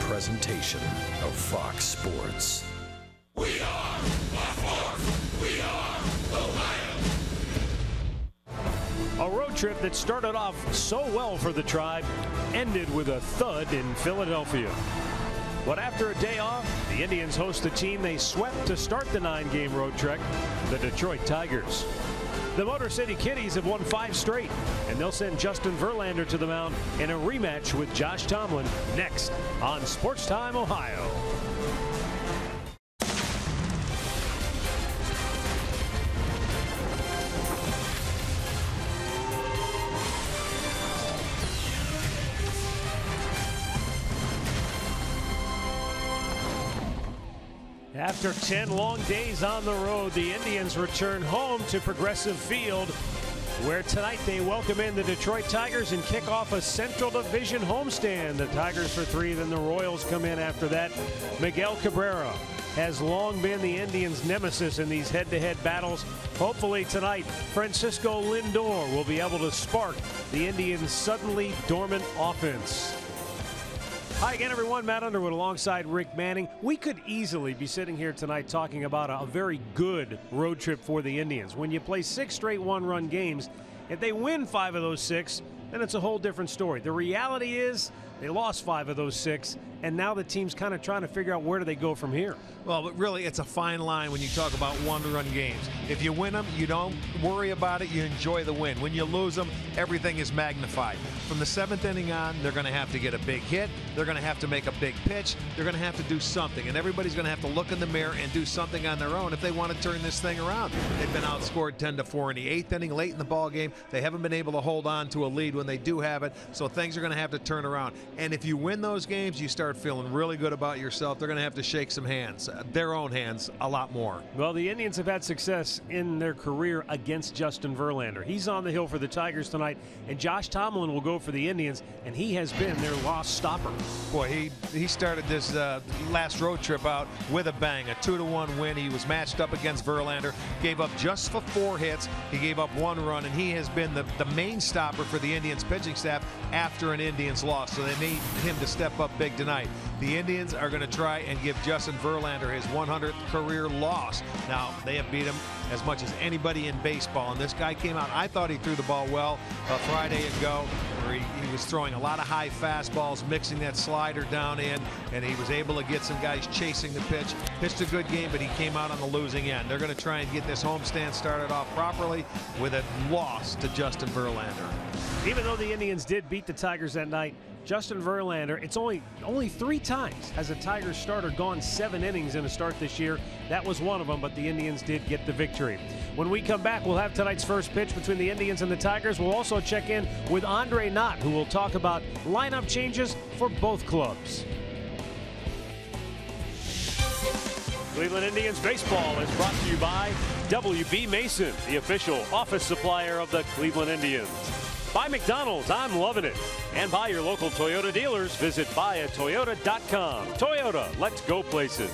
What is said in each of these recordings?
presentation of Fox Sports. We are Fox. We are Ohio. A road trip that started off so well for the Tribe ended with a thud in Philadelphia. But after a day off, the Indians host the team they swept to start the 9-game road trek, the Detroit Tigers. The Motor City Kitties have won 5 straight, and they'll send Justin Verlander to the mound in a rematch with Josh Tomlin next on Sports Time Ohio. After 10 long days on the road, the Indians return home to Progressive Field, where tonight they welcome in the Detroit Tigers and kick off a Central Division homestand. The Tigers for 3, then the Royals come in after that. Miguel Cabrera has long been the Indians' nemesis in these head-to-head battles. Hopefully tonight, Francisco Lindor will be able to spark the Indians' suddenly dormant offense. Hi again, everyone. Matt Underwood alongside Rick Manning. We could easily be sitting here tonight talking about a very good road trip for the Indians. When you play 6 straight one-run games, if they win 5 of those 6, then it's a whole different story. The reality is they lost 5 of those 6, and now the team's kind of trying to figure out where do they go from here. Well, but really, it's a fine line when you talk about one-run games. If you win them, you don't worry about it. You enjoy the win. When you lose them, everything is magnified. From the 7th inning on, they're going to have to get a big hit. They're going to have to make a big pitch. They're going to have to do something, and everybody's going to have to look in the mirror and do something on their own if they want to turn this thing around. They've been outscored 10-4 in the 8th inning, late in the ball game. They haven't been able to hold on to a lead when they do have it, so things are going to have to turn around. And if you win those games, you start feeling really good about yourself. They're going to have to shake some hands, their own hands, a lot more. Well, the Indians have had success in their career against Justin Verlander. He's on the hill for the Tigers tonight, and Josh Tomlin will go for the Indians, and he has been their loss stopper. Boy, he started this last road trip out with a bang, a 2-1 win. He was matched up against Verlander, gave up just for 4 hits. He gave up 1 run, and he has been the main stopper for the Indians pitching staff after an Indians loss, so they need him to step up big tonight. The Indians are going to try and give Justin Verlander his 100th career loss. Now, they have beat him as much as anybody in baseball, and this guy came out. I thought he threw the ball well Friday ago, where he was throwing a lot of high fastballs, mixing that slider down in, and he was able to get some guys chasing the pitch. Pitched a good game, but he came out on the losing end. They're going to try and get this homestand started off properly with a loss to Justin Verlander. Even though the Indians did beat the Tigers that night, Justin Verlander, it's only 3 times has a Tigers starter gone 7 innings in a start this year. That was one of them, but the Indians did get the victory. When we come back, we'll have tonight's first pitch between the Indians and the Tigers. We'll also check in with Andre Knott, who will talk about lineup changes for both clubs. Cleveland Indians baseball is brought to you by W.B. Mason, the official office supplier of the Cleveland Indians. By McDonald's, I'm loving it. And by your local Toyota dealers, visit buyatoyota.com. Toyota, let's go places.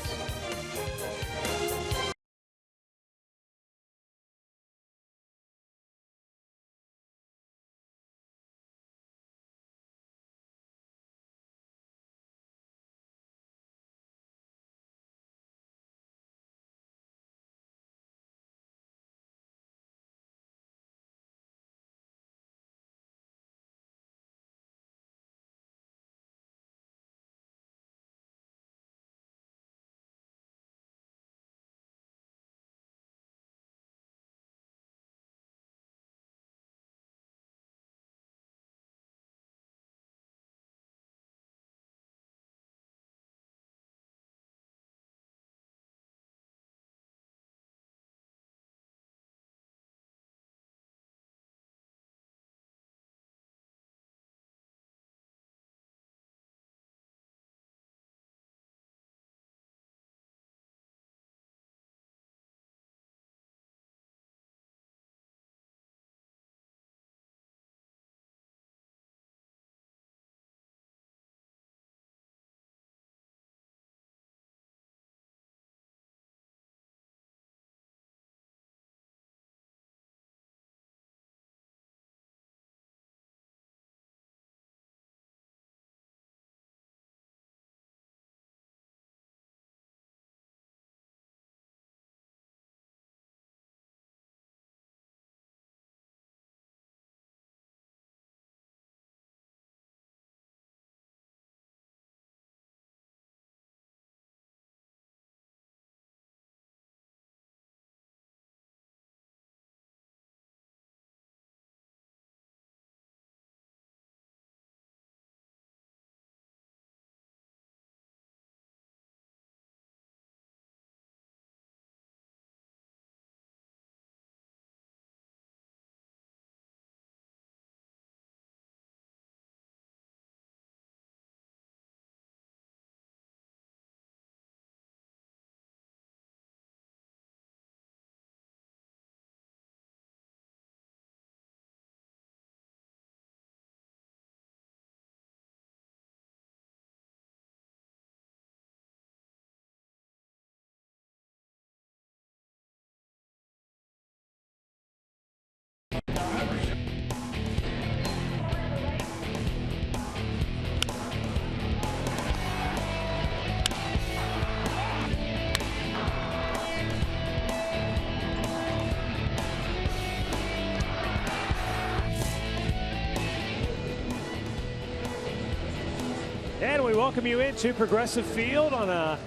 And we welcome you into Progressive Field on a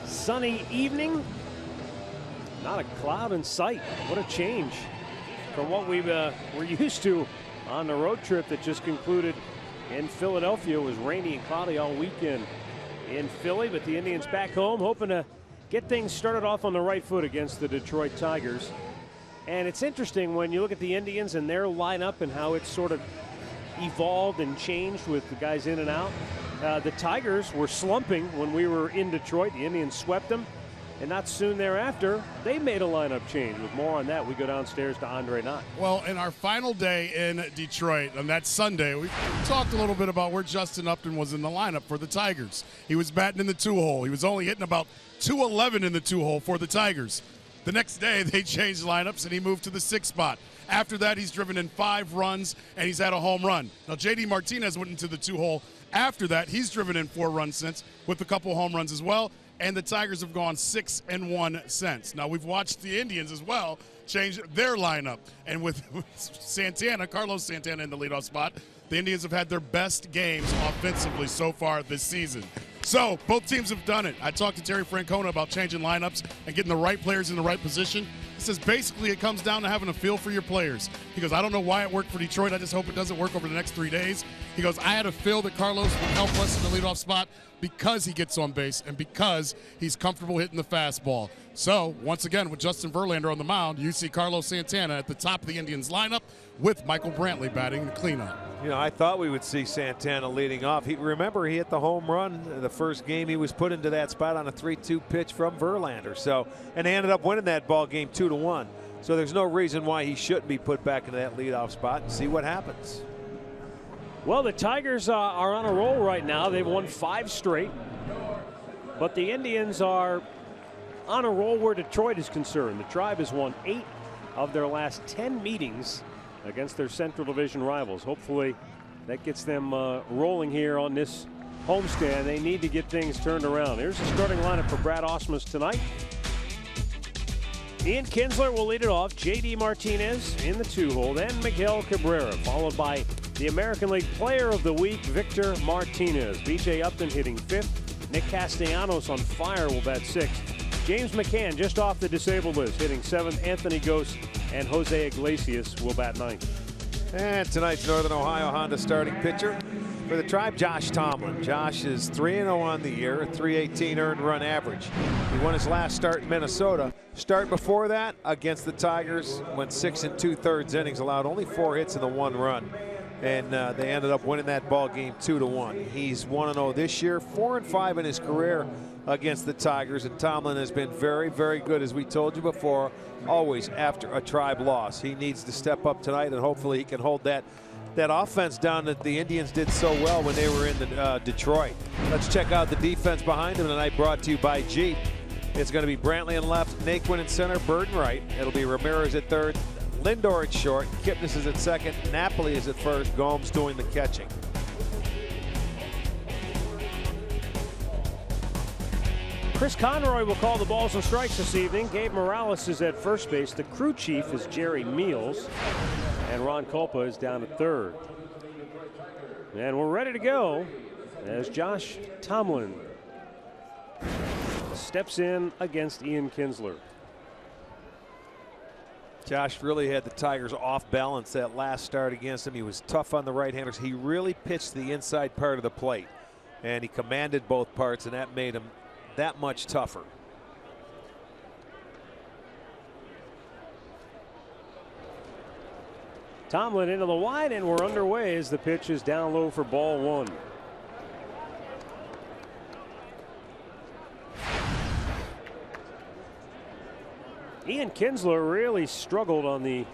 sunny evening. Not a cloud in sight. What a change from what we were used to on the road trip that just concluded in Philadelphia. It was rainy and cloudy all weekend in Philly, but the Indians back home hoping to get things started off on the right foot against the Detroit Tigers. And it's interesting when you look at the Indians and their lineup and how it's sort of evolved and changed with the guys in and out. The Tigers were slumping when we were in Detroit. The Indians swept them. And not soon thereafter, they made a lineup change. With more on that, we go downstairs to Andre Knott. Well, in our final day in Detroit on that Sunday, we talked a little bit about where Justin Upton was in the lineup for the Tigers. He was batting in the 2-hole. He was only hitting about .211 in the 2-hole for the Tigers. The next day, they changed lineups, and he moved to the 6th spot. After that, he's driven in 5 runs, and he's had a home run. Now, J.D. Martinez went into the 2-hole. After that, he's driven in 4 runs since, with a couple home runs as well. And the Tigers have gone 6-1 since. Now, we've watched the Indians as well change their lineup. And with Santana, Carlos Santana in the leadoff spot, the Indians have had their best games offensively so far this season. So both teams have done it. I talked to Terry Francona about changing lineups and getting the right players in the right position. He says basically it comes down to having a feel for your players. He goes, I don't know why it worked for Detroit. I just hope it doesn't work over the next 3 days. He goes, I had a feel that Carlos would help us in the leadoff spot because he gets on base and because he's comfortable hitting the fastball. So, once again, with Justin Verlander on the mound, you see Carlos Santana at the top of the Indians lineup with Michael Brantley batting the cleanup. You know, I thought we would see Santana leading off. Remember, he hit the home run the first game he was put into that spot on a 3-2 pitch from Verlander. So, and they ended up winning that ball game 2-1. So there's no reason why he shouldn't be put back into that leadoff spot and see what happens. Well, the Tigers are on a roll right now. They've won 5 straight. But the Indians are on a roll where Detroit is concerned. The Tribe has won 8 of their last 10 meetings against their Central Division rivals. Hopefully that gets them rolling here on this homestand. They need to get things turned around. Here's the starting lineup for Brad Ausmus tonight. Ian Kinsler will lead it off. J.D. Martinez in the 2-hole. Then Miguel Cabrera, followed by the American League Player of the Week, Victor Martinez. B.J. Upton hitting 5th. Nick Castellanos on fire will bat 6th. James McCann just off the disabled list, hitting 7th. Anthony Gose and Jose Iglesias will bat 9th. And tonight's Northern Ohio Honda starting pitcher for the Tribe, Josh Tomlin. Josh is 3-0 on the year, a .318 earned run average. He won his last start in Minnesota. Start before that against the Tigers, went 6 2/3 innings, allowed only 4 hits and the 1 run. And they ended up winning that ball game 2-1. He's 1-0 this year, 4-5 in his career against the Tigers. And Tomlin has been very, very good, as we told you before, always after a Tribe loss. He needs to step up tonight, and hopefully he can hold that offense down that the Indians did so well when they were in Detroit. Let's check out the defense behind him tonight, brought to you by Jeep. It's going to be Brantley in left, Naquin in center, Burden right. It'll be Ramirez at third, Lindor at short, Kipnis is at second, Napoli is at first, Gomes doing the catching. Chris Conroy will call the balls and strikes this evening. Gabe Morales is at first base. The crew chief is Jerry Meals. And Ron Kulpa is down at third. And we're ready to go as Josh Tomlin steps in against Ian Kinsler. Josh really had the Tigers off balance that last start against him. He was tough on the right-handers. He really pitched the inside part of the plate, and he commanded both parts, and that made him that much tougher. Tomlin into the wide, and we're underway as the pitch is down low for ball 1. Ian Kinsler really struggled on the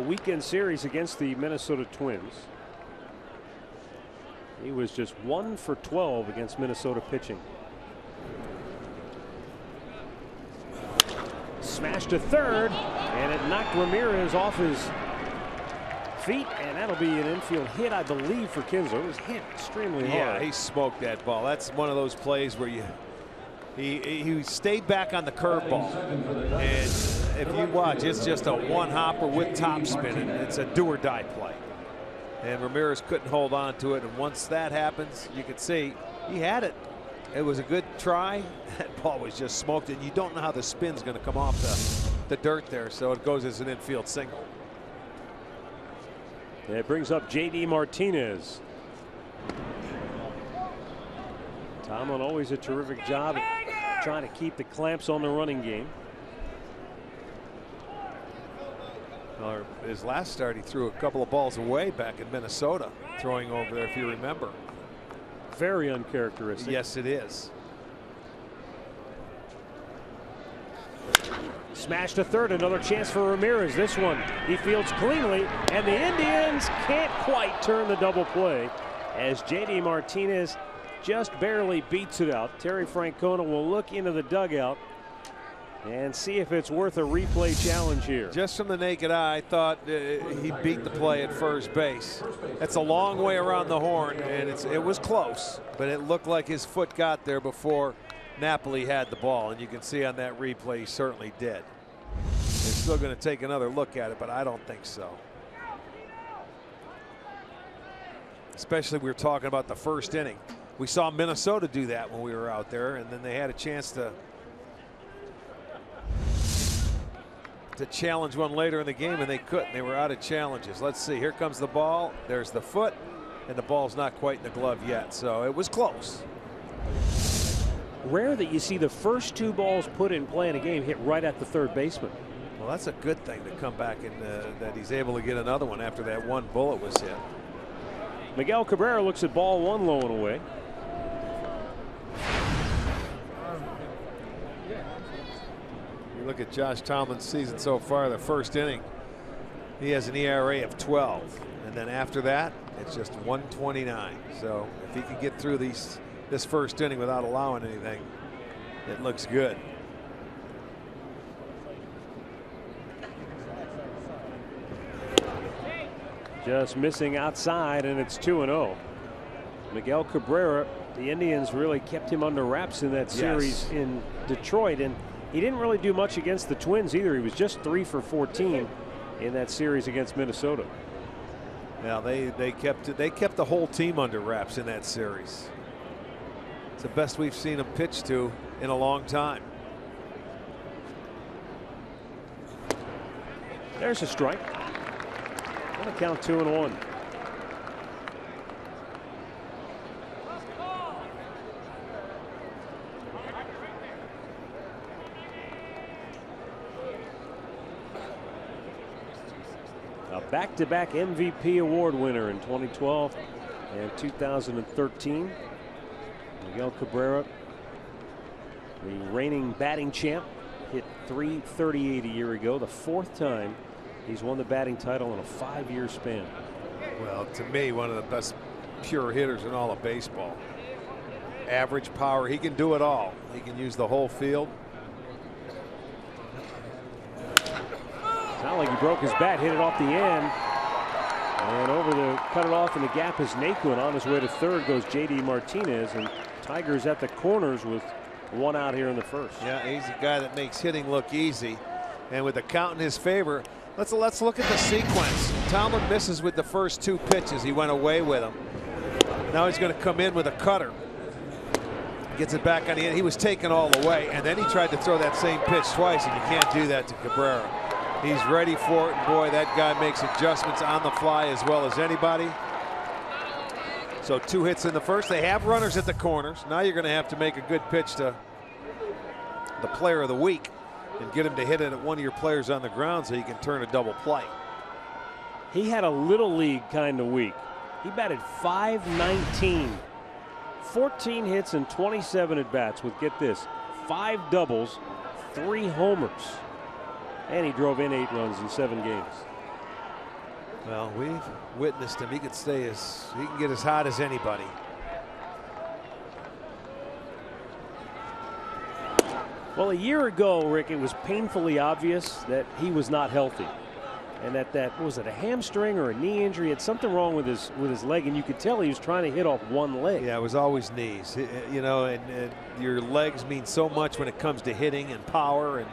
weekend series against the Minnesota Twins. He was just 1 for 12 against Minnesota pitching. Smashed to third, and it knocked Ramirez off his feet, and that'll be an infield hit, I believe, for Kinsler. It was hit extremely hard. Yeah, he smoked that ball. That's one of those plays where he stayed back on the curveball, and if you watch, it's just a one-hopper with top spin, and it's a do-or-die play. and Ramirez couldn't hold on to it. And once that happens, you could see he had it. It was a good try. That ball was just smoked, and you don't know how the spin's going to come off the dirt there, so it goes as an infield single. And it brings up J.D. Martinez. Tomlin always a terrific job at trying to keep the clamps on the running game. His last start, he threw a couple of balls away back in Minnesota, throwing over there, if you remember. Very uncharacteristic. Yes, it is. Smashed to third, another chance for Ramirez. This one he fields cleanly, and the Indians can't quite turn the double play as J.D. Martinez just barely beats it out. Terry Francona will look into the dugout and see if it's worth a replay challenge here. Just from the naked eye, I thought he beat the play at first base. That's a long way around the horn, and it was close, but it looked like his foot got there before Napoli had the ball, and you can see on that replay he certainly did. They're still going to take another look at it, but I don't think so. Especially we were talking about the first inning. We saw Minnesota do that when we were out there, and then they had a chance to challenge one later in the game, and they couldn't. They were out of challenges. Let's see. Here comes the ball. There's the foot, and the ball's not quite in the glove yet. So it was close. Rare that you see the first two balls put in play in a game hit right at the third baseman. Well, that's a good thing to come back and that he's able to get another one after that one bullet was hit. Miguel Cabrera looks at ball one low and away. You look at Josh Tomlin's season so far, the first inning, he has an ERA of 12. And then after that, it's just 129. So if he can get through this first inning without allowing anything, it looks good. Just missing outside, and it's 2-0. Miguel Cabrera, the Indians really kept him under wraps in that series in Detroit, and he didn't really do much against the Twins either. He was just 3 for 14 in that series against Minnesota. Now they kept the whole team under wraps in that series. It's the best we've seen him pitch to in a long time. There's a strike. Gonna count 2-1. A back-to-back MVP award winner in 2012 and 2013. Miguel Cabrera, the reigning batting champ, hit .338 a year ago, the fourth time he's won the batting title in a 5-year span. Well, to me, one of the best pure hitters in all of baseball. Average power, he can do it all. He can use the whole field. It's not like he broke his bat, hit it off the end. And over the cut it off in the gap is Naquin. On his way to third goes J.D. Martinez, and Tigers at the corners with one out here in the first. Yeah, he's a guy that makes hitting look easy. And with the count in his favor, let's look at the sequence. Tomlin misses with the first two pitches. He went away with them. Now he's going to come in with a cutter. Gets it back on the end. He was taken all the way, and then he tried to throw that same pitch twice, and you can't do that to Cabrera. He's ready for it, and boy, that guy makes adjustments on the fly as well as anybody. So 2 hits in the first. They have runners at the corners. Now you're going to have to make a good pitch to the player of the week and get him to hit it at one of your players on the ground so you can turn a double play. He had a little league kind of week. He batted .519, 14 hits and 27 at bats with, get this, 5 doubles, 3 homers. And he drove in 8 runs in 7 games. Well, we've witnessed him. He can get as hot as anybody. Well, a year ago, Rick, it was painfully obvious that he was not healthy, and that what was it, a hamstring or a knee injury? He had something wrong with his leg, and you could tell he was trying to hit off one leg. Yeah, it was always knees. You know, and your legs mean so much when it comes to hitting and power and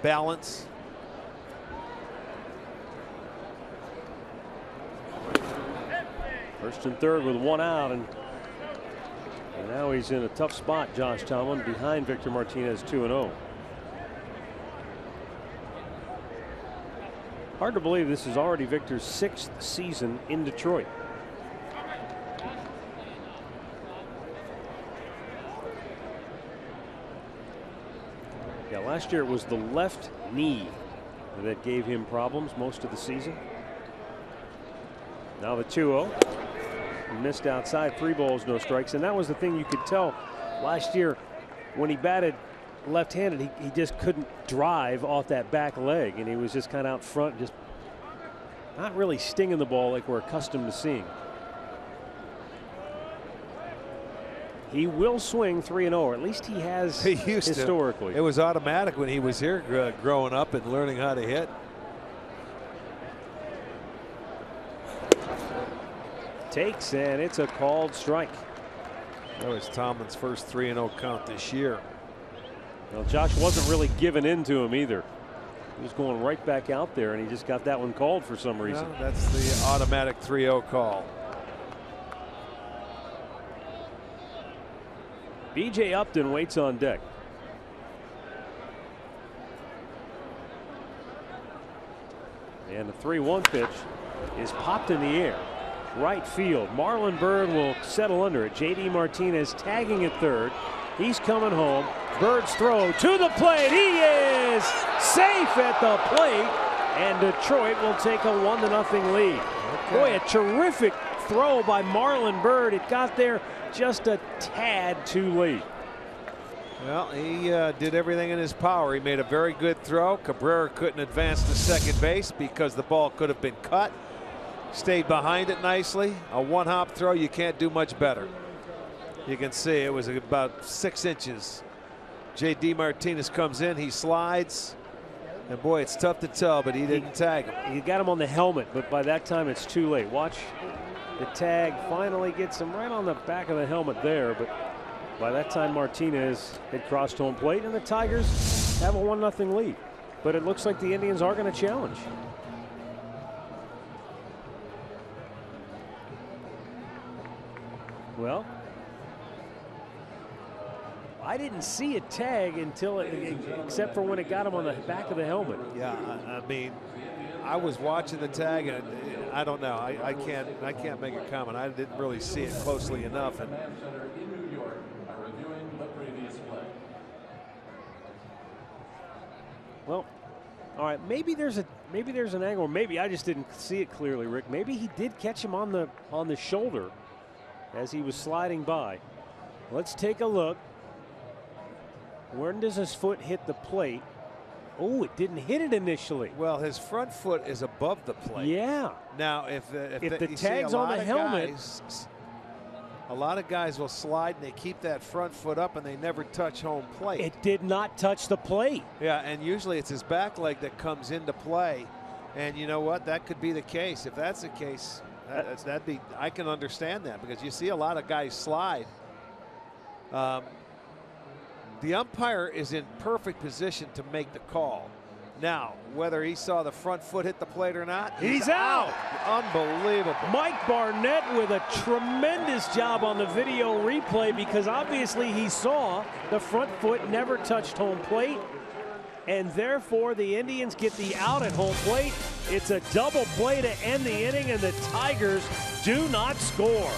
balance. First and third with one out, and now he's in a tough spot. Josh Tomlin behind Victor Martinez, 2-0. Hard to believe this is already Victor's 6th season in Detroit. Yeah, last year it was the left knee that gave him problems most of the season. Now the 2-0. Missed outside, 3 balls, no strikes. And that was the thing you could tell last year when he batted left-handed. He just couldn't drive off that back leg, and he was just kind of out front, just not really stinging the ball like we're accustomed to seeing. He will swing 3-0, or at least he has historically. It was automatic when he was here growing up and learning how to hit. Takes, and it's a called strike. That was Tomlin's first 3-0 count this year. Well, Josh wasn't really giving in to him either. He was going right back out there, and he just got that one called for some reason. No, that's the automatic 3-0 call. B.J. Upton waits on deck. And the 3-1 pitch is popped in the air. Right field. Marlon Byrd will settle under it. J.D. Martinez tagging at third. He's coming home. Bird's throw to the plate. He is safe at the plate. And Detroit will take a 1-0 lead. Okay. Boy, a terrific throw by Marlon Byrd. It got there just a tad too late. Well, he did everything in his power. He made a very good throw. Cabrera couldn't advance to second base because the ball could have been cut. Stayed behind it nicely. A one-hop throw, you can't do much better. You can see it was about 6 inches. J.D. Martinez comes in, he slides, and boy, it's tough to tell, but he didn't tag him. He got him on the helmet, but by that time it's too late. Watch the tag finally gets him right on the back of the helmet there, but by that time Martinez had crossed home plate, and the Tigers have a 1-0 lead. But it looks like the Indians are going to challenge. Well, I didn't see a tag until except for when it got him on the back of the helmet. Yeah, I mean, I was watching the tag, and I don't know. I can't make a comment. I didn't really see it closely enough. And well, all right. Maybe there's an angle. Maybe I just didn't see it clearly, Rick. Maybe he did catch him on the shoulder as he was sliding by. Let's take a look. When does his foot hit the plate? Oh, it didn't hit it initially. Well, his front foot is above the plate. Yeah. Now, if the tag's on the helmet, a lot of guys will slide and they keep that front foot up and they never touch home plate. It did not touch the plate. Yeah, and usually it's his back leg that comes into play. And you know what? That could be the case. If that's the case, I can understand that, because you see a lot of guys slide. The umpire is in perfect position to make the call. Now, whether he saw the front foot hit the plate or not, he's out. Unbelievable. Mike Barnett with a tremendous job on the video replay, because obviously he saw the front foot never touched home plate, and therefore the Indians get the out at home plate. It's a double play to end the inning, and the Tigers do not score.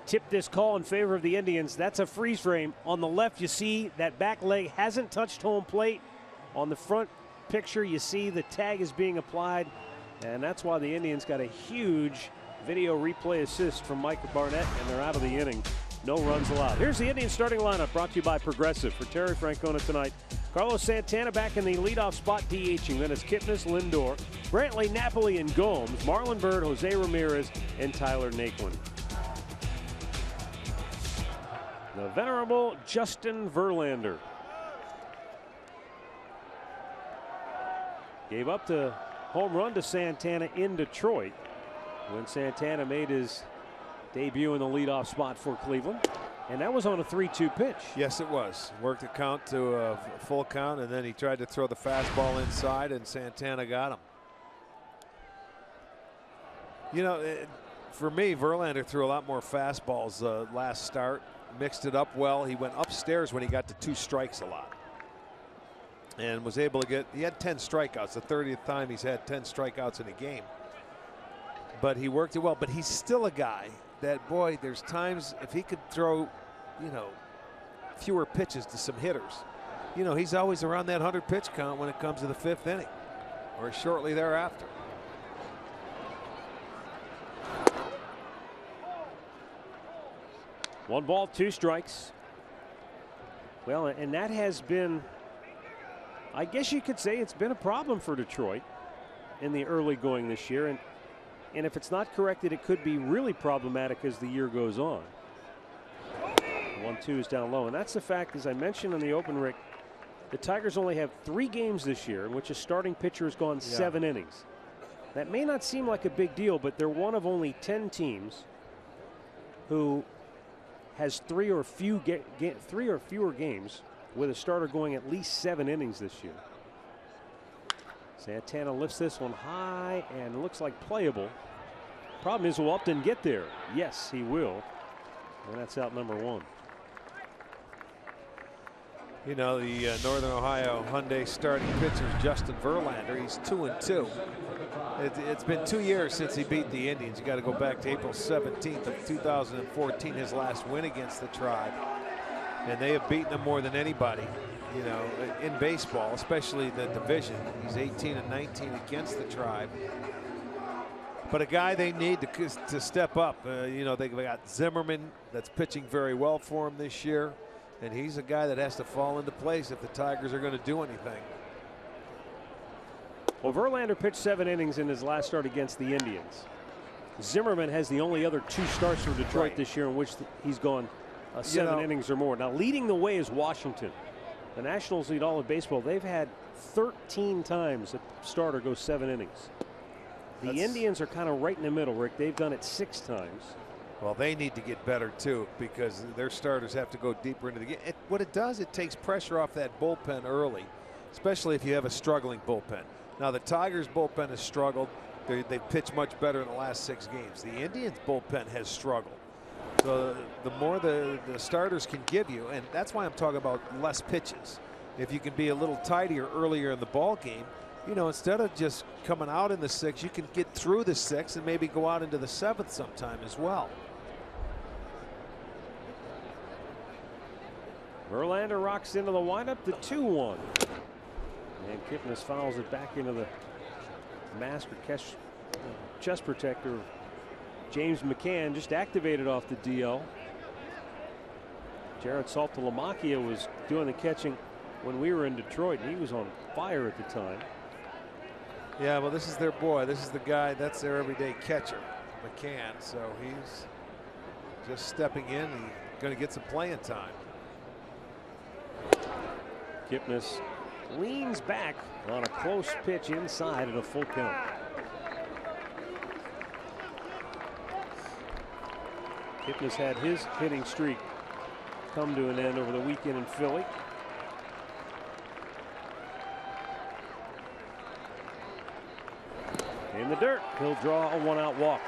tip this call in favor of the Indians. That's a freeze frame. On the left, you see that back leg hasn't touched home plate. On the front picture, you see the tag is being applied, and that's why the Indians got a huge video replay assist from Mike Barnett, and they're out of the inning. No runs allowed. Here's the Indians starting lineup, brought to you by Progressive. For Terry Francona tonight, Carlos Santana back in the leadoff spot, DHing. Then it's Kipnis, Lindor, Brantley, Napoli, and Gomes, Marlon Byrd, Jose Ramirez, and Tyler Naquin. The venerable Justin Verlander gave up the home run to Santana in Detroit when Santana made his debut in the leadoff spot for Cleveland. And that was on a 3-2 pitch. Yes, it was. Worked the count to a full count, and then he tried to throw the fastball inside, and Santana got him. You know, for me, Verlander threw a lot more fastballs last start. Mixed it up well. He went upstairs when he got to 2 strikes a lot. And was able to he had 10 strikeouts, the 30th time he's had 10 strikeouts in a game. But he worked it well. But he's still a guy that, boy, there's times if he could throw, you know, fewer pitches to some hitters, you know, he's always around that 100 pitch count when it comes to the 5th inning or shortly thereafter. One ball, 2 strikes. Well, and that has been, I guess you could say it's been a problem for Detroit in the early going this year. And if it's not corrected, it could be really problematic as the year goes on. 1-2 is down low. And that's the fact, as I mentioned in the open, Rick, the Tigers only have 3 games this year in which a starting pitcher has gone 7 innings. That may not seem like a big deal, but they're one of only 10 teams who has 3 or fewer games with a starter going at least 7 innings this year. Santana lifts this one high and looks like playable. Problem is, will Upton get there? Yes, he will. And that's out number 1. You know, the Northern Ohio Hyundai starting pitcher is Justin Verlander. He's 2-2. It's been 2 years since he beat the Indians. You got to go back to April 17th of 2014, his last win against the Tribe. And they have beaten them more than anybody, you know, in baseball, especially the division. He's 18-19 against the Tribe. But a guy they need to step up. You know, they've got Zimmerman that's pitching very well for him this year. And he's a guy that has to fall into place if the Tigers are going to do anything. Well, Verlander pitched 7 innings in his last start against the Indians. Zimmerman has the only other 2 starts for Detroit this year in which he's gone 7 innings or more. Now, leading the way is Washington. The Nationals lead all of baseball. They've had 13 times a starter goes 7 innings. The Indians are kind of right in the middle, Rick. They've done it 6 times. Well, they need to get better, too, because their starters have to go deeper into the game. What it does, it takes pressure off that bullpen early, especially if you have a struggling bullpen. Now, the Tigers' bullpen has struggled. They've pitched much better in the last 6 games. The Indians' bullpen has struggled. So the more the starters can give you, and that's why I'm talking about less pitches. If you can be a little tidier earlier in the ball game, you know, instead of just coming out in the 6th, you can get through the 6th and maybe go out into the 7th sometime as well. Verlander rocks into the windup, the 2-1. And Kipnis fouls it back into the mask or chest protector. James McCann just activated off the DL. Jared Saltalamacchia was doing the catching when we were in Detroit, and he was on fire at the time. Yeah, well, this is their boy. This is the guy, that's their everyday catcher, McCann. So he's just stepping in and going to get some playing time. Kipnis leans back on a close pitch inside at a full count. Kipnis had his hitting streak come to an end over the weekend in Philly. In the dirt, he'll draw a 1-out walk.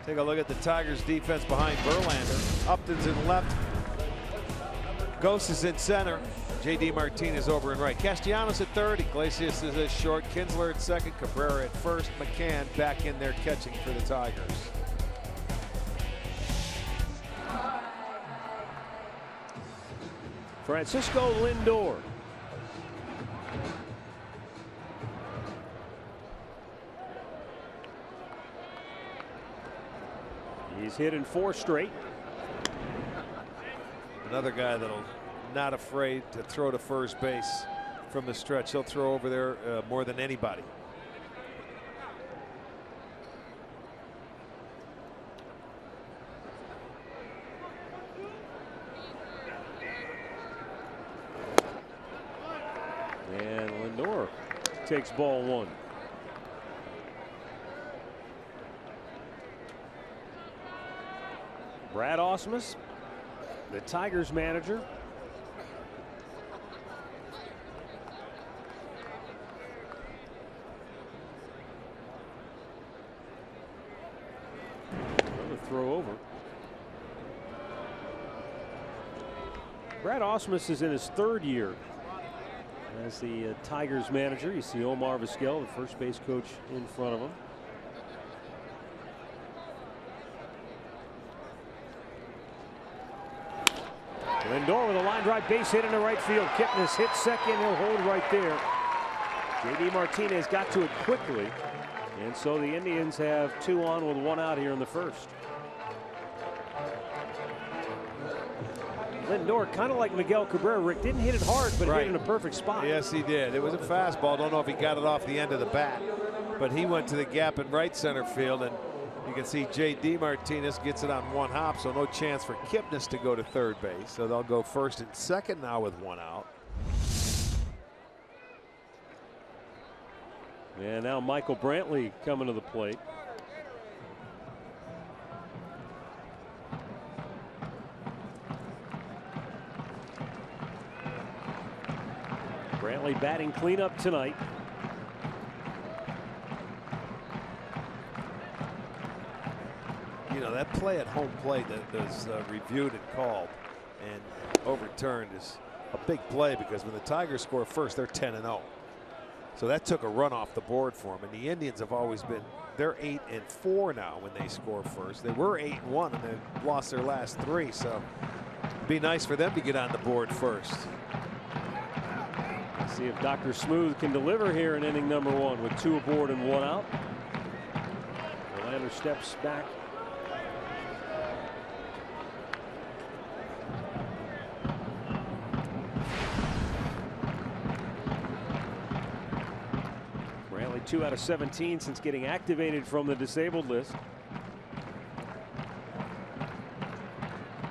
Take a look at the Tigers defense behind Verlander. Upton's in left. Ghost is in center. J.D. Martinez over in right. Castellanos at third. Iglesias is a short. Kinsler at second. Cabrera at first. McCann back in there catching for the Tigers. Francisco Lindor. He's hit in 4 straight. Another guy that'll not afraid to throw to first base from the stretch. He'll throw over there more than anybody. And Lindor takes ball 1. Brad Ausmus, the Tigers manager. Another throw over. Brad Ausmus is in his 3rd year as the Tigers manager. You see Omar Vizquel, the first base coach, in front of him. Lindor with a line drive base hit into right field. Kipnis hits second. He'll hold right there. J.D. Martinez got to it quickly. And so the Indians have 2 on with 1 out here in the first. Lindor, kind of like Miguel Cabrera, Rick, didn't hit it hard, but hit it in a perfect spot. Yes, he did. It was a fastball. Don't know if he got it off the end of the bat, but he went to the gap in right center field, and you can see J.D. Martinez gets it on 1 hop, so no chance for Kipnis to go to third base. So they'll go first and second now with 1 out. And now Michael Brantley coming to the plate. Brantley batting cleanup tonight. You know, that play at home plate that was reviewed and called and overturned is a big play, because when the Tigers score first, they're 10-0. So that took a run off the board for them. And the Indians have always been, they're 8-4 now when they score first. They were 8-1 and they've lost their last 3. So it'd be nice for them to get on the board first. Let's see if Dr. Smooth can deliver here in inning number 1 with 2 aboard and 1 out. Verlander steps back. Brantley 2 out of 17 since getting activated from the disabled list.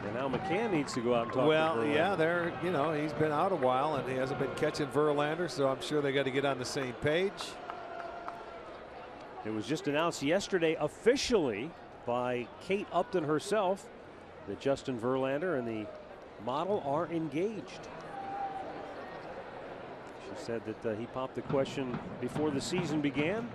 And now McCann needs to go out and talk to Verlander. Yeah, you know, he's been out a while and he hasn't been catching Verlander, so I'm sure they got to get on the same page. It was just announced yesterday officially by Kate Upton herself that Justin Verlander and the model are engaged. She said that he popped the question before the season began.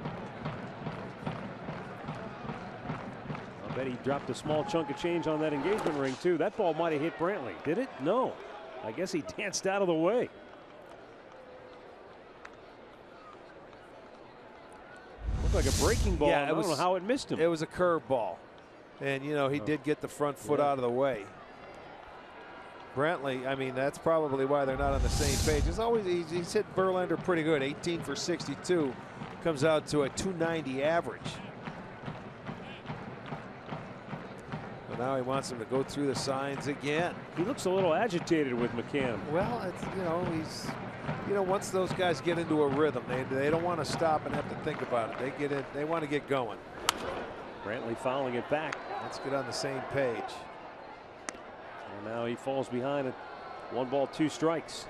I bet he dropped a small chunk of change on that engagement ring too. That ball might have hit Brantley. Did it? No. I guess he danced out of the way. Looked like a breaking ball. Yeah, I don't know how it missed him. It was a curve ball. And, you know, he did get the front foot out of the way. Brantley, I mean, that's probably why they're not on the same page. It's always, he's hit Verlander pretty good. 18 for 62. Comes out to a 290 average. But now he wants him to go through the signs again. He looks a little agitated with McCann. Well, it's, you know, once those guys get into a rhythm, they don't want to stop and have to think about it. They get in, they want to get going. Brantley fouling it back. Let's get on the same page. And now he falls behind it. 1 ball, 2 strikes.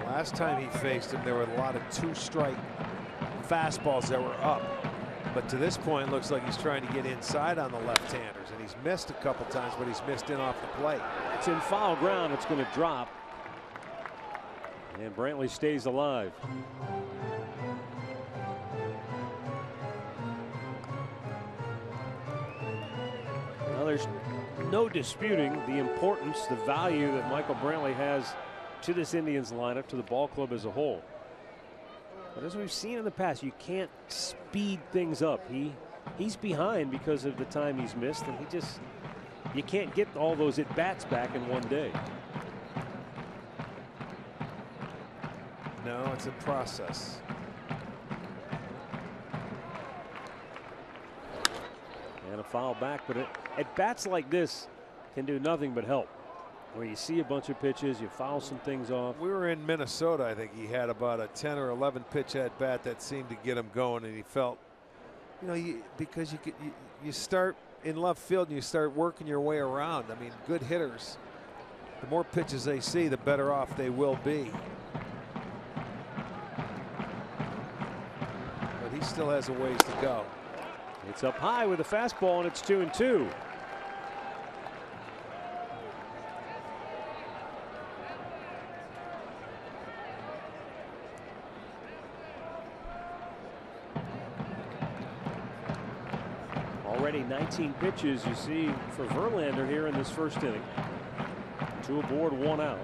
Last time he faced him, there were a lot of 2-strike fastballs that were up. But to this point, looks like he's trying to get inside on the left-handers, and he's missed a couple times, but he's missed in off the plate. It's in foul ground. It's going to drop. And Brantley stays alive. Well, there's no disputing the importance, the value that Michael Brantley has to this Indians lineup, to the ball club as a whole. But as we've seen in the past, you can't speed things up. He's behind because of the time he's missed, and you can't get all those at-bats back in one day. No, it's a process. And a foul back, but at-bats like this can do nothing but help. Where you see a bunch of pitches, you foul some things off. We were in Minnesota. I think he had about a 10 or 11 pitch at bat that seemed to get him going, and he felt, you know, because you start in left field and you start working your way around. I mean, good hitters, the more pitches they see, the better off they will be. But he still has a ways to go. It's up high with a fastball, and it's 2-2. Already 19 pitches you see for Verlander here in this first inning. 2 aboard, 1 out.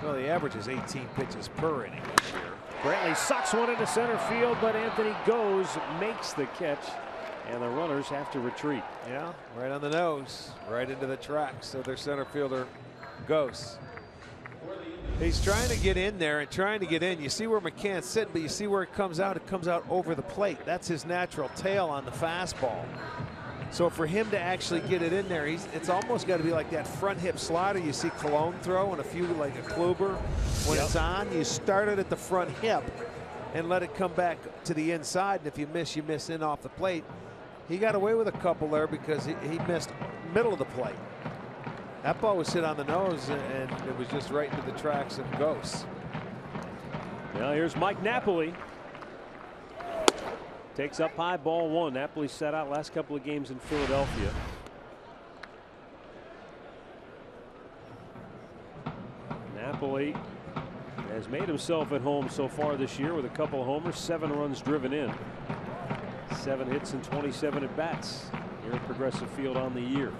Well, the average is 18 pitches per inning this year. Brantley sucks one into center field, but Anthony goes, makes the catch, and the runners have to retreat. Yeah, right on the nose, right into the tracks. So their center fielder goes. He's trying to get in there and trying to get in. You see where McCann's sitting, but you see where it comes out over the plate. That's his natural tail on the fastball. So for him to actually get it in there, it's almost got to be like that front hip slider you see Cologne throw, and a few like a Kluber. When it's on, you start it at the front hip and let it come back to the inside. And if you miss in off the plate. He got away with a couple there because he missed middle of the plate. That ball was hit on the nose, and it was just right into the tracks of Ghosts. Now here's Mike Napoli. Takes up high, ball 1. Napoli sat out last couple of games in Philadelphia. Napoli has made himself at home so far this year with a couple of homers, 7 runs driven in. 7 hits and 27 at bats here at Progressive Field on the year.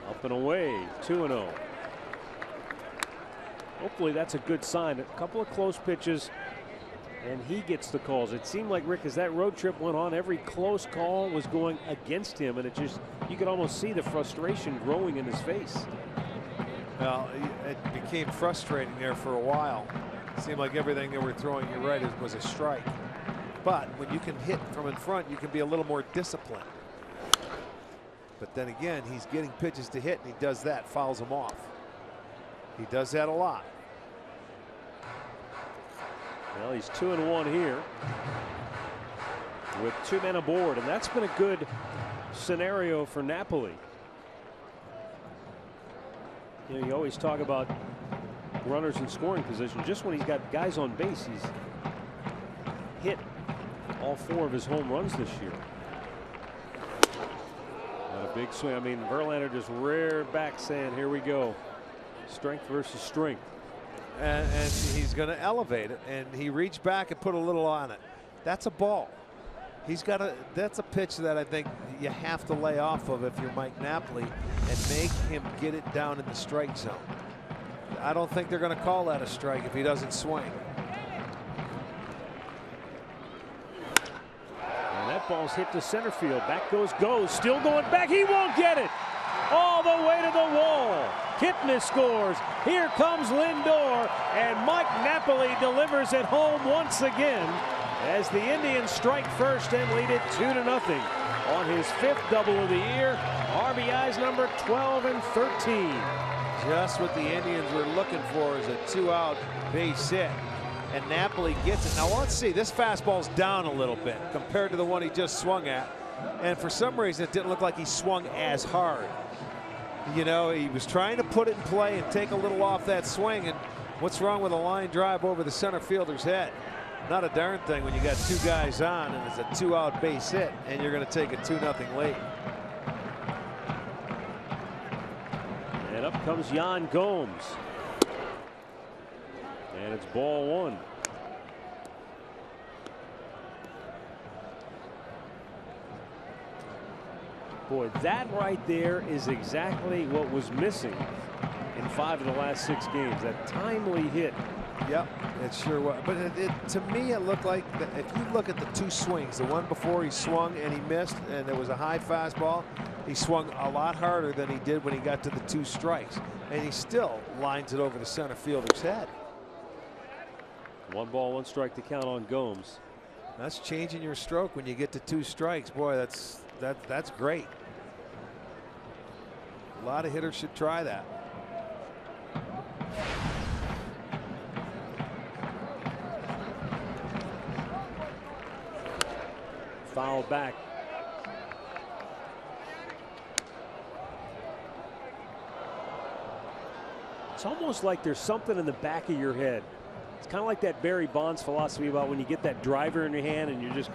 Up and away, 2-0. Hopefully that's a good sign. A couple of close pitches, and he gets the calls. It seemed like, Rick, as that road trip went on, every close call was going against him, and you could almost see the frustration growing in his face. Well, it became frustrating there for a while. It seemed like everything they were throwing you right was a strike. But when you can hit from in front, you can be a little more disciplined. But then again, he's getting pitches to hit, and he does that, fouls them off. He does that a lot. Well, he's 2-1 here with 2 men aboard, and that's been a good scenario for Napoli. You know, you always talk about runners in scoring position. Just when he's got guys on base, he's hit all 4 of his home runs this year. Not a big swing. I mean, Verlander just reared back saying, here we go. Strength versus strength. And he's going to elevate it, and he reached back and put a little on it. That's a ball. That's a pitch that I think you have to lay off of if you're Mike Napoli and make him get it down in the strike zone. I don't think they're going to call that a strike if he doesn't swing. And that ball's hit to center field. Back goes, still going back. He won't get it. All the way to the wall. Kipnis scores. Here comes Lindor, and Mike Napoli delivers at home once again as the Indians strike first and lead it 2-0 on his 5th double of the year. RBIs number 12 and 13. Just what the Indians were looking for is a 2-out base hit, and Napoli gets it. Now let's see, this fastball's down a little bit compared to the one he just swung at, and for some reason it didn't look like he swung as hard. You know, he was trying to put it in play and take a little off that swing, and what's wrong with a line drive over the center fielder's head? Not a darn thing when you got 2 guys on and it's a 2-out base hit and you're going to take a 2-0 lead. comes Yan Gomes. And it's ball one. Boy, that right there is exactly what was missing in 5 of the last 6 games. That timely hit. Yep, it sure was. But to me, it looked like if you look at the 2 swings, the one before he swung and he missed, and there was a high fastball, he swung a lot harder than he did when he got to the 2 strikes. And he still lines it over the center fielder's head. 1 ball, 1 strike to count on Gomes. That's changing your stroke when you get to 2 strikes. Boy, that's great. A lot of hitters should try that. Foul back. It's almost like there's something in the back of your head. It's kind of like that Barry Bonds philosophy about when you get that driver in your hand and you're just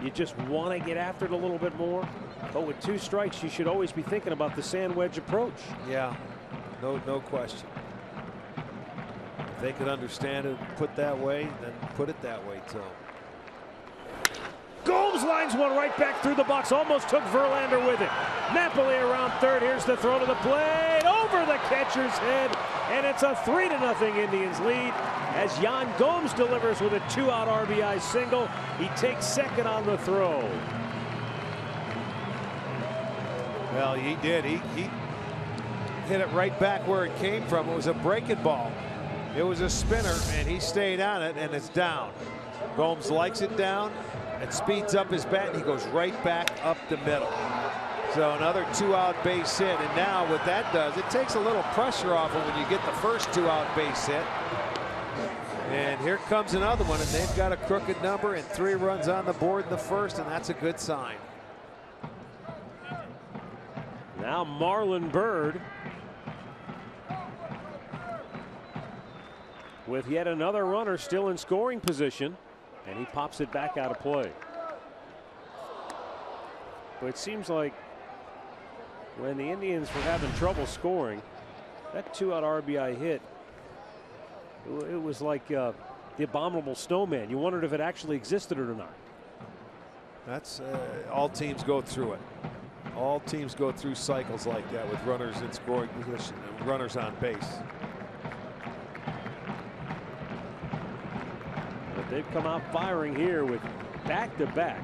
you just want to get after it a little bit more. But with 2 strikes, you should always be thinking about the sand wedge approach. Yeah, no question. If they could understand it, put that way, then put it that way too. Gomes lines one right back through the box. Almost took Verlander with it. Napoli around third. Here's the throw to the plate. Over the catcher's head. And it's a 3-0 Indians lead as Yan Gomes delivers with a 2-out RBI single. He takes second on the throw. Well, he did. He hit it right back where it came from. It was a breaking ball. It was a spinner, and he stayed on it, and it's down. Gomes likes it down and speeds up his bat, and he goes right back up the middle. So another 2-out base hit, and now what that does, it takes a little pressure off him when you get the first 2-out base hit. And here comes another one, and they've got a crooked number and 3 runs on the board in the first, and that's a good sign. Now Marlon Byrd with yet another runner still in scoring position, and he pops it back out of play. But it seems like when the Indians were having trouble scoring, that 2-out RBI hit, it was like the abominable snowman. You wondered if it actually existed or not. That's all teams go through it. All teams go through cycles like that with runners in scoring position and runners on base. But they've come out firing here with back-to-back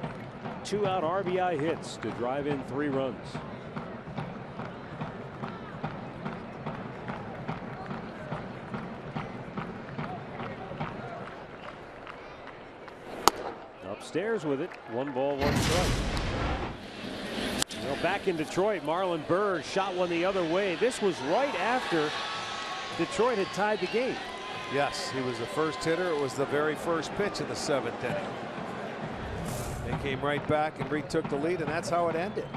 2-out RBI hits to drive in 3 runs. Upstairs with it. 1 ball, 1 strike. Well, back in Detroit, Marlon Byrd shot one the other way. This was right after Detroit had tied the game. Yes, he was the first hitter. It was the very first pitch in the 7th inning. They came right back and retook the lead, and that's how it ended.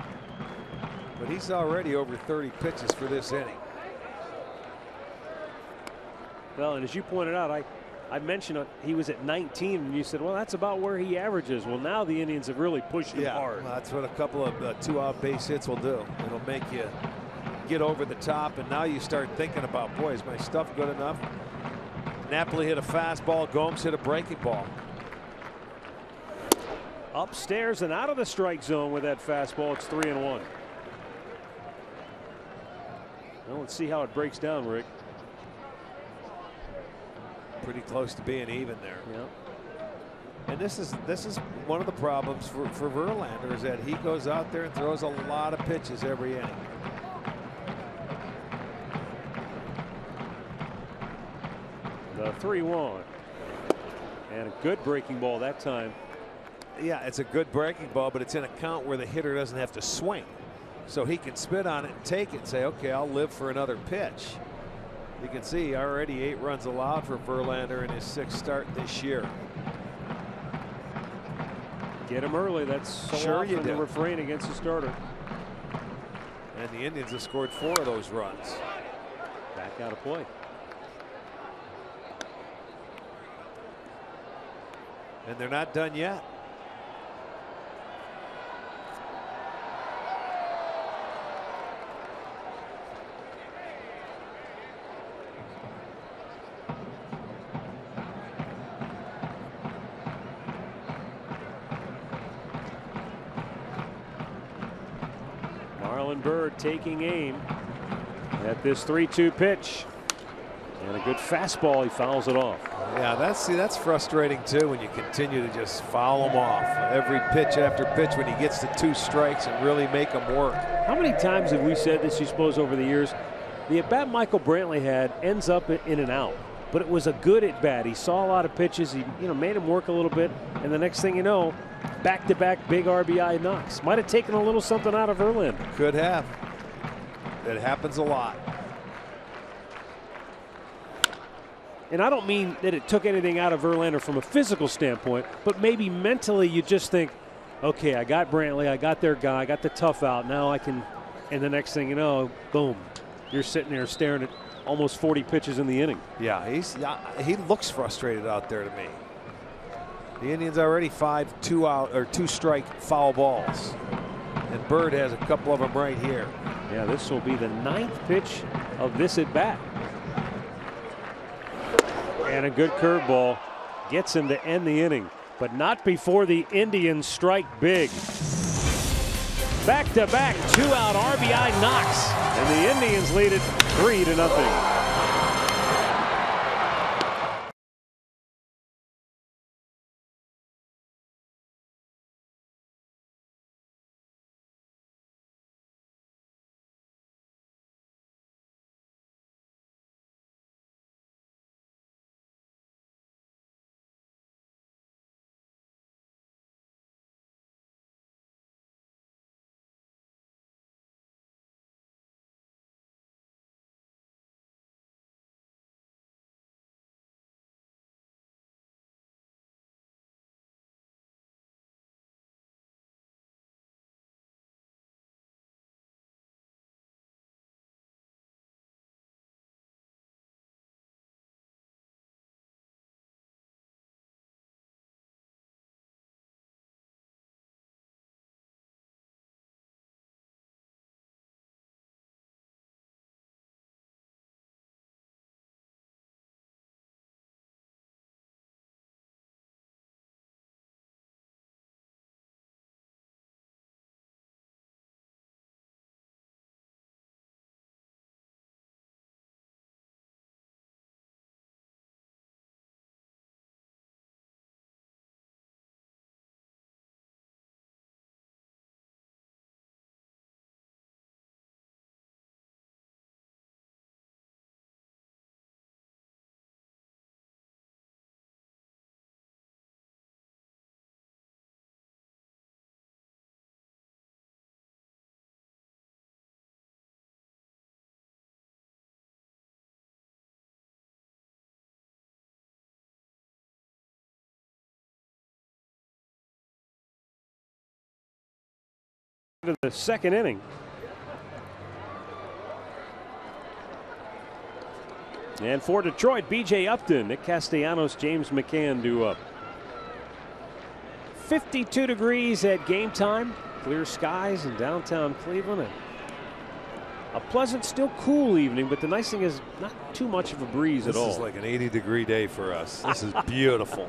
But he's already over 30 pitches for this inning. Well, and as you pointed out, I mentioned he was at 19, and you said, well, that's about where he averages. Well, now the Indians have really pushed him hard. Well, that's what a couple of 2-out base hits will do. It'll make you get over the top, and now you start thinking about, boy, is my stuff good enough? Napoli hit a fastball. Gomes hit a breaking ball. Upstairs and out of the strike zone with that fastball. It's 3-1. Well, let's see how it breaks down, Rick. Pretty close to being even there. Yep. And this is one of the problems for Verlander, is that he goes out there and throws a lot of pitches every inning. The 3-1. And a good breaking ball that time. Yeah, it's a good breaking ball, but it's in a count where the hitter doesn't have to swing. So he can spit on it and take it and say, okay, I'll live for another pitch. You can see already 8 runs allowed for Verlander in his 6th start this year. Get him early. That's so Sure often you do. the refrain against a starter. And the Indians have scored 4 of those runs. Back out of play. And they're not done yet. Marlon Byrd taking aim at this 3-2 pitch. And a good fastball, he fouls it off. Yeah, that's frustrating too when you continue to just foul him off every pitch after pitch when he gets to 2 strikes and really make them work. How many times have we said this, you suppose, over the years? The at-bat Michael Brantley had ends up in and out, but it was a good at-bat. He saw a lot of pitches. He made him work a little bit, and the next thing you know, back-to-back big RBI knocks. Might have taken a little something out of Verlander. Could have. It happens a lot. And I don't mean that it took anything out of Verlander from a physical standpoint, but maybe mentally you just think, okay, I got Brantley, I got their guy, I got the tough out, now I can, and the next thing you know, boom, you're sitting there staring at almost 40 pitches in the inning. Yeah, he looks frustrated out there to me. The Indians already 5 2-strike foul balls, and Byrd has a couple of them right here. Yeah, this will be the 9th pitch of this at bat. And a good curveball gets him to end the inning, but not before the Indians strike big. Back-to-back 2-out RBI knocks, and the Indians lead it 3-0. To the 2nd inning. And for Detroit, B.J. Upton, Nick Castellanos, James McCann do up. 52 degrees at game time. Clear skies in downtown Cleveland. A pleasant, still cool evening, but the nice thing is not too much of a breeze at all. This is like an 80-degree day for us. This is beautiful.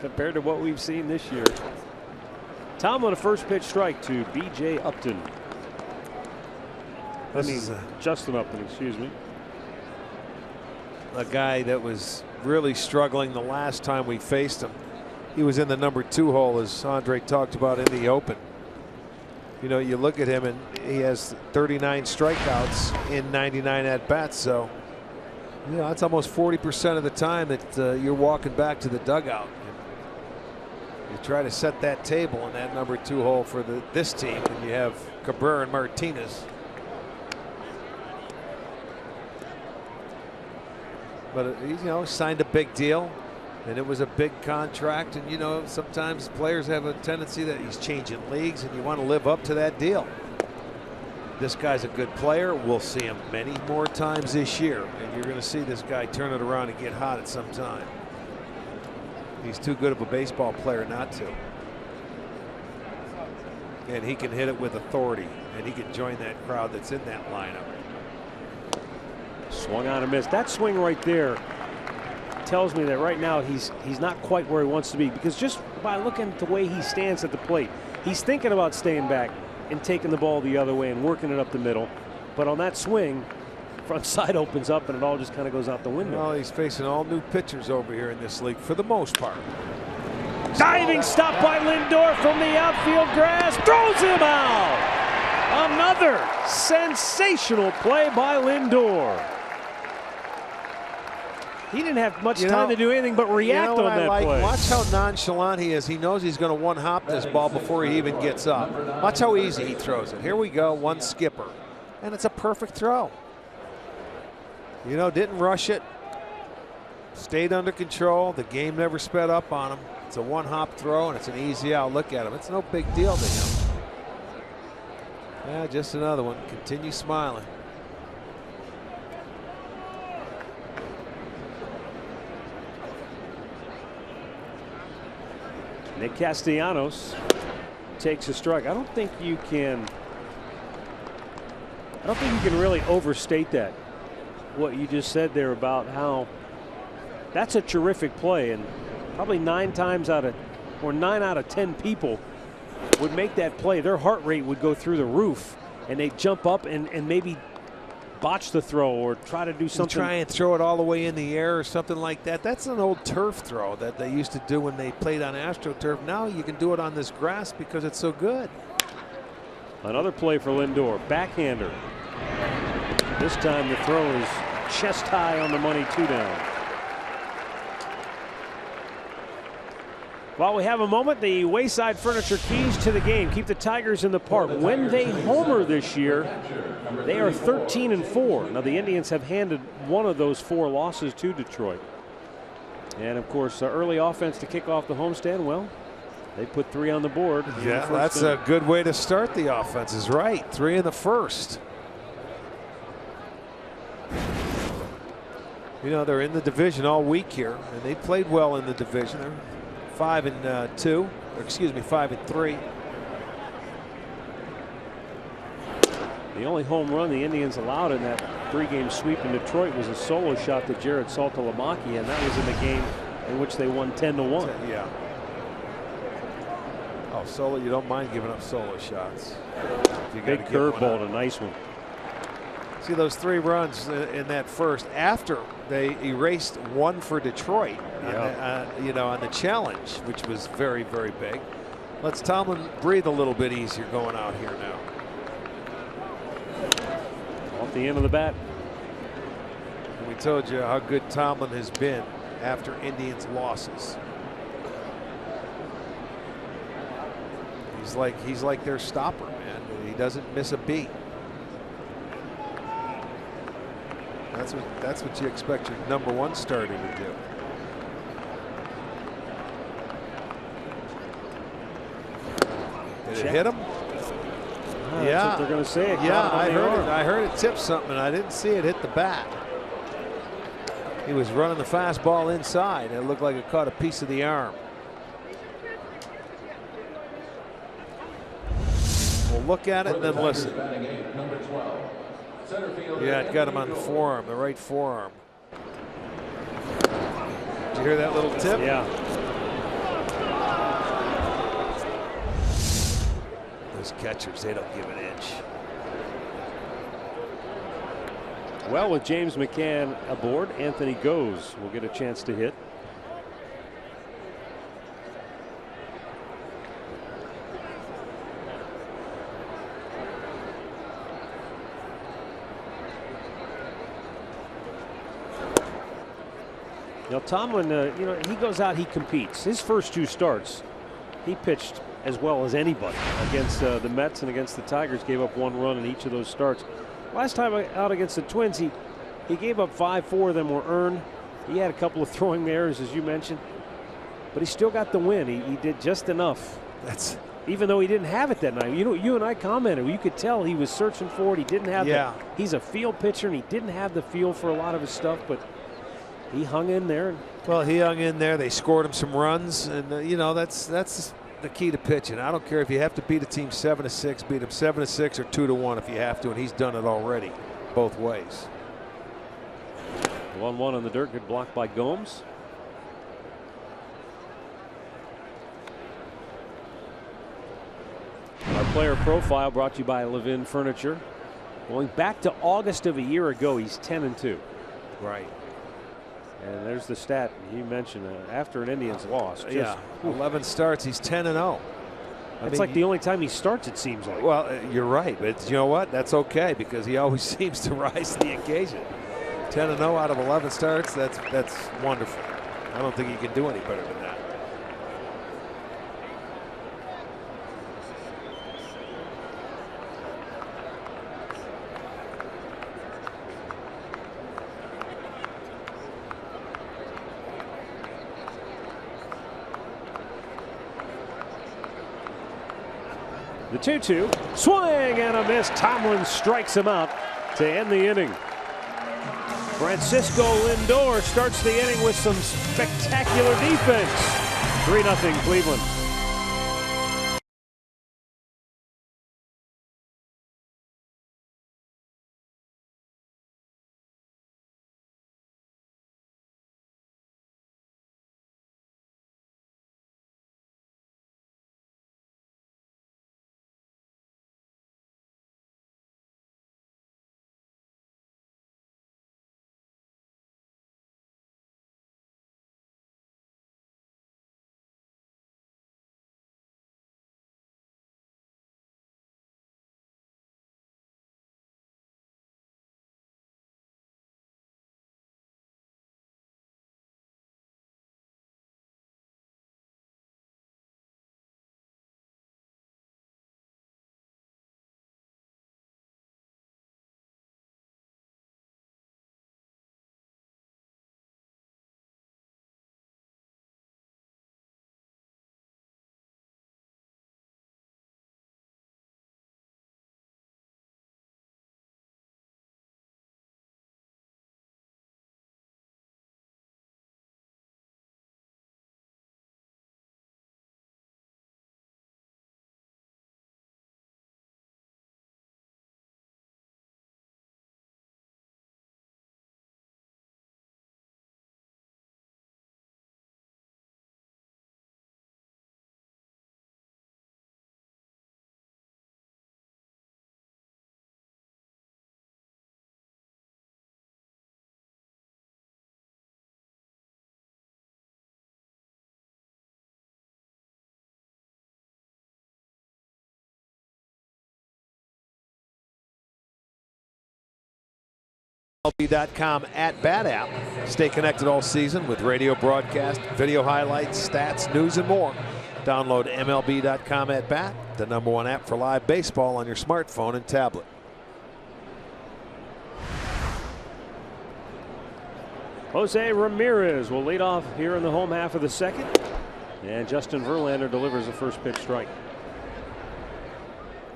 Compared to what we've seen this year. Tomlin, a first pitch strike to B.J. Upton. Justin Upton, excuse me. A guy that was really struggling the last time we faced him. He was in the number 2 hole, as Andre talked about in the open. You know, you look at him and he has 39 strikeouts in 99 at-bats. So, you know, that's almost 40% of the time that you're walking back to the dugout. You try to set that table in that number 2 hole for this team, and you have Cabrera and Martinez. But he signed a big deal, and it was a big contract. And sometimes players have a tendency that he's changing leagues, and you want to live up to that deal. This guy's a good player. We'll see him many more times this year, and you're going to see this guy turn it around and get hot at some time. He's too good of a baseball player not to. And he can hit it with authority, and he can join that crowd that's in that lineup. Swung on and missed. That swing right there tells me that right now he's not quite where he wants to be, because just by looking at the way he stands at the plate, he's thinking about staying back. and taking the ball the other way and working it up the middle. But on that swing, front side opens up and it all just kind of goes out the window. Well, he's facing all new pitchers over here in this league for the most part. Diving stop by Lindor from the outfield grass, throws him out. Another sensational play by Lindor. He didn't have much time to do anything but react on that play. Watch how nonchalant he is. He knows he's going to one-hop this ball before he even gets up. Watch how easy he throws it. Here we go, one skipper. And it's a perfect throw. You know, didn't rush it. Stayed under control. The game never sped up on him. It's a one-hop throw, and it's an easy out. Look at him. It's no big deal to him. Yeah, just another one. Continue smiling. Nick Castellanos takes a strike. I don't think you can really overstate that. What you just said there about how that's a terrific play, and probably 9 out of 10 people would make that play. Their heart rate would go through the roof, and they'd jump up and maybe botch the throw or try to do something. Try and throw it all the way in the air or something like that. That's an old turf throw that they used to do when they played on AstroTurf. Now you can do it on this grass because it's so good. Another play for Lindor, backhander. This time the throw is chest high on the money, 2 down. While we have a moment, the Wayside Furniture keys to the game keep the Tigers in the park. When they homer this year, they are 13-4. Now the Indians have handed one of those 4 losses to Detroit. And of course, early offense to kick off the homestand. Well, they put 3 on the board. Yeah, that's a good way to start the offense. Is right. 3 in the first. You know, they're in the division all week here, and they played well in the division. They're 5-2, or excuse me, 5-3. The only home run the Indians allowed in that 3-game sweep in Detroit was a solo shot to Jared Saltalamacchia, and that was in the game in which they won 10-1. Yeah. Oh, solo, you don't mind giving up solo shots. Big curveball, a nice one. See those 3 runs in that first after they erased 1 for Detroit, you know, on the challenge, which was very, very big. Let's Tomlin breathe a little bit easier going out here now. Off the end of the bat. And we told you how good Tomlin has been after Indians losses. He's like their stopper, man. He doesn't miss a beat. That's what you expect your #1 starter to do. Did it hit him? Yeah, that's what they're going to say. Yeah, I heard it. I heard it tip something. I didn't see it hit the bat. He was running the fastball inside. It looked like it caught a piece of the arm. We'll look at it and then listen. Yeah, it got him on the forearm, the right forearm. Did you hear that little tip? Yeah. Those catchers, they don't give an inch. Well, with James McCann aboard, Anthony Goes will get a chance to hit. Now Tomlin, you know, he goes out, he competes. His first 2 starts, he pitched as well as anybody against the Mets and against the Tigers. Gave up 1 run in each of those starts. Last time out against the Twins, he gave up 5. 4 of them were earned. He had a couple of throwing errors, as you mentioned, but he still got the win. He did just enough. Even though he didn't have it that night. You know, you and I commented, you could tell he was searching for it. He didn't have he's a field pitcher, and he didn't have the feel for a lot of his stuff, but he hung in there. Well, he hung in there. They scored him some runs, and you know, that's the key to pitching. I don't care if you have to beat a team 7-6, beat them 7-6 or 2-1 if you have to, and he's done it already, both ways. 1-1 on the dirt, good block by Gomes. Our player profile brought to you by Levin Furniture. Going back to August of a year ago, he's 10-2. Right. And there's the stat you mentioned after an Indians loss. Just, yeah. 11 starts. He's 10-0. It's like the only time he starts, it seems like. Well, you're right, but you know what? That's okay because he always seems to rise to the occasion. 10-0 out of 11 starts. That's wonderful. I don't think he can do any better than that. The 2-2, swing and a miss. Tomlin strikes him out to end the inning. Francisco Lindor starts the inning with some spectacular defense. 3-0 Cleveland. MLB.com @bat app. Stay connected all season with radio broadcast, video highlights, stats, news, and more. Download MLB.com @bat, the #1 app for live baseball on your smartphone and tablet. Jose Ramirez will lead off here in the home half of the second. And Justin Verlander delivers a first pitch strike.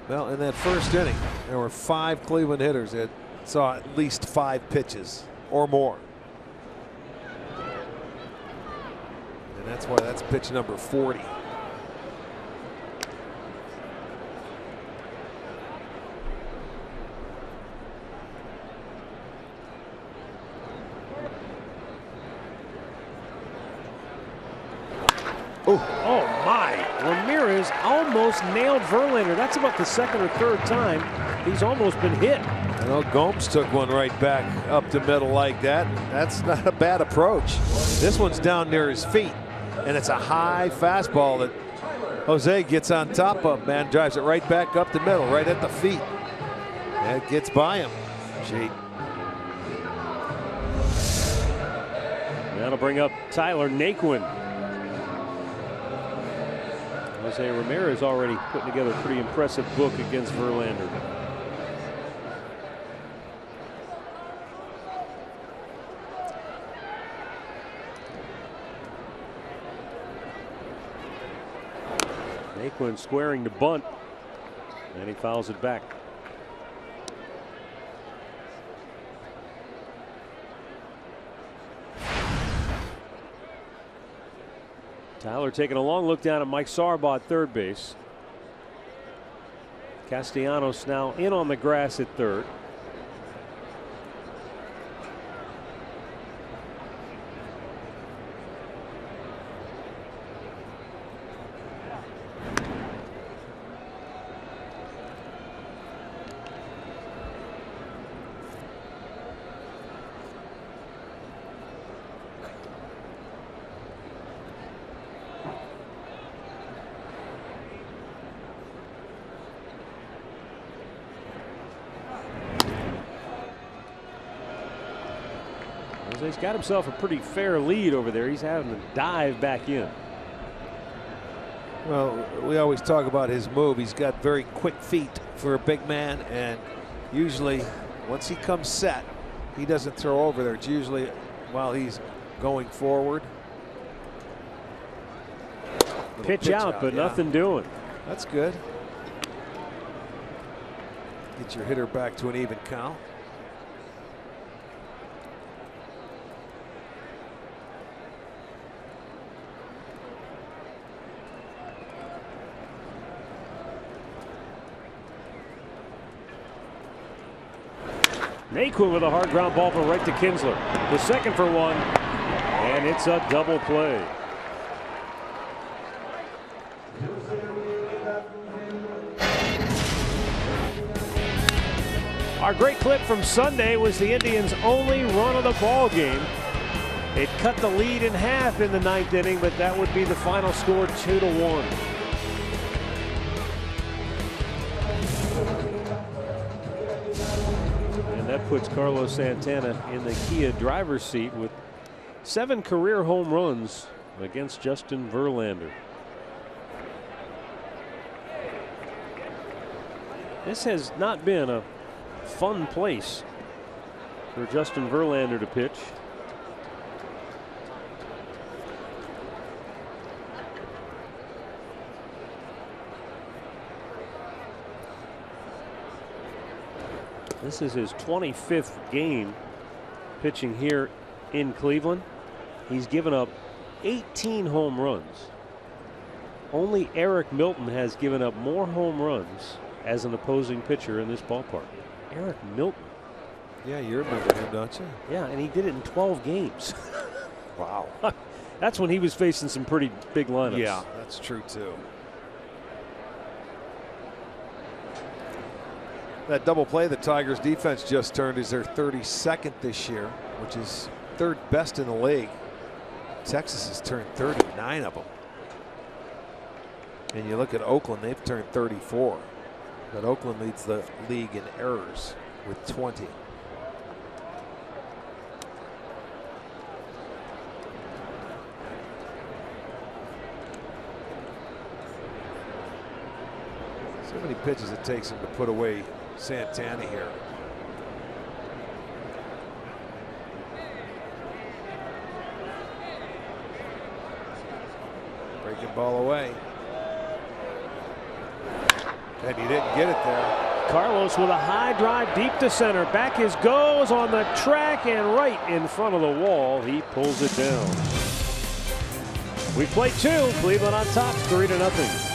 Well, in that first inning, there were 5 Cleveland hitters that saw at least 5 pitches or more. And that's why that's pitch number 40. Oh my, Ramirez almost nailed Verlander. That's about the second or third time he's almost been hit. I know Gomes took one right back up the middle like that. That's not a bad approach. This one's down near his feet, and it's a high fastball that Jose gets on top of, man. Drives it right back up the middle, right at the feet. And it gets by him. Gee. That'll bring up Tyler Naquin. Jose Ramirez already putting together a pretty impressive book against Verlander. Naquin squaring to bunt, and he fouls it back. Tyler taking a long look down at Mike Sarbaugh at third base. Castellanos now in on the grass at third. He's got himself a pretty fair lead over there. He's having to dive back in. Well, we always talk about his move. He's got very quick feet for a big man, and usually once he comes set, he doesn't throw over there. It's usually while he's going forward. Pitch out, but nothing doing. That's good. Get your hitter back to an even count. Naquin with a hard ground ball for right to Kinsler. The second for one, and it's a double play. Our great clip from Sunday was the Indians' only run of the ball game. It cut the lead in half in the ninth inning, but that would be the final score, 2-1. That puts Carlos Santana in the Kia driver's seat with 7 career home runs against Justin Verlander. This has not been a fun place for Justin Verlander to pitch. This is his 25th game pitching here in Cleveland. He's given up 18 home runs. Only Eric Milton has given up more home runs as an opposing pitcher in this ballpark. Eric Milton. Yeah, you remember him, don't you? Yeah, and he did it in 12 games. Wow. That's when he was facing some pretty big lineups. Yeah, that's true too. That double play the Tigers defense just turned is their 32nd this year, which is 3rd best in the league. Texas has turned 39 of them. And you look at Oakland, they've turned 34. But Oakland leads the league in errors with 20. So many pitches it takes him to put away Santana here. Breaking ball away. And he didn't get it there. Carlos with a high drive deep to center. Back his goes on the track and right in front of the wall. He pulls it down. We played 2. Cleveland on top, 3-0.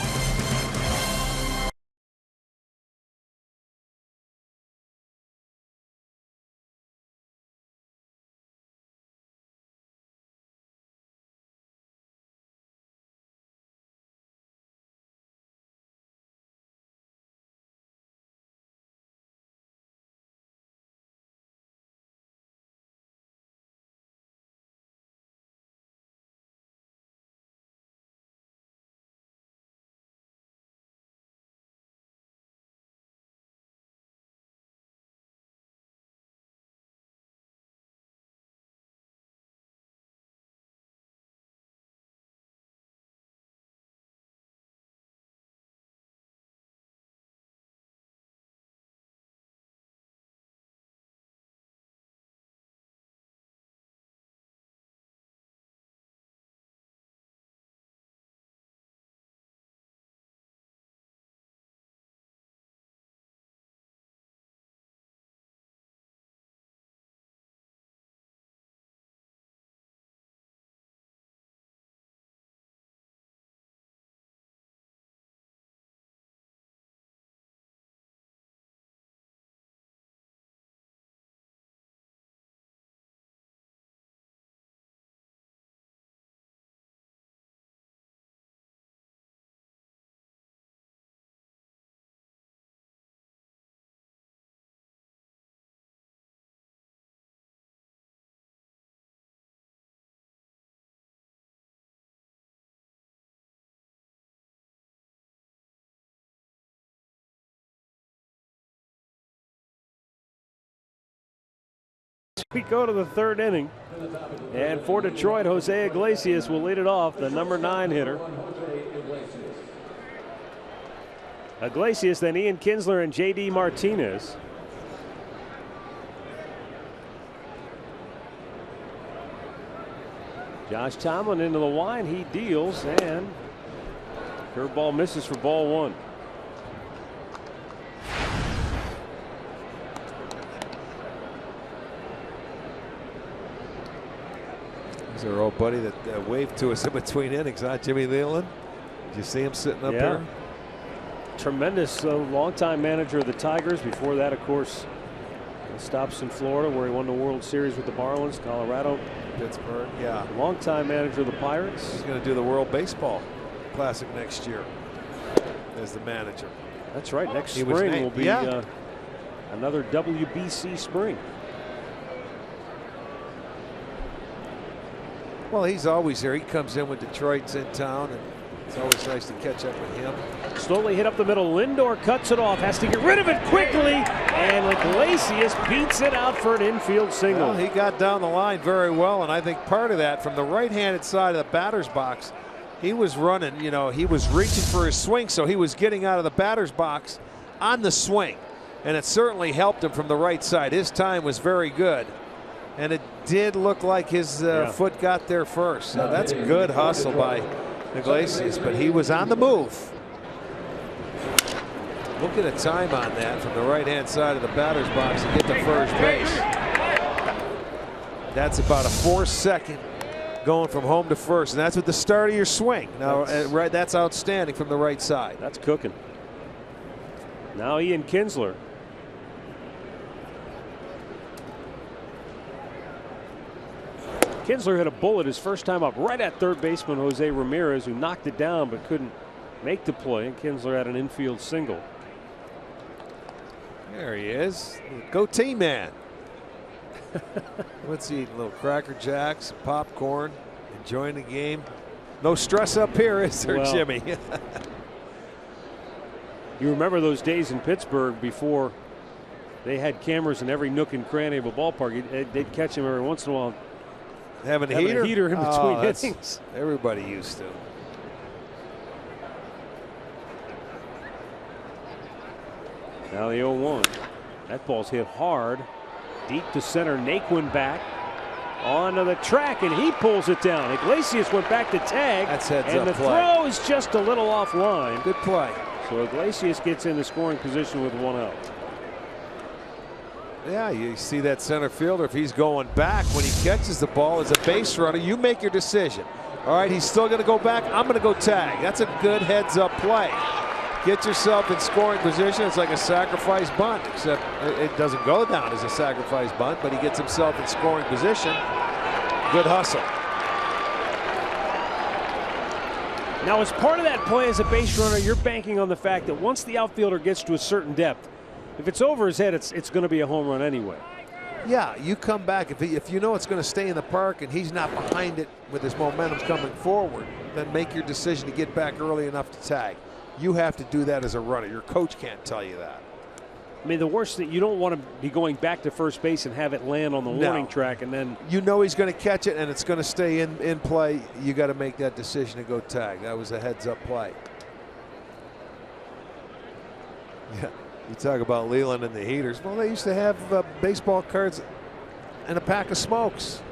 we go to the third inning. And for Detroit, Jose Iglesias will lead it off, the number 9 hitter. Iglesias, then Ian Kinsler and J.D. Martinez. Josh Tomlin into the line. He deals, and curveball misses for ball 1. He's our old buddy that waved to us in between innings, huh? Jimmy Leland. Did you see him sitting up there? Tremendous longtime manager of the Tigers. Before that, of course, stops in Florida where he won the World Series with the Marlins, Colorado, Pittsburgh. Yeah. Longtime manager of the Pirates. He's going to do the World Baseball Classic next year as the manager. That's right. Next spring will be another WBC spring. Well, he's always there. He comes in when Detroit's in town, and it's always nice to catch up with him. Slowly hit up the middle. Lindor cuts it off, has to get rid of it quickly, and Iglesias beats it out for an infield single. Well, he got down the line very well, and I think part of that from the right-handed side of the batter's box, he was running, you know, he was reaching for his swing, so he was getting out of the batter's box on the swing, and it certainly helped him from the right side. His time was very good, and it did look like his foot got there first. So that's good hustle by Iglesias, but he was on the move. Look at the time on that from the right-hand side of the batter's box to get to first base. That's about a 4-second going from home to first, and that's at the start of your swing. Now, that's outstanding from the right side. That's cooking. Now Ian Kinsler. Kinsler hit a bullet his first time up right at third baseman Jose Ramirez, who knocked it down but couldn't make the play, and Kinsler had an infield single. There he is. Go team man. What's he eating? Little Cracker Jacks, popcorn, enjoying the game. No stress up here, is there, Jimmy? You remember those days in Pittsburgh before they had cameras in every nook and cranny of a ballpark. They'd catch him every once in a while. Having a heater in between innings. Everybody used to. Now the 0-1. That ball's hit hard. Deep to center. Naquin back. Onto the track, and he pulls it down. Iglesias went back to tag. That's heads and up the play. throw is just a little offline. Good play. So Iglesias gets in the scoring position with 1 out. Yeah, you see that center fielder, if he's going back when he catches the ball as a base runner, you make your decision. All right, he's still going to go back. I'm going to go tag. That's a good heads-up play. Get yourself in scoring position. It's like a sacrifice bunt, except it doesn't go down as a sacrifice bunt, but he gets himself in scoring position. Good hustle. Now, as part of that play as a base runner, you're banking on the fact that once the outfielder gets to a certain depth, if it's over his head, it's going to be a home run anyway. Yeah, you come back. If you know it's going to stay in the park and he's not behind it with his momentum coming forward, then make your decision to get back early enough to tag. You have to do that as a runner. Your coach can't tell you that. I mean, the worst thing, you don't want to be going back to first base and have it land on the warning track, and then you know he's going to catch it and it's going to stay in play. You got to make that decision to go tag. That was a heads-up play. Yeah. You talk about Leland and the heaters. Well, they used to have baseball cards and a pack of smokes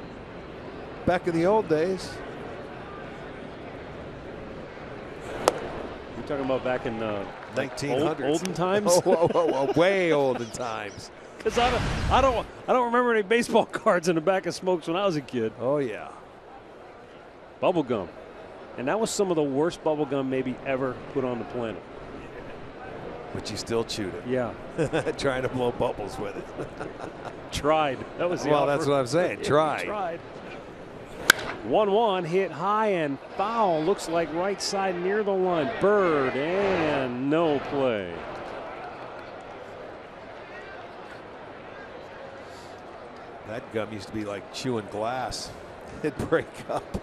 back in the old days. You're talking about back in 1900s, olden times. Way olden times. Because I don't remember any baseball cards in the back of smokes when I was a kid. Oh yeah. Bubble gum, and that was some of the worst bubble gum maybe ever put on the planet. But you still chewed it. Yeah. Trying to blow bubbles with it. Tried. That was the well, offer. that's what I'm saying. Tried. Tried. 1-1 hit high and foul. Looks like right side near the line. Bird and no play. That gum used to be like chewing glass. It'd break up.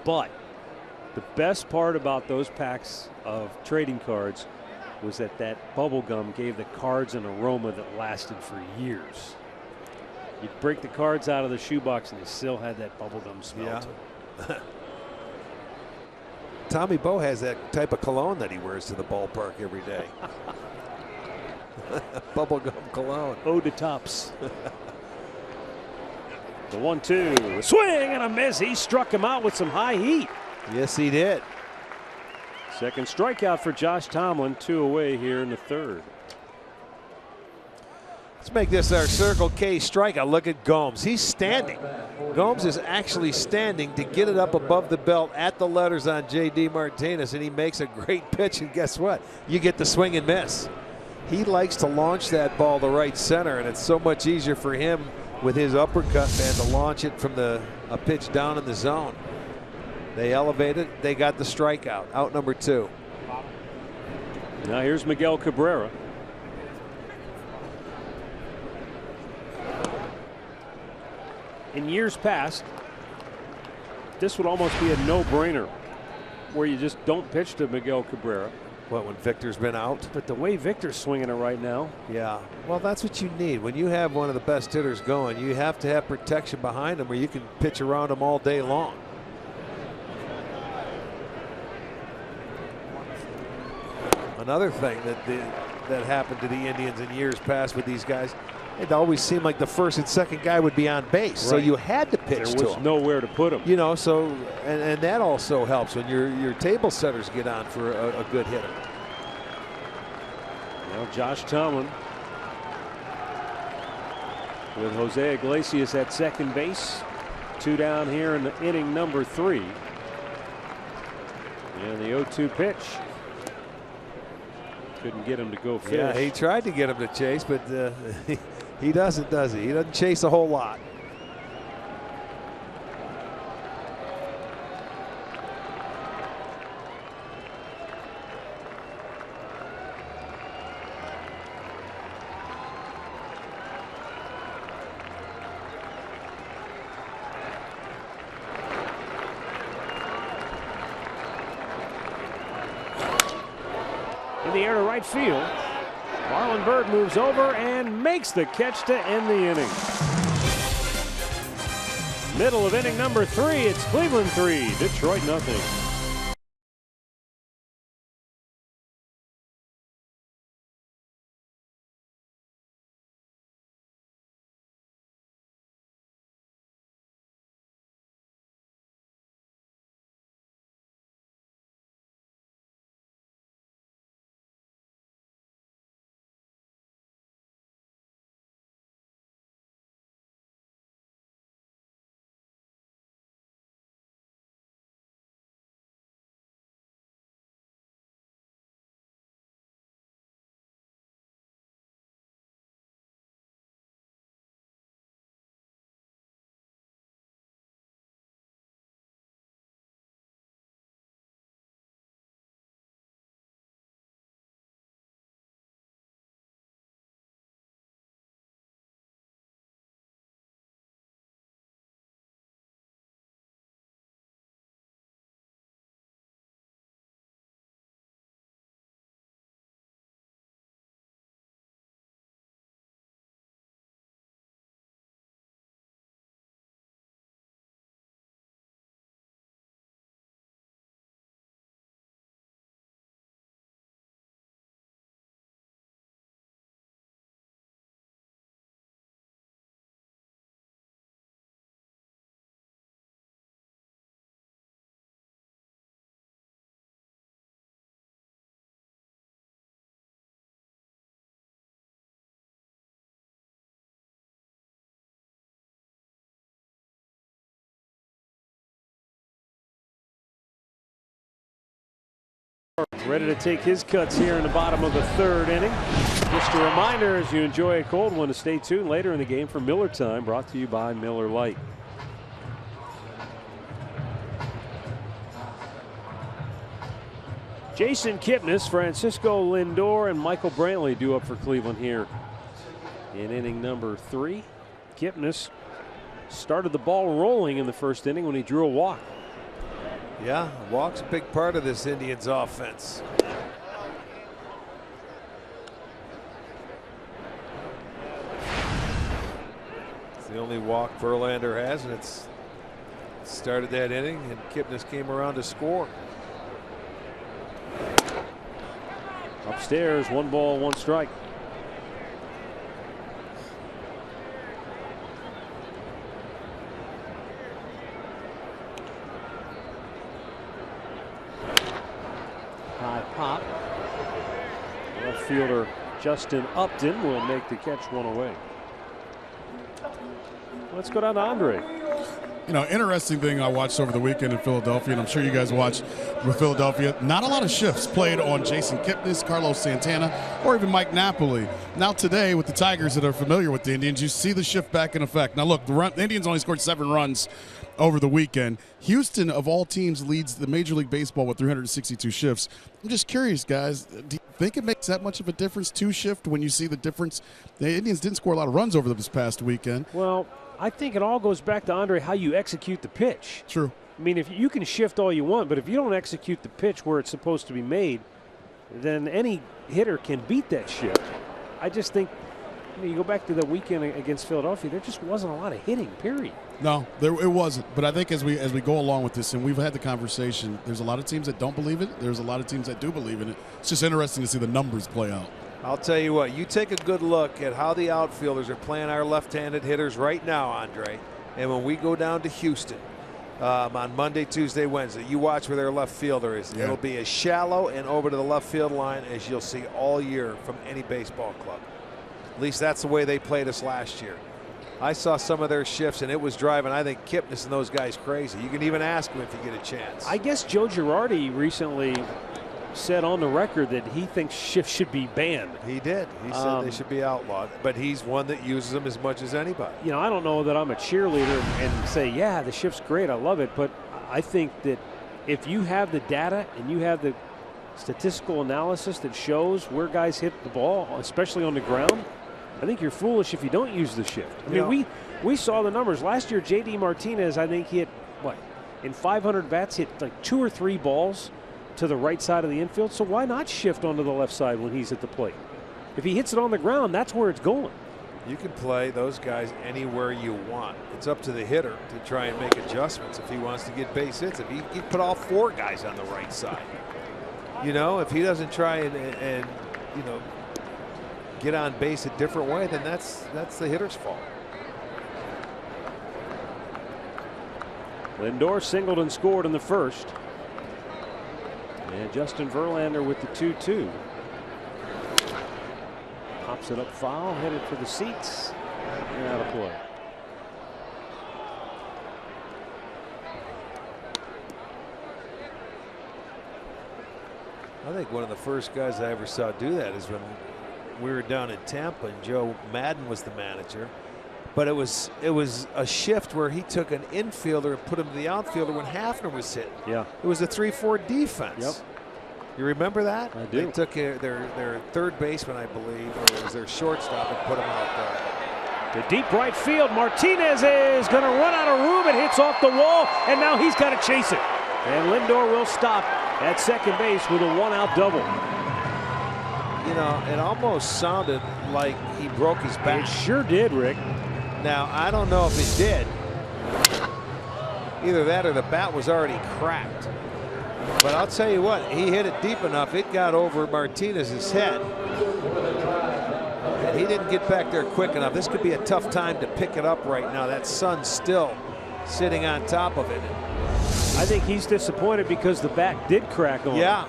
But the best part about those packs of trading cards was that bubble gum gave the cards an aroma that lasted for years. You'd break the cards out of the shoebox and they still had that bubble gum smell to them. Tommy Boe has that type of cologne that he wears to the ballpark every day. Bubblegum cologne. Ode to Tops. The 1-2. Swing and a miss. He struck him out with some high heat. Yes, he did. Second strikeout for Josh Tomlin. 2 away here in the third. Let's make this our Circle K strikeout. Look at Gomes. He's standing. Gomes is actually standing to get it up above the belt at the letters on J.D. Martinez, and he makes a great pitch. And guess what? You get the swing and miss. He likes to launch that ball to right center, and it's so much easier for him with his uppercut man to launch it from a pitch down in the zone. They elevated. They got the strikeout. Out number 2. Now here's Miguel Cabrera. In years past, this would almost be a no-brainer where you just don't pitch to Miguel Cabrera. What, when Victor's been out? But the way Victor's swinging it right now. Yeah, well, that's what you need. When you have one of the best hitters going, you have to have protection behind him where you can pitch around him all day long. Another thing that happened to the Indians in years past with these guys, it always seemed like the first and second guy would be on base, so you had to pitch to him. There was nowhere to put him. You know, so and that also helps when your table setters get on for a good hitter. Now Josh Tomlin with Jose Iglesias at second base. 2 down here in the inning number 3. And the 0-2 pitch. Couldn't get him to go fish. Yeah, he tried to get him to chase, but he doesn't, does he? He doesn't chase a whole lot. In the air to right field. Marlon Byrd moves over and makes the catch to end the inning. Middle of inning number 3. It's Cleveland 3, Detroit nothing. Ready to take his cuts here in the bottom of the 3rd inning. Just a reminder, as you enjoy a cold one, to stay tuned later in the game for Miller Time, brought to you by Miller Lite. Jason Kipnis, Francisco Lindor, and Michael Brantley due up for Cleveland here in inning number 3. Kipnis started the ball rolling in the 1st inning when he drew a walk. Yeah, walk's a big part of this Indians offense. the only walk Verlander has, and it's started that inning, and Kipnis came around to score. Upstairs, 1 ball, 1 strike. High pop. Left fielder Justin Upton will make the catch, 1 away. Let's go down to Andre. You know, interesting thing I watched over the weekend in Philadelphia, and I'm sure you guys watched with Philadelphia, not a lot of shifts played on Jason Kipnis, Carlos Santana, or even Mike Napoli. Now today, with the Tigers that are familiar with the Indians, you see the shift back in effect. Now look, the Indians only scored 7 runs over the weekend. Houston, of all teams, leads the Major League Baseball with 362 shifts. I'm just curious, guys, do you think it makes that much of a difference, 2 shift, when you see the difference? The Indians didn't score a lot of runs over this past weekend. Well, I think it all goes back to, Andre, how you execute the pitch. True. I mean, if you can shift all you want, but if you don't execute the pitch where it's supposed to be made, then any hitter can beat that shift. I just think, you go back to the weekend against Philadelphia, there just wasn't a lot of hitting, period. No, it wasn't. But I think as we go along with this, and we've had the conversation, there's a lot of teams that don't believe it. There's a lot of teams that do believe in it. It's just interesting to see the numbers play out. I'll tell you what, you take a good look at how the outfielders are playing our left-handed hitters right now, Andre. And when we go down to Houston on Monday, Tuesday, Wednesday, you watch where their left fielder is. Yeah. It'll be as shallow and over to the left field line as you'll see all year from any baseball club. At least that's the way they played us last year. I saw some of their shifts, and it was driving, I think, Kipnis and those guys crazy. You can even ask them if you get a chance. I guess Joe Girardi recently said on the record that he thinks shifts should be banned. He did. He said they should be outlawed, but he's one that uses them as much as anybody. You know, I don't know that I'm a cheerleader and say, yeah, the shift's great, I love it, but I think that if you have the data and you have the statistical analysis that shows where guys hit the ball, especially on the ground, I think you're foolish if you don't use the shift. I mean, we saw the numbers. Last year, J.D. Martinez, I think, hit, what, in 500 bats, hit like 2 or 3 balls to the right side of the infield, so why not shift onto the left side when he's at the plate? If he hits it on the ground, that's where it's going. You can play those guys anywhere you want. It's up to the hitter to try and make adjustments if he wants to get base hits. If he put all 4 guys on the right side, you know, if he doesn't try and you know, get on base a different way, then that's the hitter's fault. Lindor singled and scored in the first. And Justin Verlander with the 2-2. Pops it up foul, headed for the seats, and out of play. I think one of the first guys I ever saw do that is when we were down in Tampa and Joe Madden was the manager. But it was a shift where he took an infielder and put him to the outfielder when Hafner was hitting. Yeah. It was a 3-4 defense. Yep. You remember that? I do. They took their third baseman, I believe, or it was their shortstop, and put him out there. The deep right field. Martinez is going to run out of room. It hits off the wall, and now he's got to chase it. And Lindor will stop at second base with a 1-out double. You know, it almost sounded like he broke his back. It sure did, Rick. Now, I don't know if it did. Either that or the bat was already cracked. But I'll tell you what, he hit it deep enough, it got over Martinez's head. And he didn't get back there quick enough. This could be a tough time to pick it up right now. That sun's still sitting on top of it. I think he's disappointed because the bat did crack on him. Yeah,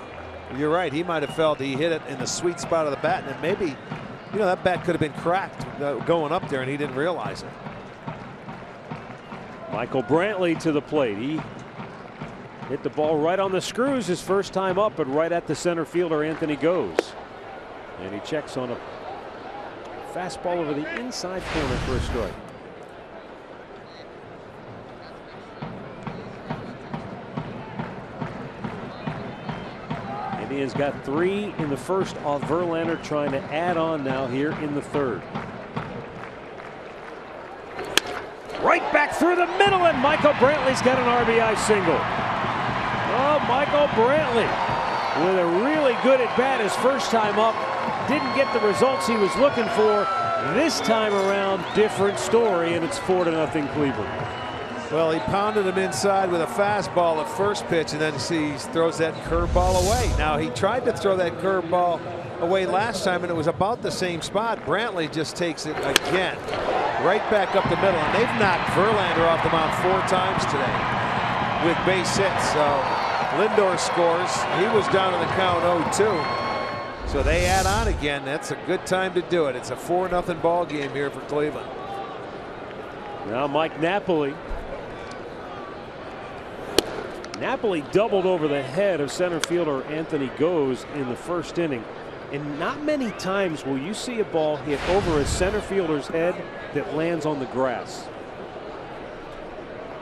you're right. He might have felt he hit it in the sweet spot of the bat, and maybe, you know, that bat could have been cracked going up there, and he didn't realize it. Michael Brantley to the plate. He hit the ball right on the screws his first time up, but right at the center fielder Anthony goes. And he checks on a fastball over the inside corner for a strike. Indians got 3 in the first off Verlander, trying to add on now here in the third. Right back through the middle, and Michael Brantley's got an RBI single. Oh, Michael Brantley with a really good at bat his first time up. Didn't get the results he was looking for, This time around, different story, and it's 4-0 Cleveland. Well, he pounded him inside with a fastball at first pitch, and then he throws that curveball away. Now, he tried to throw that curveball away last time, and it was about the same spot. Brantley just takes it again, right back up the middle, and they've knocked Verlander off the mound 4 times today with base hits. So Lindor scores. He was down in the count 0-2. So they add on again. That's a good time to do it. It's a 4-0 ball game here for Cleveland. Now Mike Napoli. Napoli doubled over the head of center fielder Anthony Gose in the first inning. And not many times will you see a ball hit over a center fielder's head that lands on the grass.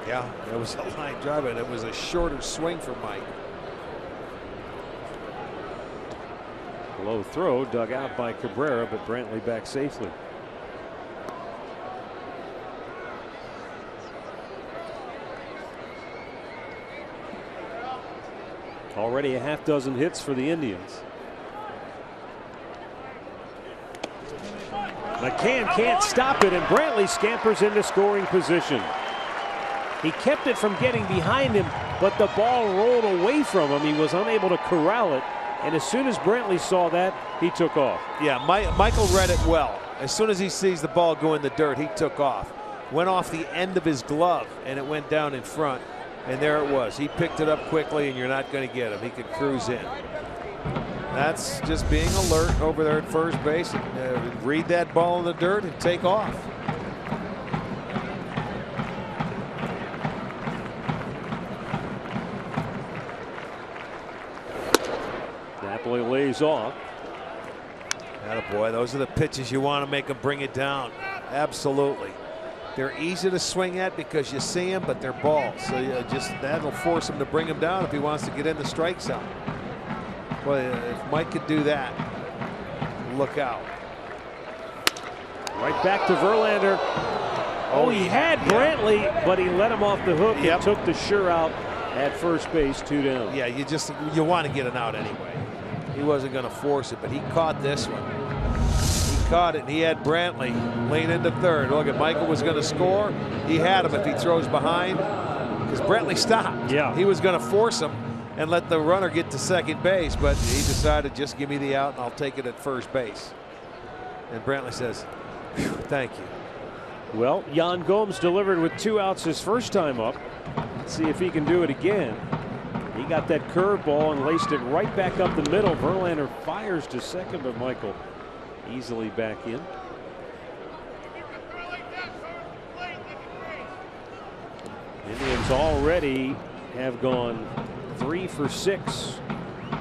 Yeah, it was a line drive, and it was a shorter swing for Mike. Low throw dug out by Cabrera, but Brantley back safely. Already a half dozen hits for the Indians. McCann can't stop it, and Brantley scampers into scoring position. He kept it from getting behind him, but the ball rolled away from him. He was unable to corral it, and as soon as Brantley saw that, he took off. Yeah, Michael read it well. As soon as he sees the ball go in the dirt, he took off. Went off the end of his glove, and it went down in front. And there it was. He picked it up quickly, and you're not going to get him. He could cruise in. That's just being alert over there at first base. And, read that ball in the dirt and take off. Napoli lays off. Attaboy, those are the pitches you want to make him bring it down. Absolutely. They're easy to swing at because you see them, but they're balls. So that'll force him to bring him down if he wants to get in the strike zone. Well, if Mike could do that, look out. Right back to Verlander. Oh, he had Brantley, but he let him off the hook and took the sure out at first base, 2 down. Yeah, you want to get an out anyway. He wasn't going to force it, but he caught this one. He caught it, and he had Brantley lane into third. Look, if Michael was going to score, he had him if he throws behind, because Brantley stopped. Yeah. He was going to force him and let the runner get to second base, but he decided, just give me the out and I'll take it at first base. And Brantley says, thank you. Well, Yan Gomes delivered with 2 outs his first time up. Let's see if he can do it again. He got that curveball and laced it right back up the middle. Verlander fires to second, but Michael easily back in. Indians already have gone 3 for 6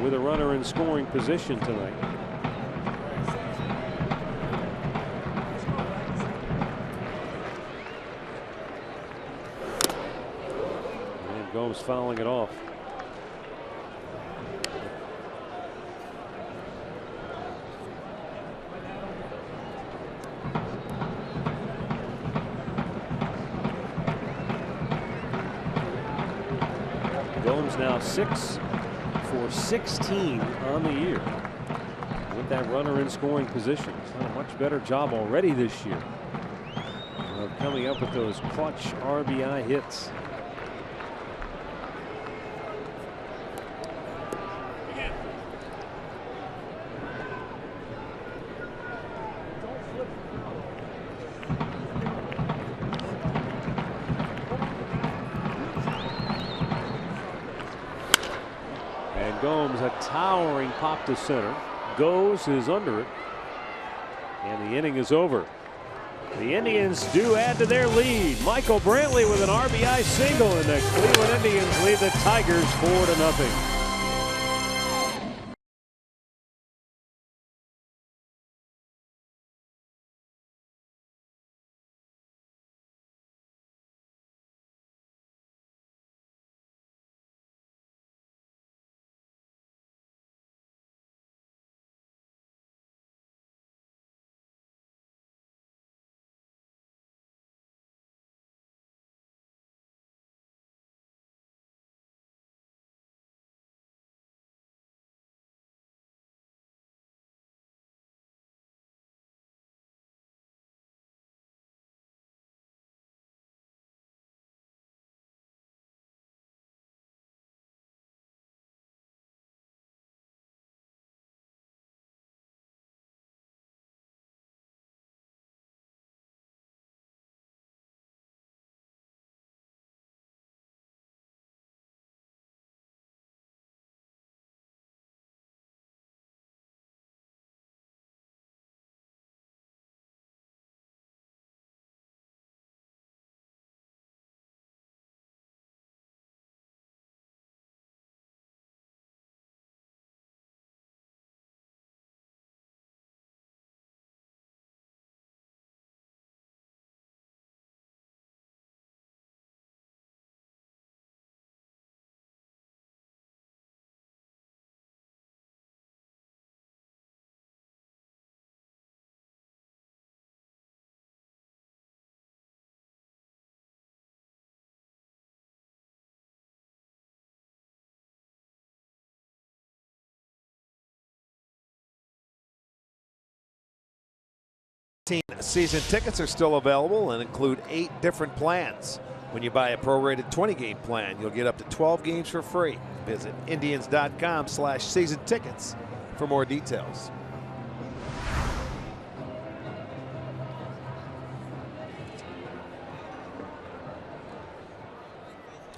with a runner in scoring position tonight. And Gomes fouling it off. Gomes now 6 for 16 on the year with that runner in scoring position. He's done a much better job already this year of coming up with those clutch RBI hits. Gomes, a towering pop to center. Gose is under it, and the inning is over. The Indians do add to their lead. Michael Brantley with an RBI single, and the Cleveland Indians lead the Tigers 4-0. Season tickets are still available and include 8 different plans. When you buy a prorated 20-game plan, you'll get up to 12 games for free. Visit Indians.com/season tickets for more details.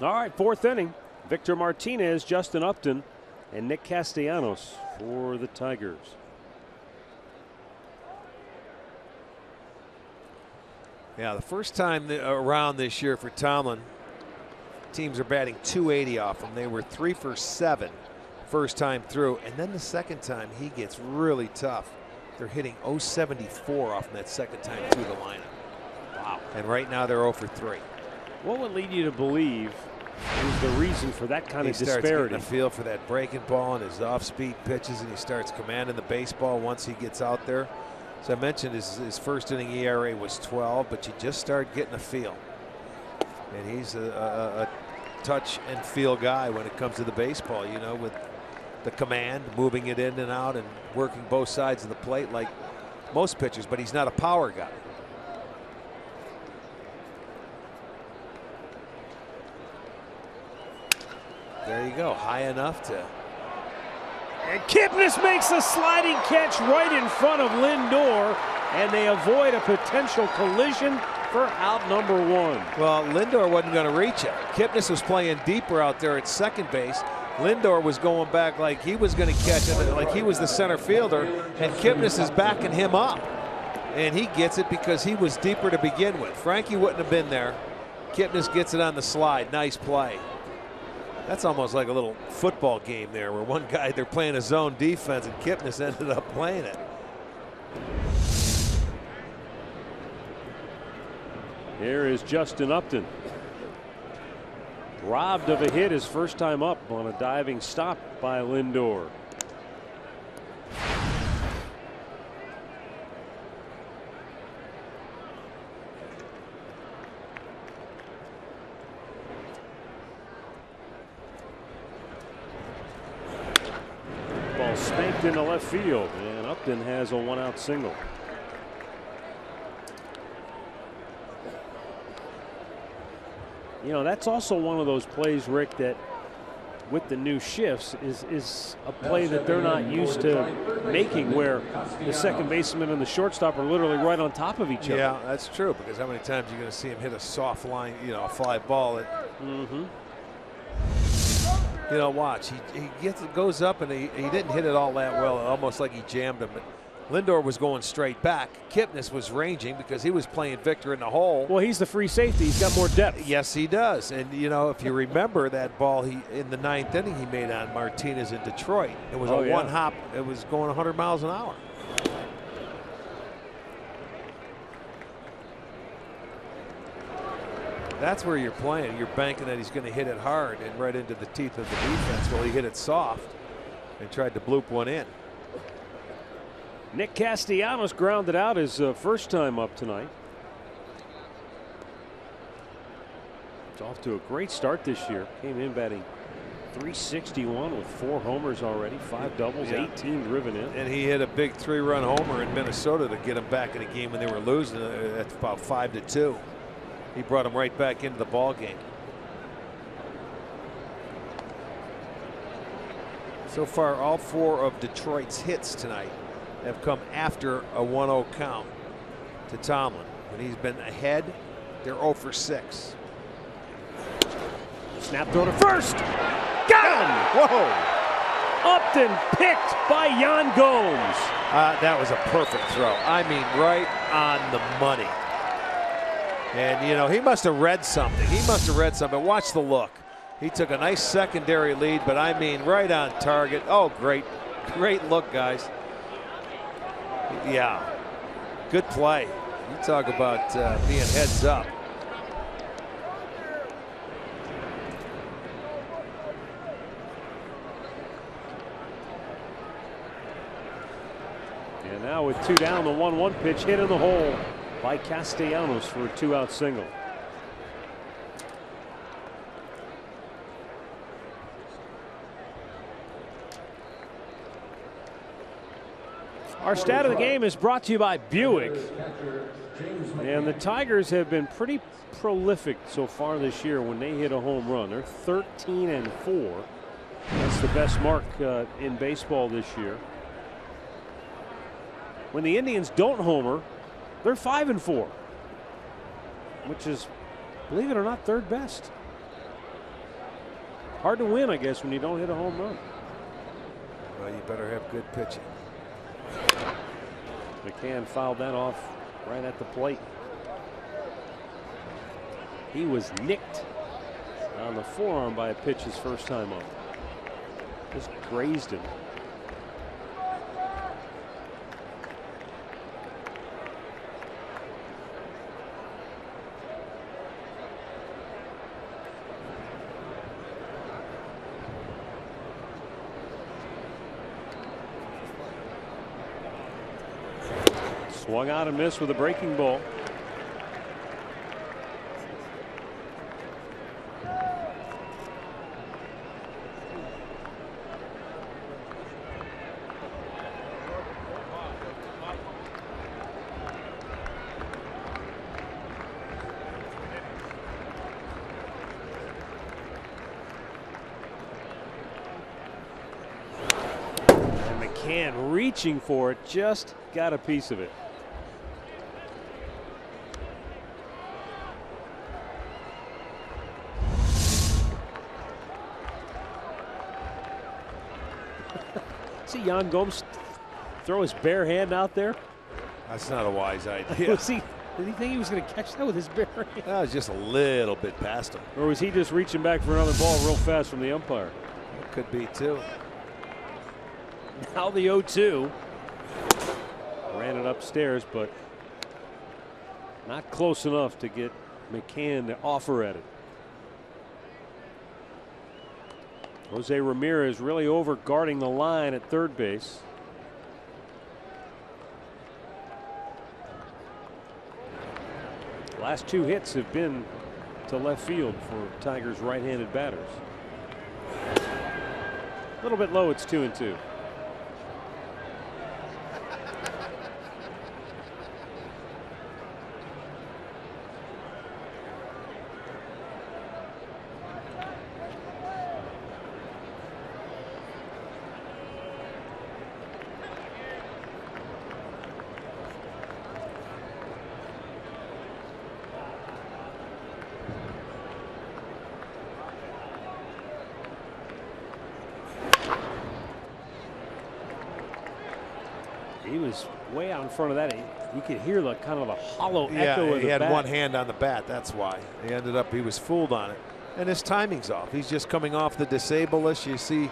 All right, 4th inning. Victor Martinez, Justin Upton, and Nick Castellanos for the Tigers. Yeah, the first time around this year for Tomlin, teams are batting .280 off him. They were 3 for 7 first time through, and then the second time he gets really tough. They're hitting .074 off him that second time through the lineup. Wow. And right now they're 0 for 3. What would lead you to believe is the reason for that kind of disparity? He starts getting a feel for that breaking ball and his off-speed pitches, and he starts commanding the baseball once he gets out there. As I mentioned, his first inning ERA was 12, but you just start getting a feel. And he's a touch and feel guy when it comes to the baseball, you know, with the command, moving it in and out and working both sides of the plate like most pitchers, but he's not a power guy. There you go, high enough to. And Kipnis makes a sliding catch right in front of Lindor, and they avoid a potential collision for out number 1. Well, Lindor wasn't going to reach it. Kipnis was playing deeper out there at second base. Lindor was going back like he was going to catch it, like he was the center fielder, and Kipnis is backing him up. And he gets it because he was deeper to begin with. Frankie wouldn't have been there. Kipnis gets it on the slide. Nice play. That's almost like a little football game there where one guy, they're playing a zone defense and Kipnis ended up playing it. Here is Justin Upton. Robbed of a hit his first time up on a diving stop by Lindor. Ball spanked into left field, and Upton has a 1-out single. You know, that's also one of those plays, Rick, that with the new shifts is a play that they're not used to making, where the second baseman and the shortstop are literally right on top of each other. Yeah, that's true, because how many times are you going to see him hit a soft line, you know, a fly ball that, you know, watch. He goes up and he didn't hit it all that well, almost like he jammed him. But Lindor was going straight back. Kipnis was ranging because he was playing Victor in the hole. Well, he's the free safety. He's got more depth. Yes, he does. And, you know, if you remember that ball in the 9th inning he made on Martinez in Detroit, it was one hop. It was going 100 miles an hour. That's where you're playing. You're banking that he's going to hit it hard and right into the teeth of the defense. Well, he hit it soft and tried to bloop one in. Nick Castellanos grounded out his first time up tonight. It's off to a great start this year. Came in batting .361 with 4 homers already, 5 doubles, 18 driven in. And he hit a big 3-run homer in Minnesota to get him back in a game when they were losing. That's about 5-2. He brought him right back into the ball game. So far, all 4 of Detroit's hits tonight have come after a 1-0 count to Tomlin. When he's been ahead, they're 0 for 6. Snap throw to first. Got him! Whoa! Upton picked by Yan Gomes. That was a perfect throw. I mean, right on the money. And, you know, he must have read something. He must have read something. Watch the look. He took a nice secondary lead, but I mean, right on target. Oh, great. Great look, guys. Yeah. Good play. You talk about being heads up. And now with 2 down, the 1-1 pitch hit in the hole by Castellanos for a 2-out single. Our stat of the game is brought to you by Buick. And the Tigers have been pretty prolific so far this year when they hit a home run. They're 13-4. That's the best mark in baseball this year. When the Indians don't homer, they're 5-4, which is, believe it or not, third best. Hard to win, I guess, when you don't hit a home run. Well, you better have good pitching. McCann fouled that off right at the plate. He was nicked on the forearm by a pitch his first time up. Just grazed him. Swung out and missed with a breaking ball. And McCann reaching for it, just got a piece of it. See Yan Gomes throw his bare hand out there? That's not a wise idea. Did he think he was going to catch that with his bare hand? That was just a little bit past him. Or was he just reaching back for another ball real fast from the umpire? It could be too. Now the 0-2. Ran it upstairs, but not close enough to get McCann to offer at it. Jose Ramirez really over guarding the line at third base. Last two hits have been to left field for Tigers right-handed batters. A little bit low, it's 2-2. He was way out in front of that. You could hear the kind of a hollow echo of the he had bat. one hand on the bat. That's why he was fooled on it, and his timing's off. He's just coming off the disable list. You see,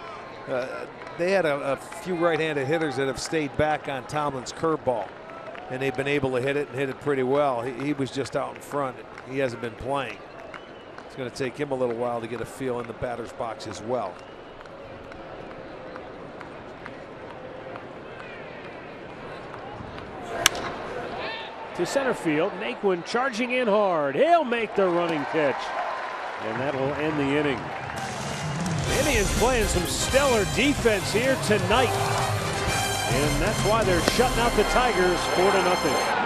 they had a few right-handed hitters that have stayed back on Tomlin's curveball, and they've been able to hit it and hit it pretty well. He was just out in front. He hasn't been playing. It's going to take him a little while to get a feel in the batter's box as well. To center field, Naquin charging in hard. He'll make the running catch, and that will end the inning. The Indians playing some stellar defense here tonight, and that's why they're shutting out the Tigers 4-0.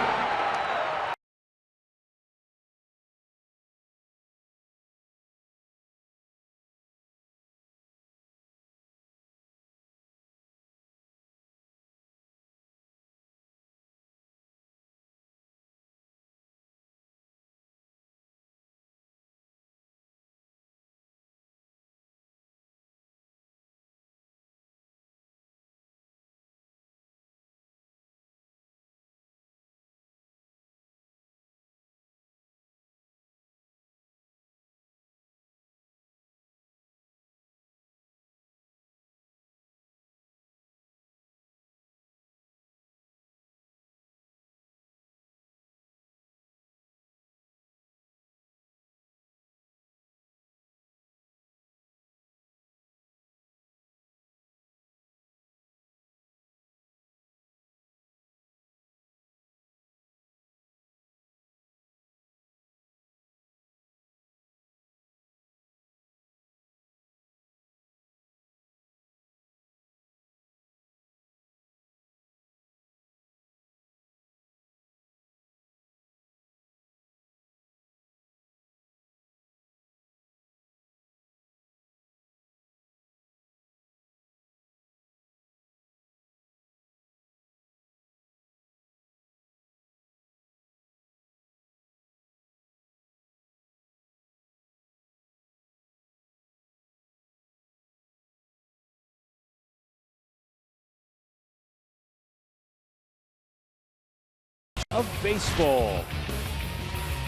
of baseball.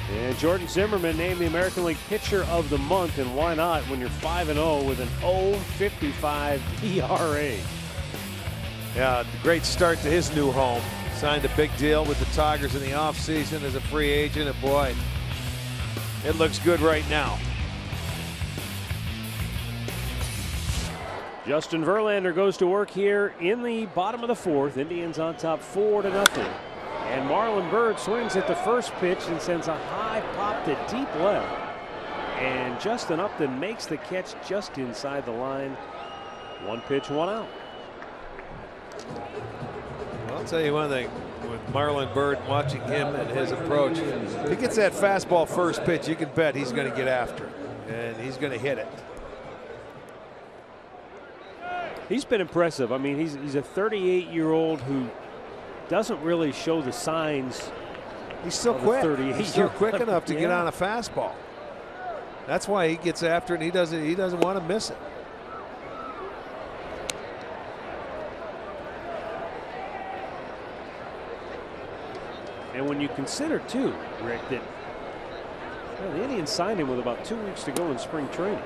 And Jordan Zimmermann named the American League Pitcher of the Month, and why not when you're 5-0 with an 0.55 ERA? Yeah, great start to his new home. Signed a big deal with the Tigers in the offseason as a free agent, and boy, it looks good right now. Justin Verlander goes to work here in the bottom of the fourth. Indians on top 4-0. And Marlon Byrd swings at the first pitch and sends a high pop to deep left. And Justin Upton makes the catch just inside the line. 1 pitch, 1 out. Well, I'll tell you one thing, with Marlon Byrd, watching him and his approach, if he gets that fastball first pitch, you can bet he's going to get after it, and he's going to hit it. He's been impressive. I mean, he's a 38-year-old who doesn't really show the signs. He's still quick. He's still quick enough to get on a fastball. That's why he gets after it, and he doesn't want to miss it. And when you consider, too, Rick, that the Indians signed him with about 2 weeks to go in spring training.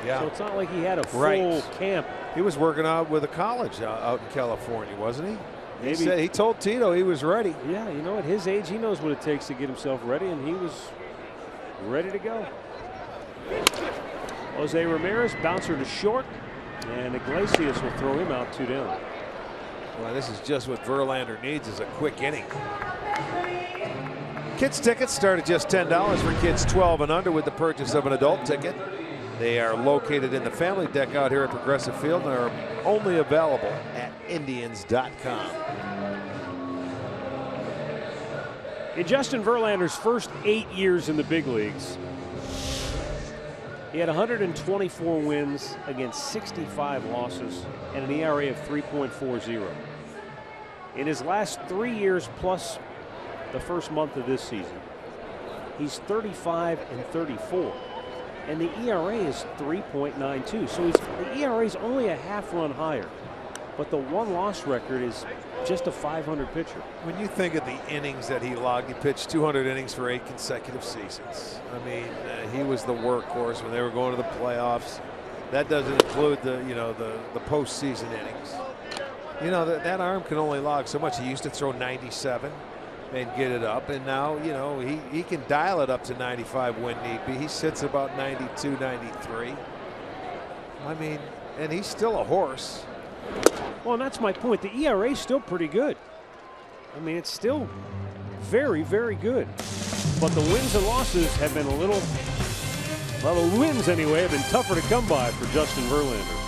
Yeah. So it's not like he had a full camp. He was working out with a college out in California, wasn't he? Maybe. He told Tito he was ready. Yeah, you know, at his age, he knows what it takes to get himself ready, and he was ready to go. Jose Ramirez, bouncer to short, and Iglesias will throw him out 2 down. Well, this is just what Verlander needs, is a quick inning. Kids tickets start at just $10 for kids 12 and under with the purchase of an adult ticket. They are located in the family deck out here at Progressive Field and are only available at Indians.com. In Justin Verlander's first 8 years in the big leagues, he had 124 wins against 65 losses and an ERA of 3.40. In his last 3 years plus the first month of this season, he's 35 and 34. And the ERA is 3.92. So the ERA is only a half run higher. But the one-loss record is just a 500 pitcher. When you think of the innings that he logged, he pitched 200 innings for 8 consecutive seasons. I mean, he was the workhorse when they were going to the playoffs. That doesn't include the postseason innings. You know, that arm can only log so much. He used to throw 97 and get it up, and now, you know, he can dial it up to 95 when need be. He sits about 92, 93. I mean, and he's still a horse. Well, and that's my point. The ERA is still pretty good. I mean, it's still very, very good. But the wins and losses have been the wins anyway have been tougher to come by for Justin Verlander.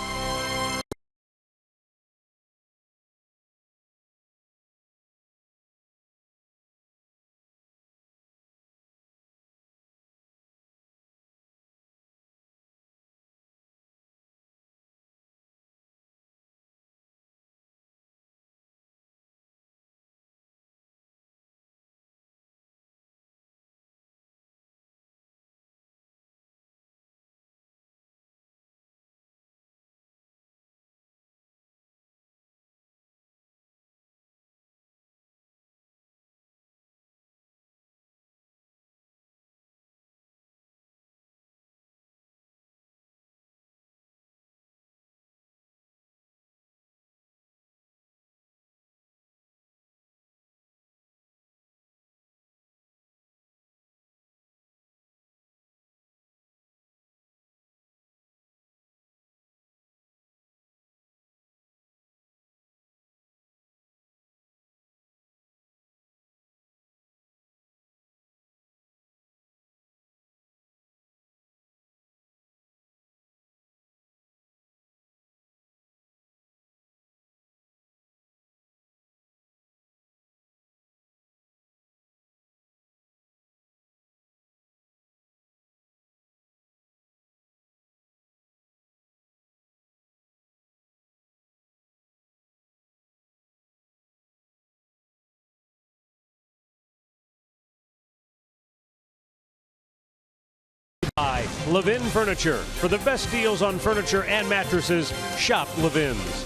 By Levin Furniture. For the best deals on furniture and mattresses, shop Levin's.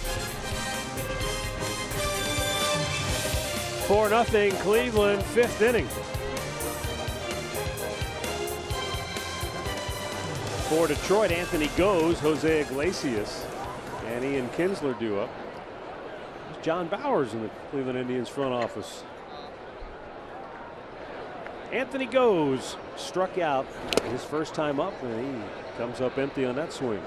4-0 Cleveland, 5th inning. For Detroit, Anthony Goes, Jose Iglesias, and Ian Kinsler due up. There's John Bowers in the Cleveland Indians front office. Anthony Goes struck out his first time up, and he comes up empty on that swing.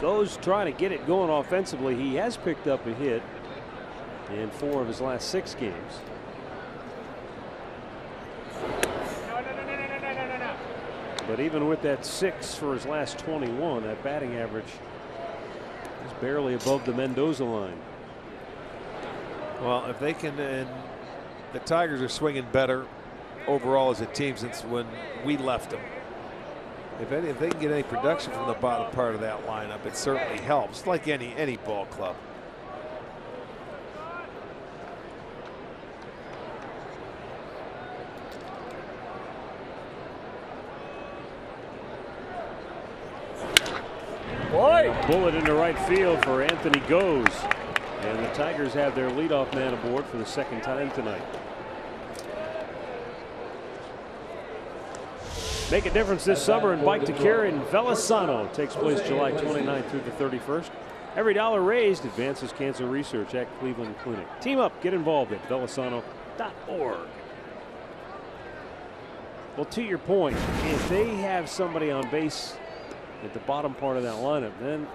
Goes trying to get it going offensively. He has picked up a hit in 4 of his last 6 games. But even with that 6 for his last 21, that batting average is barely above the Mendoza line. Well, if they can, and the Tigers are swinging better overall as a team since when we left them. If they can get any production from the bottom part of that lineup, it certainly helps, like any ball club. Bullet into right field for Anthony Goes, and the Tigers have their leadoff man aboard for the 2nd time tonight. Make a difference this summer and Bike to Carry in Velosano. Takes place July 29th through the 31st. Every dollar raised advances cancer research at Cleveland Clinic. Team up, get involved at velosano.org. Well, to your point, if they have somebody on base at the bottom part of that lineup, then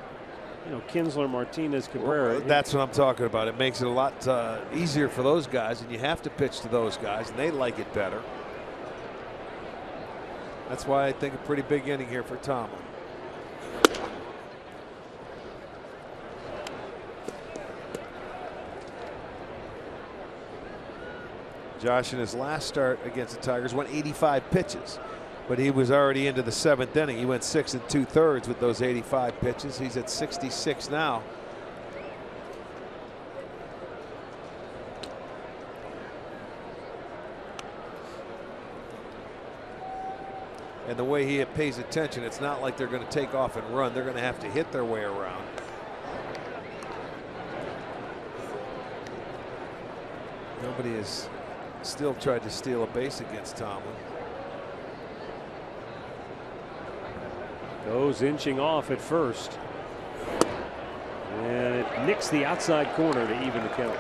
Kinsler, Martinez, Cabrera. Well, that's what I'm talking about. It makes it a lot easier for those guys, and you have to pitch to those guys, and they like it better. That's why I think a pretty big inning here for Tomlin. Josh, in his last start against the Tigers, went 85 pitches, but he was already into the 7th inning. He went 6 2/3 with those 85 pitches. He's at 66 now. And the way he pays attention, it's not like they're going to take off and run. They're going to have to hit their way around. Nobody has still tried to steal a base against Tomlin. Goes inching off at first. And it nicks the outside corner to even the count.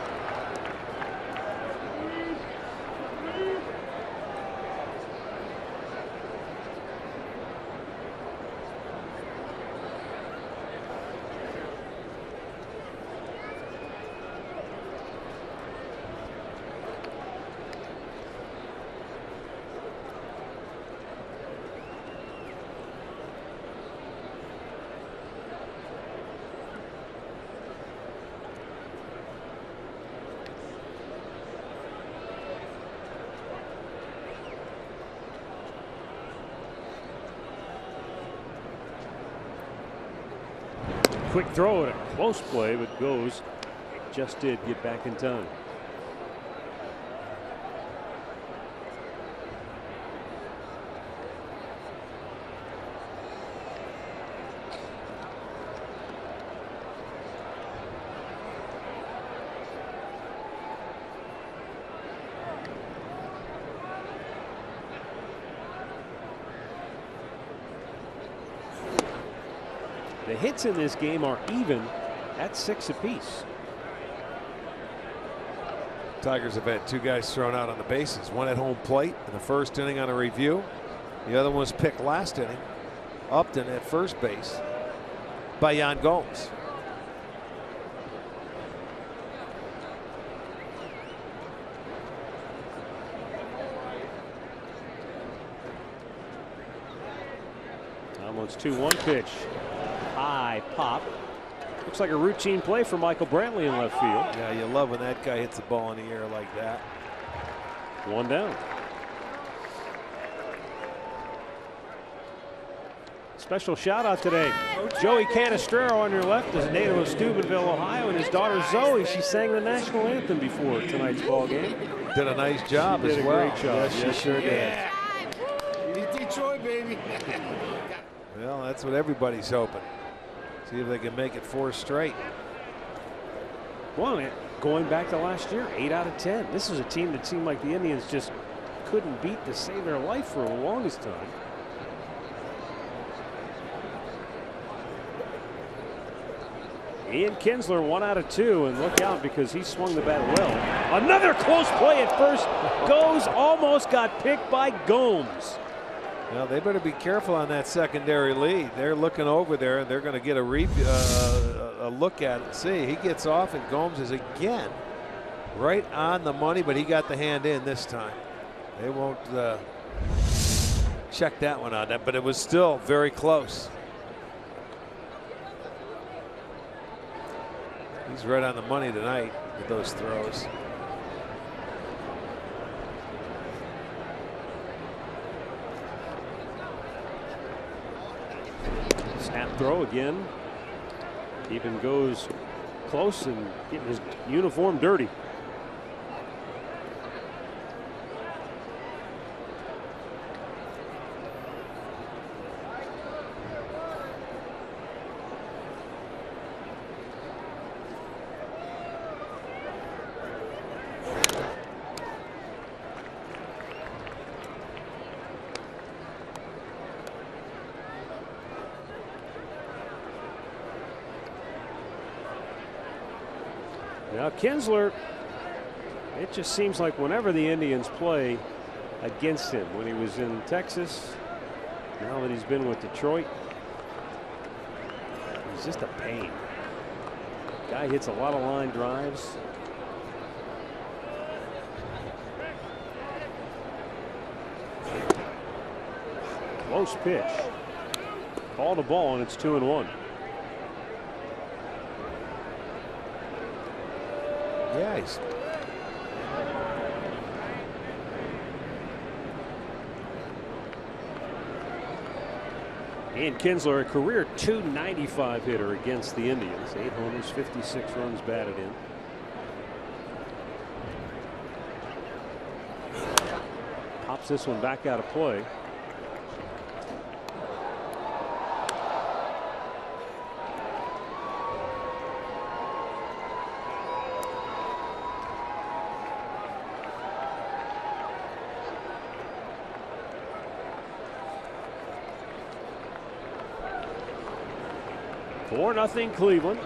Quick throw and a close play, but Goes just did get back in time. The hits in this game are even at 6 apiece. Tigers have had 2 guys thrown out on the bases. One at home plate in the 1st inning on a review. The other one was picked last inning. Upton at first base by Yan Gomes. Tomlin's 2-1 pitch. High pop. Looks like a routine play for Michael Brantley in left field. Yeah, you love when that guy hits the ball in the air like that. 1 down. Special shout out today. Joey Canestraro on your left is a native of Steubenville, Ohio, and his daughter Zoe, she sang the national anthem before tonight's ball game. Did a nice job as well. Great job. Yes, she sure did. Detroit, baby. Well, that's what everybody's hoping. See if they can make it 4 straight. Well, going back to last year, 8 out of 10. This was a team that seemed like the Indians just couldn't beat to save their life for the longest time. Ian Kinsler 1 out of 2, and look out because he swung the bat well. Another close play at first. Goes almost got picked by Gomes. Well, they better be careful on that secondary lead. They're looking over there, and they're going to get a look at it. See, he gets off, and Gomes is again right on the money, but he got the hand in this time. They won't check that one out, but it was still very close. He's right on the money tonight with those throws. Snap throw again. Even goes close and getting his uniform dirty. Now Kinsler, it just seems like whenever the Indians play against him, when he was in Texas, now that he's been with Detroit, he's just a pain. Guy hits a lot of line drives. Close pitch. Call the ball, and it's 2-1. Yeah, he's Ian Kinsler, a career .295 hitter against the Indians. 8 homers, 56 runs batted in. Pops this one back out of play. Nothing Cleveland.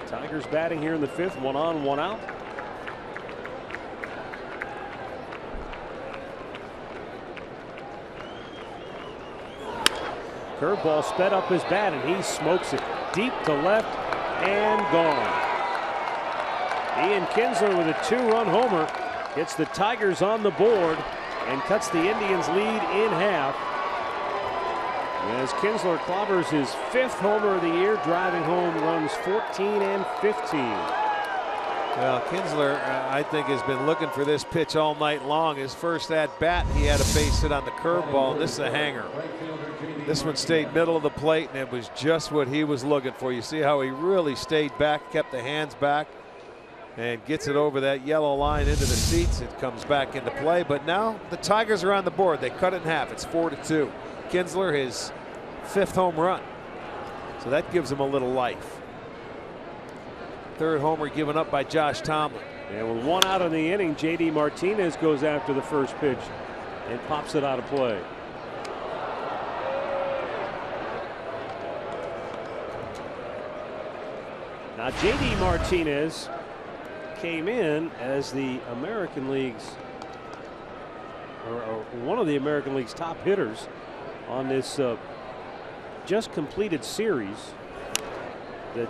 Tigers batting here in the 5th, 1 on, 1 out. Curveball sped up his bat, and he smokes it deep to left and gone. Ian Kinsler with a 2-run homer gets the Tigers on the board and cuts the Indians' lead in half. As Kinsler clobbers his 5th homer of the year, driving home runs 14 and 15. Well, Kinsler, I think, has been looking for this pitch all night long. His first at bat, he had a base hit on the curveball, and this is a hanger. This one stayed middle of the plate, and it was just what he was looking for. You see how he really stayed back, kept the hands back, and gets it over that yellow line into the seats. It comes back into play, but now the Tigers are on the board. They cut it in half. It's 4-2. Kinsler, his 5th home run, so that gives him a little life. 3rd homer given up by Josh Tomlin. And with 1 out in the inning, JD Martinez goes after the first pitch and pops it out of play. Now JD Martinez came in as the American League's or one of the American League's top hitters on this just completed series. The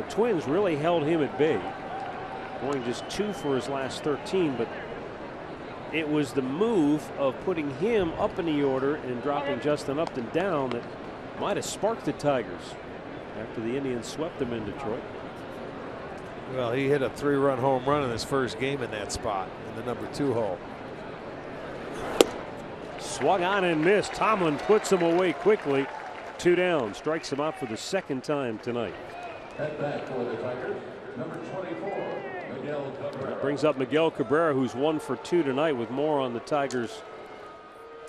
Twins really held him at bay, going just 2 for his last 13, but it was the move of putting him up in the order and dropping Justin Upton down that might have sparked the Tigers after the Indians swept them in Detroit. Well, he hit a 3-run home run in his first game in that spot in the number 2 hole. Swung on and missed. Tomlin puts him away quickly. 2 down. Strikes him out for the 2nd time tonight. Head back for the Tigers, number 24, Miguel Cabrera. That brings up Miguel Cabrera, who's 1 for 2 tonight, with more on the Tigers'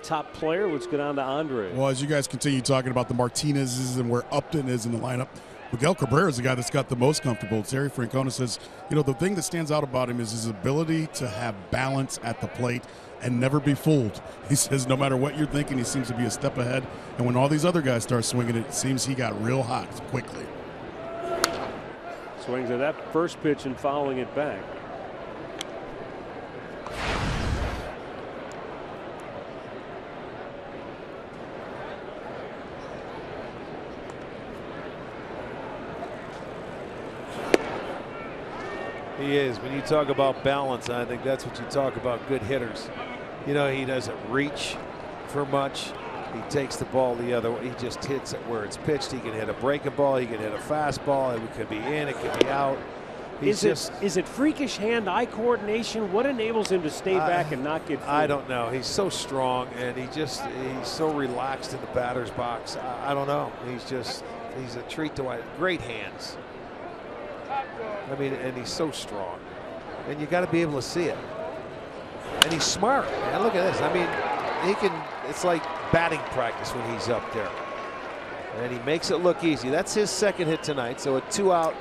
top player. Let's go down to Andre. Well, as you guys continue talking about the Martinez's and where Upton is in the lineup, Miguel Cabrera is the guy that's got the most comfortable. Terry Francona says, you know, the thing that stands out about him is his ability to have balance at the plate and never be fooled. He says no matter what you're thinking, he seems to be a step ahead. And when all these other guys start swinging, it seems he got real hot quickly. Swings at that first pitch and fouling it back. He is. When you talk about balance, I think that's what you talk about good hitters. You know, he doesn't reach for much. He takes the ball the other way. He just hits it where it's pitched. He can hit a breaking ball. He can hit a fastball. It could be in. It could be out. Is it freakish hand-eye coordination? What enables him to stay back and not get fooled? I don't know. He's so strong, and he's so relaxed in the batter's box. I don't know. He's a treat to watch. Great hands. I mean, and he's so strong, and you got to be able to see it. And he's smart, man. Look at this. I mean, he can. It's like batting practice when he's up there, and he makes it look easy. That's his 2nd hit tonight. So a 2-out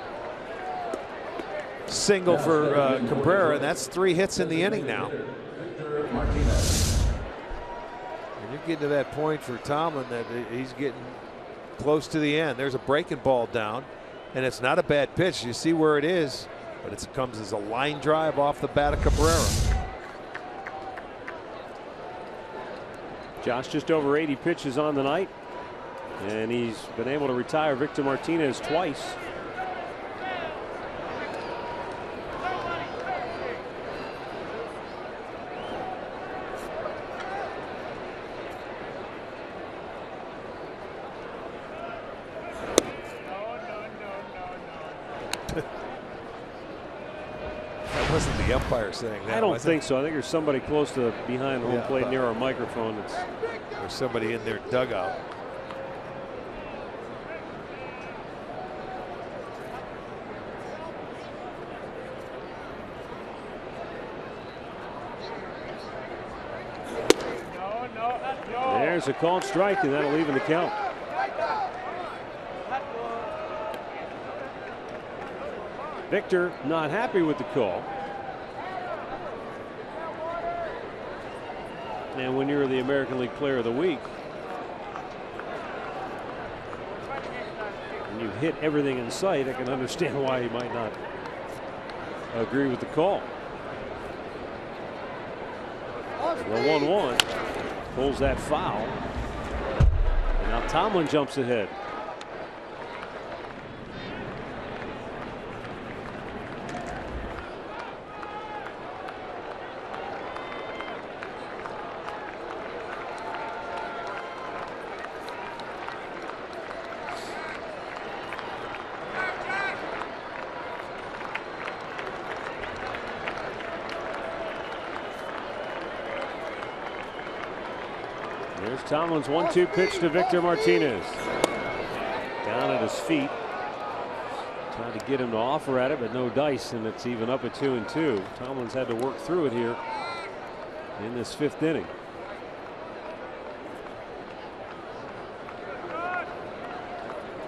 single for Cabrera, and that's 3 hits in the inning now. And you're getting to that point for Tomlin that he's getting close to the end. There's a breaking ball down. And it's not a bad pitch. You see where it is, but it comes as a line drive off the bat of Cabrera. Josh, just over 80 pitches on the night, and he's been able to retire Victor Martinez twice. Wasn't the umpire saying that? I don't think so. I think there's somebody close to behind home plate near our microphone. There's somebody in their dugout. There's a called strike, and that'll even the count. Victor not happy with the call. And when you're the American League Player of the Week and you hit everything in sight, I can understand why he might not agree with the call. The 1-1 pulls that foul. And now Tomlin jumps ahead. There's Tomlin's 1-2 pitch to Victor Martinez. Down at his feet. Trying to get him to offer at it, but no dice, and it's even up at 2-2. Tomlin's had to work through it here in this 5th inning.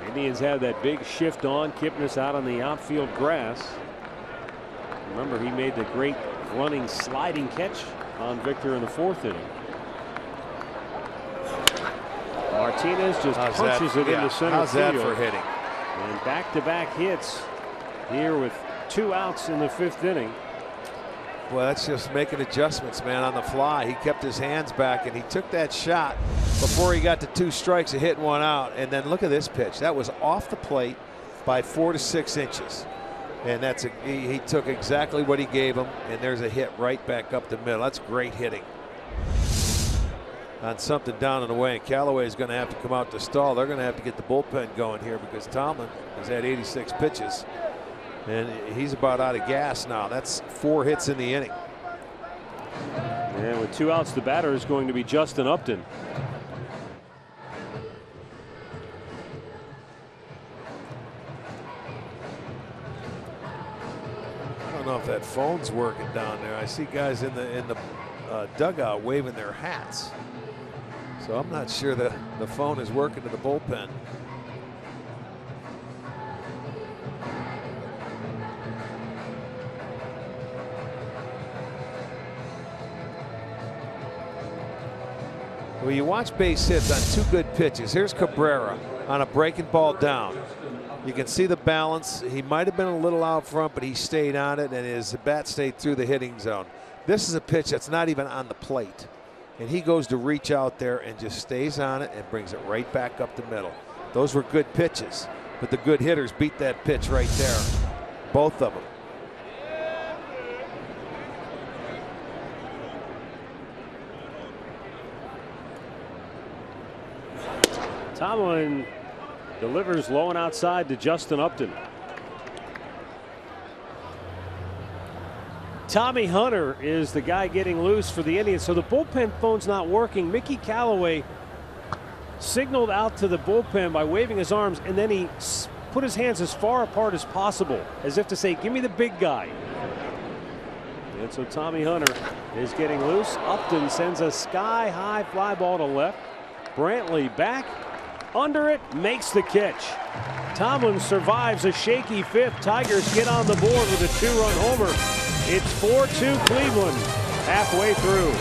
Indians have that big shift on. Kipnis out on the outfield grass. Remember, he made the great running sliding catch on Victor in the 4th inning. Martinez just punches it into center field. How's that for hitting? And back-to-back hits here with 2 outs in the 5th inning. Well, that's just making adjustments, man, on the fly. He kept his hands back, and he took that shot before he got to 2 strikes, a hit, 1 out. And then look at this pitch. That was off the plate by 4 to 6 inches. And that's he took exactly what he gave him, and there's a hit right back up the middle. That's great hitting on something down and away. And Callaway is going to have to come out to stall. They're going to have to get the bullpen going here because Tomlin has had 86 pitches. And he's about out of gas now. That's 4 hits in the inning. And with 2 outs, the batter is going to be Justin Upton. if that phone's working down there. I see guys in the dugout waving their hats. So I'm not sure that the phone is working to the bullpen. Well, you watch base hits on 2 good pitches. Here's Cabrera on a breaking ball down. You can see the balance. He might have been a little out front, but he stayed on it, and his bat stayed through the hitting zone. This is a pitch that's not even on the plate. And he goes to reach out there and just stays on it and brings it right back up the middle. Those were good pitches, but the good hitters beat that pitch right there. Both of them. Tomlin delivers low and outside to Justin Upton. Tommy Hunter is the guy getting loose for the Indians. So the bullpen phone's not working. Mickey Callaway signaled out to the bullpen by waving his arms, and then he put his hands as far apart as possible, as if to say, give me the big guy. And so Tommy Hunter is getting loose. Upton sends a sky-high fly ball to left. Brantley back. Under it, makes the catch. Tomlin survives a shaky 5th. Tigers get on the board with a 2-run homer. It's 4-2 Cleveland halfway through.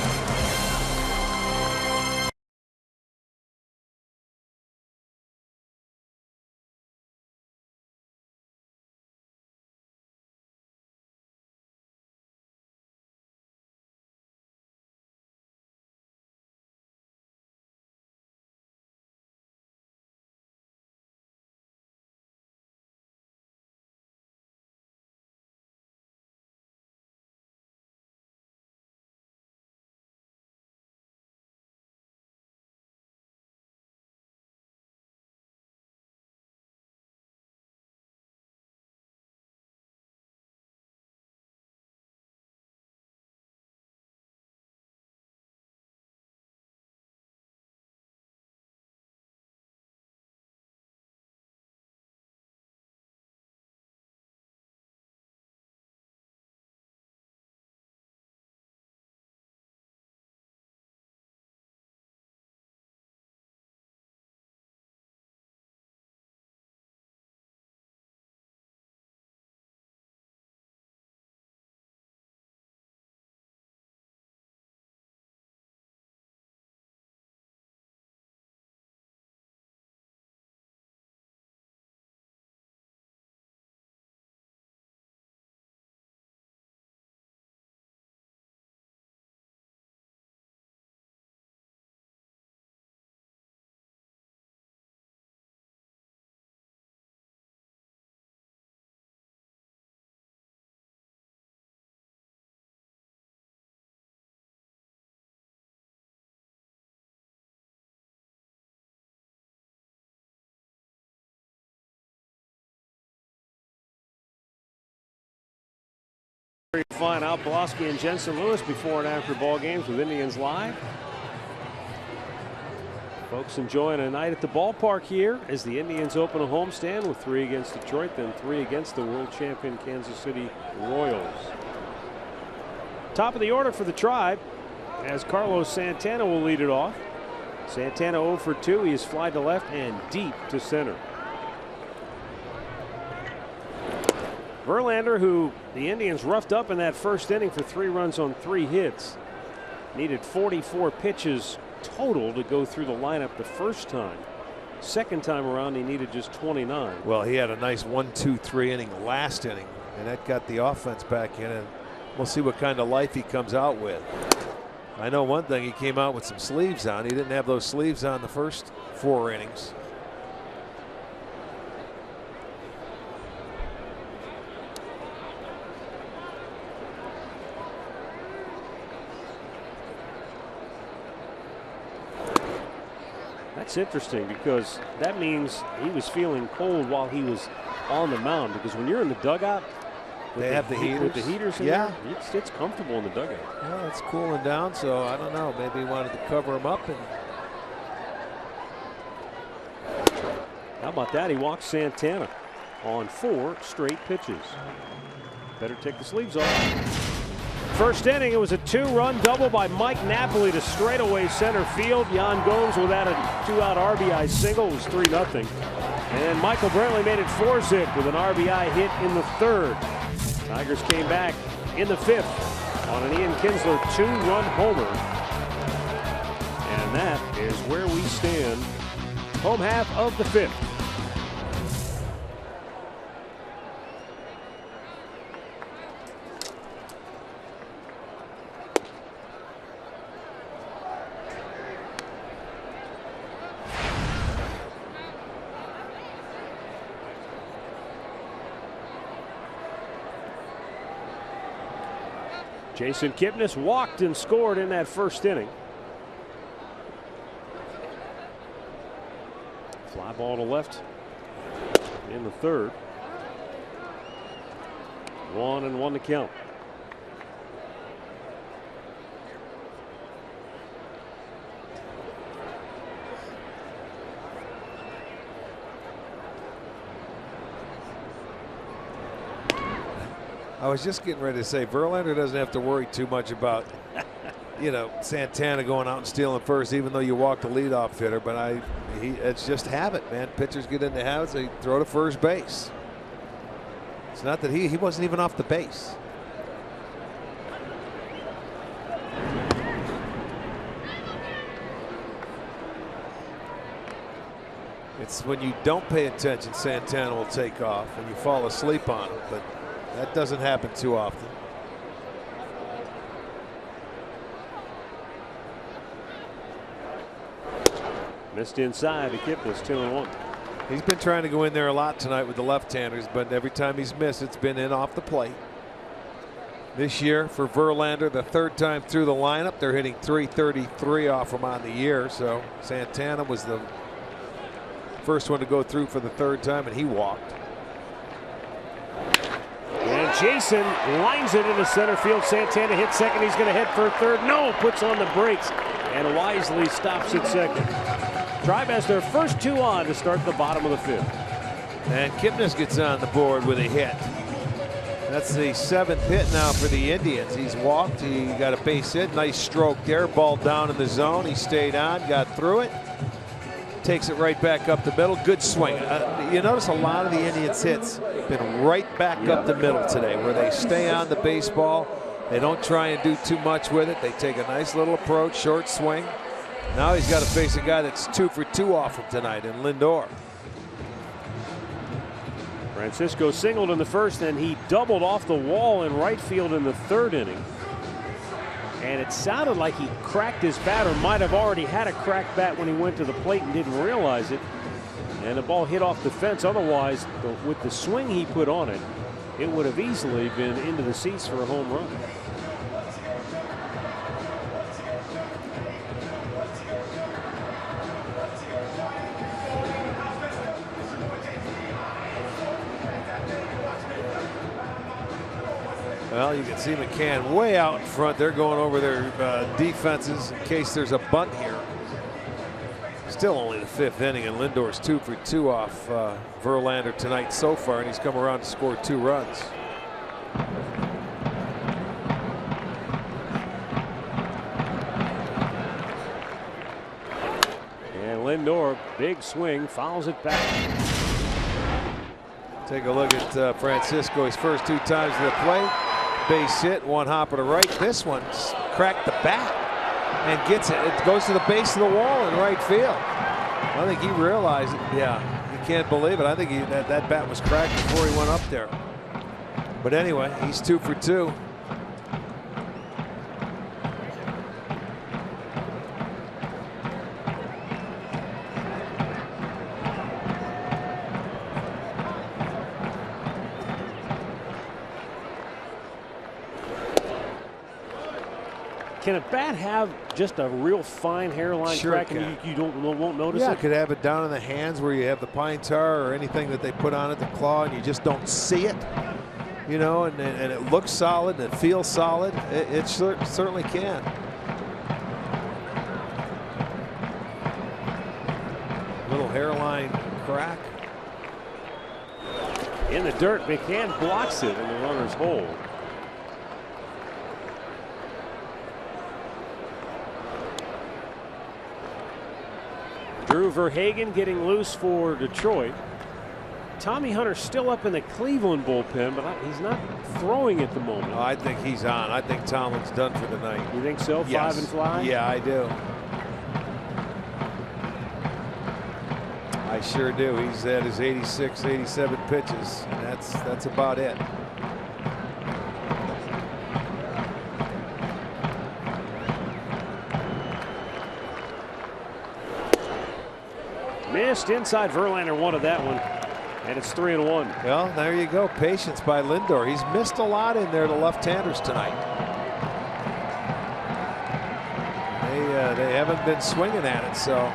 Flying out Pulaski and Jensen Lewis before and after ball games with Indians Live. Folks enjoying a night at the ballpark here as the Indians open a homestand with 3 against Detroit, then 3 against the world champion Kansas City Royals. Top of the order for the Tribe as Carlos Santana will lead it off. Santana 0 for 2. He is fly to left and deep to center. Verlander, who the Indians roughed up in that first inning for 3 runs on 3 hits, needed 44 pitches total to go through the lineup the first time. Second time around, he needed just 29. Well, he had a nice 1-2-3 inning last inning, and that got the offense back in, and we'll see what kind of life he comes out with. I know one thing, he came out with some sleeves on. He didn't have those sleeves on the first 4 innings. That's interesting because that means he was feeling cold while he was on the mound, because when you're in the dugout, they have the heaters. With the heaters in there, it's comfortable in the dugout. Well, it's cooling down, so I don't know. Maybe he wanted to cover him up. And how about that? He walks Santana on 4 straight pitches. better take the sleeves off. First inning, it was a 2-run double by Mike Napoli to straightaway center field. Yan Gomes without a 2-out RBI single. It was 3-0. And Michael Brantley made it 4-zip with an RBI hit in the third. Tigers came back in the fifth on an Ian Kinsler 2-run homer. And that is where we stand. Home half of the fifth. Jason Kipnis walked and scored in that first inning. Fly ball to left in the third. 1-1 to count. I was just getting ready to say Verlander doesn't have to worry too much about, you know, Santana going out and stealing first, even though you walk the leadoff hitter. But it's just habit, man. Pitchers get into habits; they throw to first base. It's not that he wasn't even off the base. It's when you don't pay attention, Santana will take off, and you fall asleep on him. But that doesn't happen too often. Missed inside to Kipnis, 2-1. He's been trying to go in there a lot tonight with the left-handers, but every time he's missed, it's been in off the plate. This year for Verlander, the third time through the lineup, they're hitting .333 off him on the year. So Santana was the first one to go through for the third time, and he walked. And Jason lines it into center field. Santana hits second. He's going to head for third. No, puts on the brakes and wisely stops at second. Tribe has their first two on to start the bottom of the fifth. And Kipnis gets on the board with a hit. That's the 7th hit now for the Indians. He's walked. He got a base hit. Nice stroke there. Ball down in the zone. He stayed on, got through it. Takes it right back up the middle. Good swing. You notice a lot of the Indians' hits been right back up the middle today, where they stay on the baseball. They don't try and do too much with it. They take a nice little approach, short swing. Now he's got to face a guy that's 2 for 2 off him tonight in Lindor. Francisco singled in the first, and he doubled off the wall in right field in the third inning. And it sounded like he cracked his bat, or might have already had a cracked bat when he went to the plate and didn't realize it. And the ball hit off the fence. Otherwise, with the swing he put on it, it would have easily been into the seats for a home run. Well, you can see McCann way out in front. They're going over their defenses in case there's a bunt here. Still only the 5th inning, and Lindor's 2 for 2 off Verlander tonight so far, and he's come around to score 2 runs. And Lindor, big swing, fouls it back. Take a look at Francisco. His first 2 times to the plate. Base hit, 1 hopper to right. This one's cracked the bat and gets it. It goes to the base of the wall in right field. I think he realized it. Yeah, he can't believe it. I think that bat was cracked before he went up there. But anyway, he's 2 for 2. Can a bat have just a real fine hairline Sure crack and you won't notice Yeah, it? it could have it down in the hands where you have the pine tar or anything that they put on it, the claw, and you just don't see it. You know, and it looks solid and it feels solid. It certainly can. Little hairline crack. in the dirt. McCann blocks it, and the runners hold. Drew Verhagen getting loose for Detroit. Tommy Hunter still up in the Cleveland bullpen, but he's not throwing at the moment. Oh, I think he's on. I think Tomlin's done for the night. You think so? Yes. 5 and fly? Yeah, I do. I sure do. He's at his 86, 87 pitches, and that's about it. Missed inside. Verlander wanted that one, and it's 3-1. Well, there you go. Patience by Lindor. He's missed a lot in there to left-handers tonight. They haven't been swinging at it, so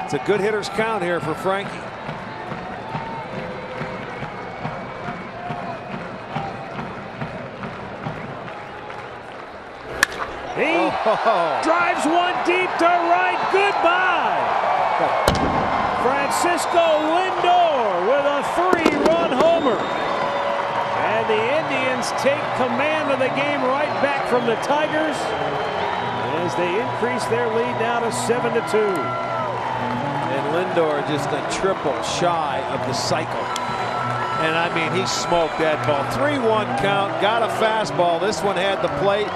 it's a good hitter's count here for Frankie. He drives one deep to right. Goodbye. Francisco Lindor with a 3-run homer. And the Indians take command of the game right back from the Tigers as they increase their lead now to 7-2. And Lindor just a triple shy of the cycle. And I mean, he smoked that ball. 3-1 count, got a fastball. This one had the plate.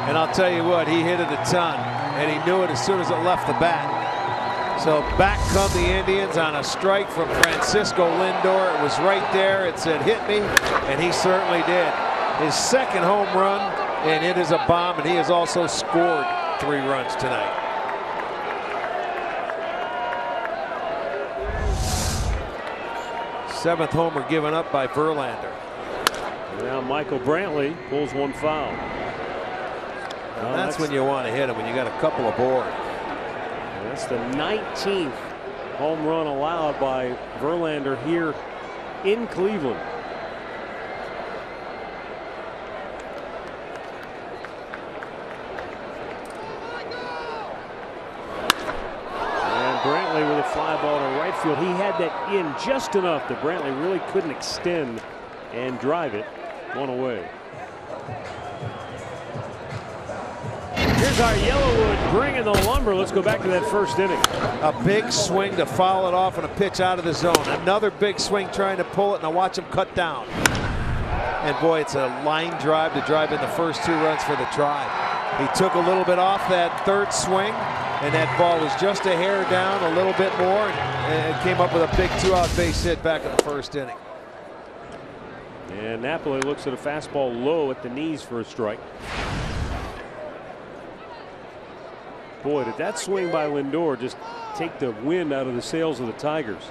And I'll tell you what, he hit it a ton. And he knew it as soon as it left the bat. So back come the Indians on a strike from Francisco Lindor. It was right there. It said, hit me. And he certainly did. His second home run, and it is a bomb. And he has also scored 3 runs tonight. Seventh homer given up by Verlander. Now Michael Brantley pulls one foul. Well, that's when you want to hit him, when you got a couple aboard. That's the 19th home run allowed by Verlander here in Cleveland. And Brantley with a fly ball to right field. He had that in just enough that Brantley really couldn't extend and drive it one away. Here's our Yellowwood bringing the lumber. Let's go back to that first inning. A big swing to foul it off and a pitch out of the zone. Another big swing trying to pull it, and I watch him cut down. And boy, it's a line drive to drive in the first 2 runs for the Tribe. He took a little bit off that third swing, and that ball was just a hair down, a little bit more, and came up with a big 2-out base hit back in the first inning. And Napoli looks at a fastball low at the knees for a strike. Boy, did that swing by Lindor just take the wind out of the sails of the Tigers.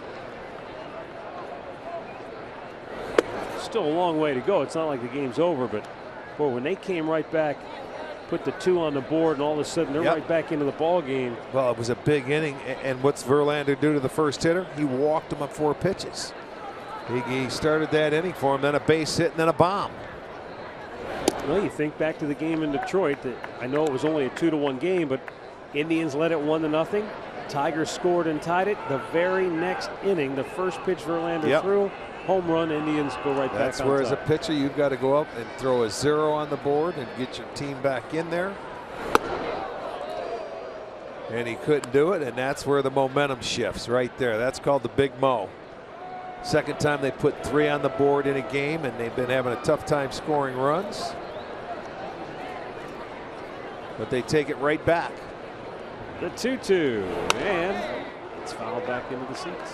Still a long way to go. It's not like the game's over, but boy, when they came right back, put the 2 on the board, and all of a sudden they're right back into the ball game. Well, it was a big inning, and what's Verlander do to the first hitter? He walked him up 4 pitches. He started that inning for him, then a base hit, and then a bomb. Well, you think back to the game in Detroit. That I know it was only a 2-1 game, but Indians led it 1-0. Tigers scored and tied it. The very next inning, the first pitch Verlander threw, home run. Indians go right back. That's where, as a pitcher, you've got to go up and throw a 0 on the board and get your team back in there. And he couldn't do it, and that's where the momentum shifts right there. That's called the Big Mo. Second time they put 3 on the board in a game, and they've been having a tough time scoring runs. But they take it right back. The 2-2, and it's fouled back into the seats.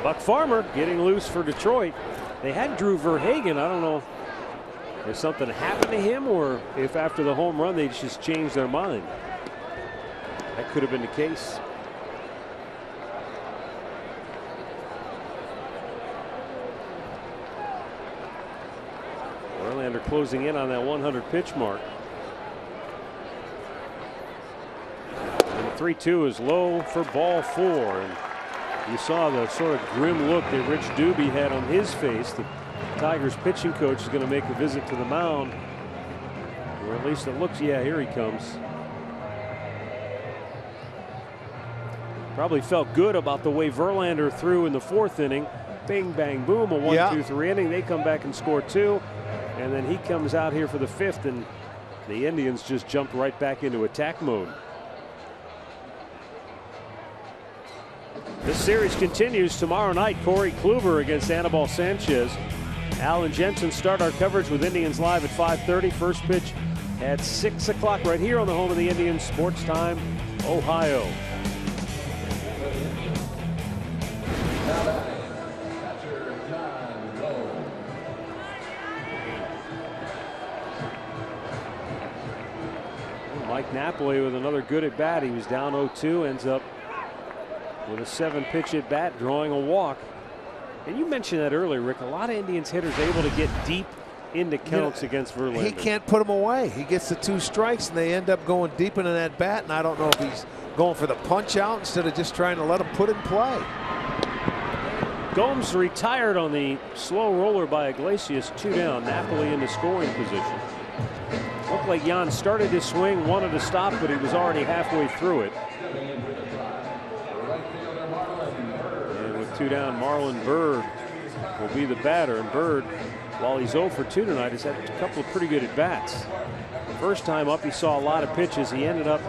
Buck Farmer getting loose for Detroit. They had Drew Verhagen. I don't know if something happened to him or if after the home run they just changed their mind. That could have been the case. Verlander closing in on that 100 pitch mark. 3-2 is low for ball 4. And you saw the sort of grim look that Rich Doobie had on his face. The Tigers pitching coach is going to make a visit to the mound. Or at least it looks, yeah, here he comes. Probably felt good about the way Verlander threw in the 4th inning. Bing, bang, boom, a 1-2-3 inning. They come back and score 2. And then he comes out here for the 5th, and the Indians just jumped right back into attack mode. This series continues tomorrow night. Corey Kluber against Anibal Sanchez. Alan Jensen start our coverage with Indians Live at 5:30. First pitch at 6 o'clock right here on the home of the Indians, Sports Time, Ohio. Mike Napoli with another good at bat. He was down 0-2, ends up with a 7-pitch at bat, drawing a walk. And you mentioned that earlier, Rick. A lot of Indians hitters able to get deep into counts against Verlander. He can't put them away. He gets the 2 strikes, and they end up going deep into that bat. And I don't know if he's going for the punch out instead of just trying to let him put in play. Gomes retired on the slow roller by Iglesias. 2 down. Napoli in the scoring position. Looked like Jan started his swing, wanted to stop, but he was already halfway through it. And with 2 down, Marlon Byrd will be the batter. And Byrd, while he's 0 for 2 tonight, has had a couple of pretty good at bats. The first time up, he saw a lot of pitches. He ended up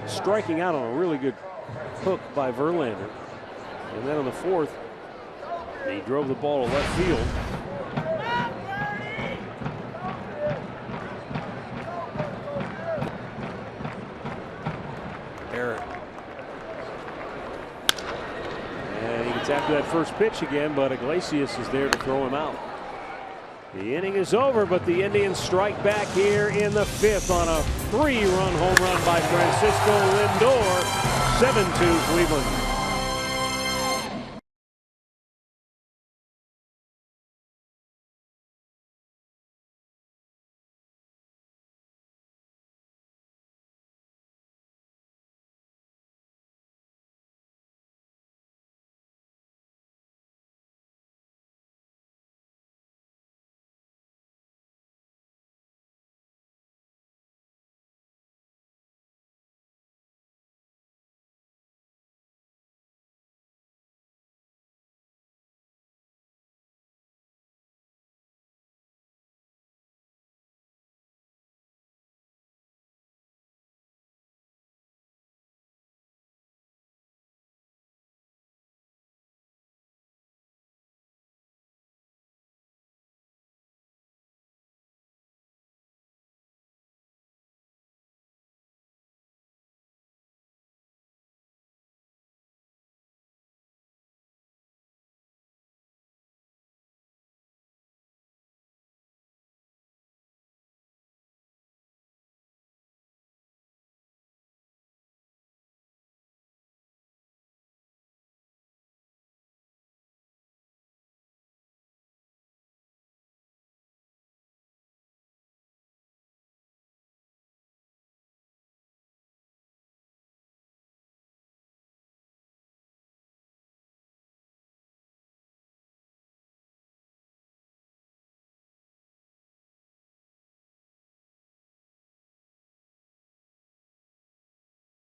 striking out on a really good hook by Verlander. And then on the 4th, he drove the ball to left field. And he gets after that first pitch again, but Iglesias is there to throw him out. The inning is over, but the Indians strike back here in the 5th on a 3-run home run by Francisco Lindor. 7-2 Cleveland.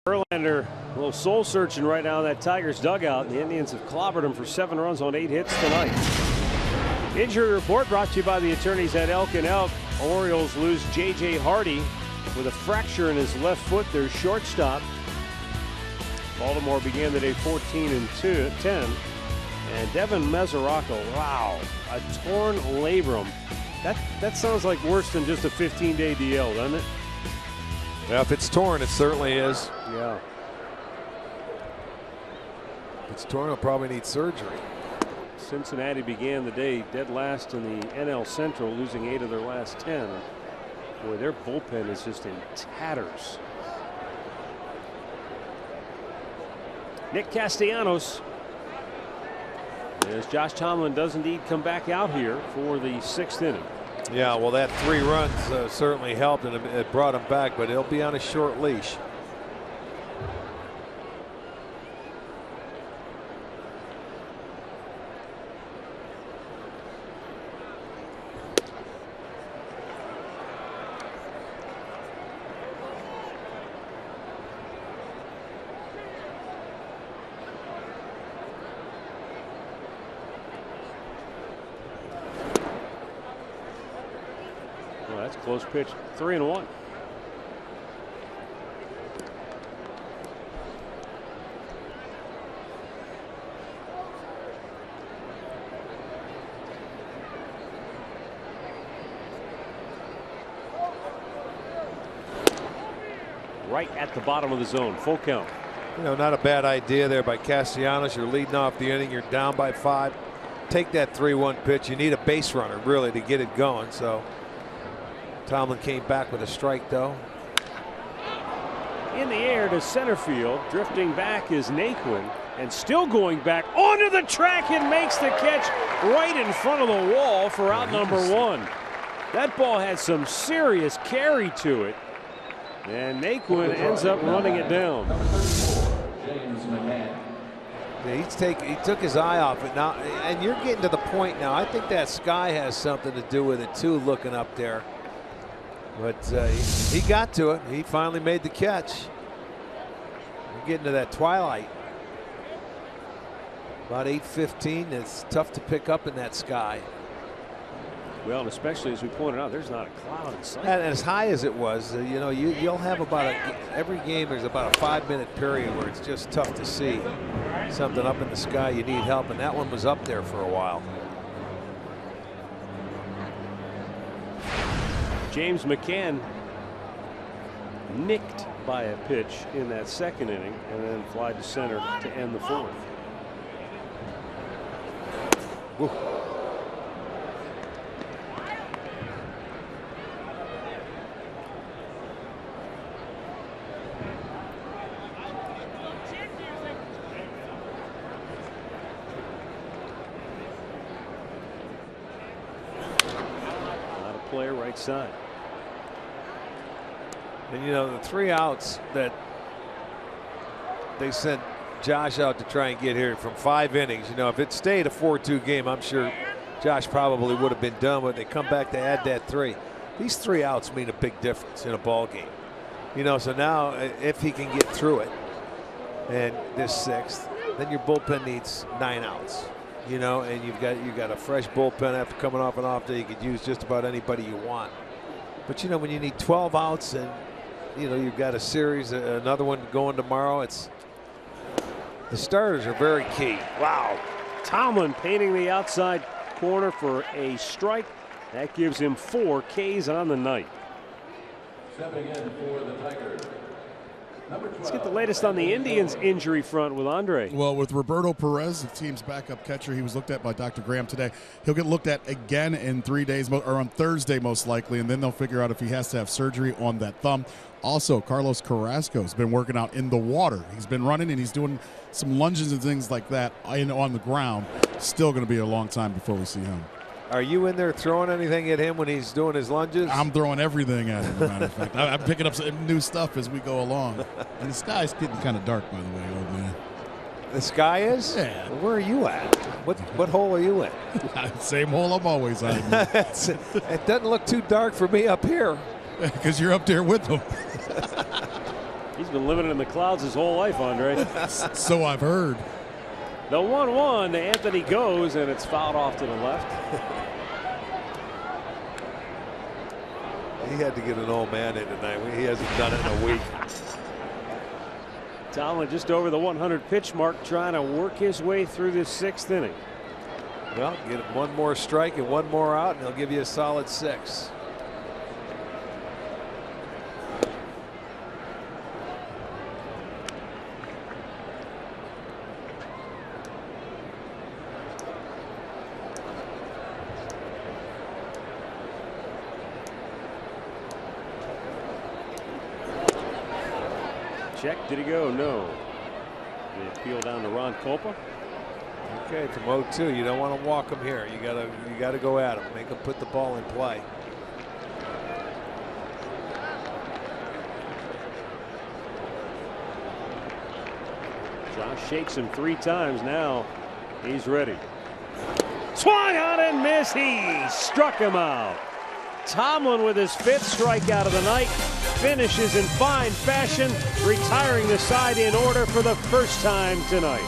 Verlander a little soul searching right now in that Tigers dugout, and the Indians have clobbered him for 7 runs on 8 hits tonight. Injury report brought to you by the attorneys at Elk & Elk. Orioles lose J.J. Hardy with a fracture in his left foot, their shortstop. Baltimore began the day 14-10. And Devin Mesoraco, wow, a torn labrum. That sounds like worse than just a 15-day DL, doesn't it? Yeah, if it's torn, it certainly is. Yeah. If it's torn, it'll probably need surgery. Cincinnati began the day dead last in the NL Central, losing 8 of their last 10. Boy, their bullpen is just in tatters. Nick Castellanos, as Josh Tomlin does indeed come back out here for the 6th inning. Yeah, well, that 3 runs certainly helped, and it brought him back, but he'll be on a short leash. That's a close pitch. 3-1. Right at the bottom of the zone. Full count. You know, not a bad idea there by Castellanos. You're leading off the inning. You're down by 5. Take that 3-1 pitch. You need a base runner really to get it going. So Tomlin came back with a strike though. In the air to center field. Drifting back is Naquin. And still going back onto the track and makes the catch right in front of the wall for out number 1. That ball had some serious carry to it. And Naquin ends up running it down. James McCann. Yeah, he took his eye off it now, and you're getting to the point now. I think that sky has something to do with it too, looking up there. But he got to it. He finally made the catch. We're getting to that twilight. About 8:15. It's tough to pick up in that sky. Well, and especially as we pointed out, there's not a cloud in sight. And as high as it was, you know, you'll have about every game there's about a 5-minute period where it's just tough to see something up in the sky. You need help, and that one was up there for a while. James McCann nicked by a pitch in that second inning and then fly to center to end the 4th. Woo. Player right side. And you know, the 3 outs that they sent Josh out to try and get here from 5 innings, you know, if it stayed a 4-2 game, I'm sure Josh probably would have been done, but they come back to add that 3. These 3 outs mean a big difference in a ball game. You know, so now if he can get through it and this 6th, then your bullpen needs 9 outs. You know, and you've got a fresh bullpen after coming off an off day. You could use just about anybody you want. But you know, when you need 12 outs and you know you've got a series, another one going tomorrow, the starters are very key. Wow. Tomlin painting the outside corner for a strike. That gives him 4 Ks on the night. Stepping in for the Tigers. Let's get the latest on the Indians injury front with Andre. Well, with Roberto Perez, the team's backup catcher, he was looked at by Dr. Graham today. He'll get looked at again in 3 days, or on Thursday most likely, and then they'll figure out if he has to have surgery on that thumb. Also, Carlos Carrasco has been working out in the water. He's been running and he's doing some lunges and things like that on the ground. Still going to be a long time before we see him. Are you in there throwing anything at him when he's doing his lunges? I'm throwing everything at him, as a matter of fact. I'm picking up some new stuff as we go along. And the sky's getting kind of dark, by the way, old man. The sky is? Yeah. Well, where are you at? What hole are you in? Same hole I'm always on. It doesn't look too dark for me up here. Because you're up there with him. He's been living in the clouds his whole life, Andre. So I've heard. The 1-1 to Anthony goes, and it's fouled off to the left. He had to get an old man in tonight. He hasn't done it in a week. Tomlin just over the 100 pitch mark, trying to work his way through this 6th inning. Well, get him 1 more strike and 1 more out, and he'll give you a solid 6. Check. Did he go? No. The appeal down to Ron Kolpa. Okay, from 0-2, you don't want to walk him here. You gotta go at him. Make him put the ball in play. Josh shakes him 3 times. Now he's ready. Swung on and missed. He struck him out. Tomlin with his 5th strikeout of the night finishes in fine fashion, retiring the side in order for the first time tonight.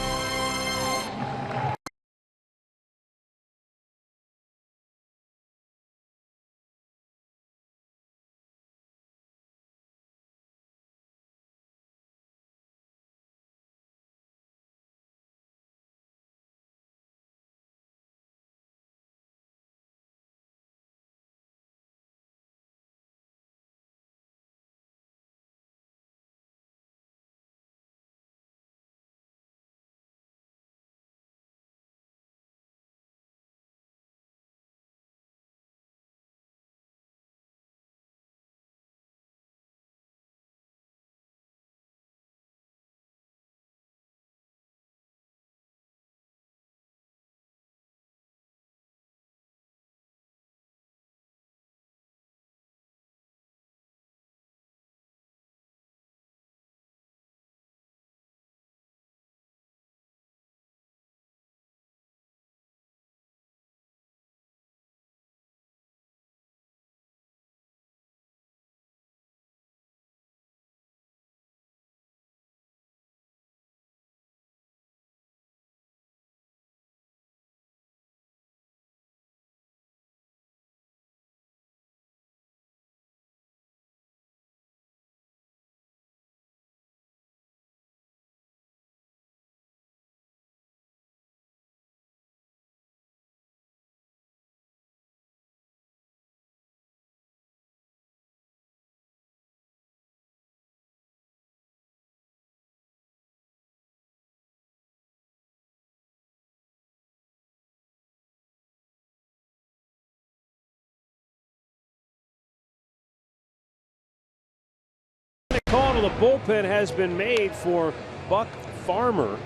the bullpen has been made for Buck Farmer.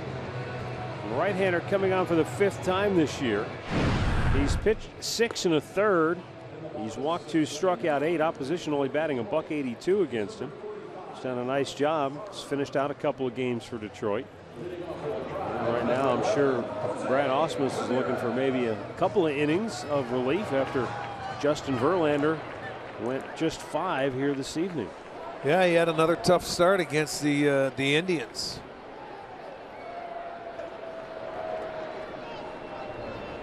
Right-hander coming on for the 5th time this year. He's pitched 6 1/3. He's walked 2, struck out 8. Opposition only batting $182 against him. He's done a nice job. He's finished out a couple of games for Detroit. And right now, I'm sure Brad Ausmus is looking for maybe a couple of innings of relief after Justin Verlander went just 5 here this evening. Yeah, he had another tough start against the Indians.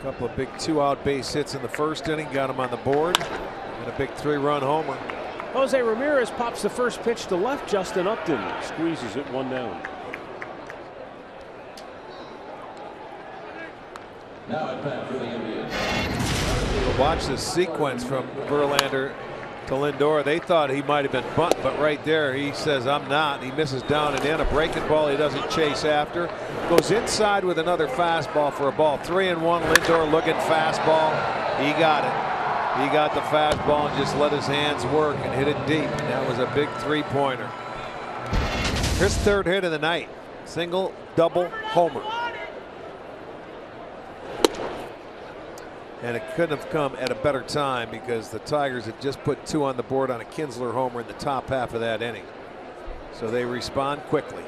A couple of big 2-out base hits in the first inning, got him on the board, and a big 3-run homer. Jose Ramirez pops the first pitch to left. Justin Upton squeezes it 1 down. Now at bat for the Indians. Watch this sequence from Verlander to Lindor. They thought he might have been bunt, but right there he says, I'm not. He misses down and in. A breaking ball he doesn't chase after. Goes inside with another fastball for a ball. 3-1. Lindor looking fastball. He got it. He got the fastball and just let his hands work and hit it deep. And that was a big 3-pointer. His 3rd hit of the night. Single, double, homer. And it couldn't have come at a better time because the Tigers had just put 2 on the board on a Kinsler homer in the top half of that inning. So they respond quickly.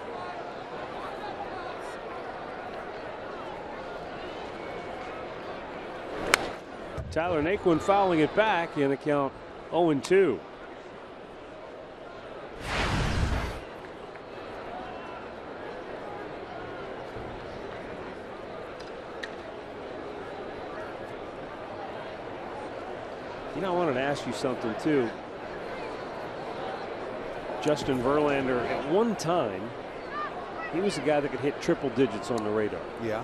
Tyler Naquin fouling it back in a count 0-2. You know, I wanted to ask you something too. Justin Verlander, at one time, he was a guy that could hit triple digits on the radar. Yeah.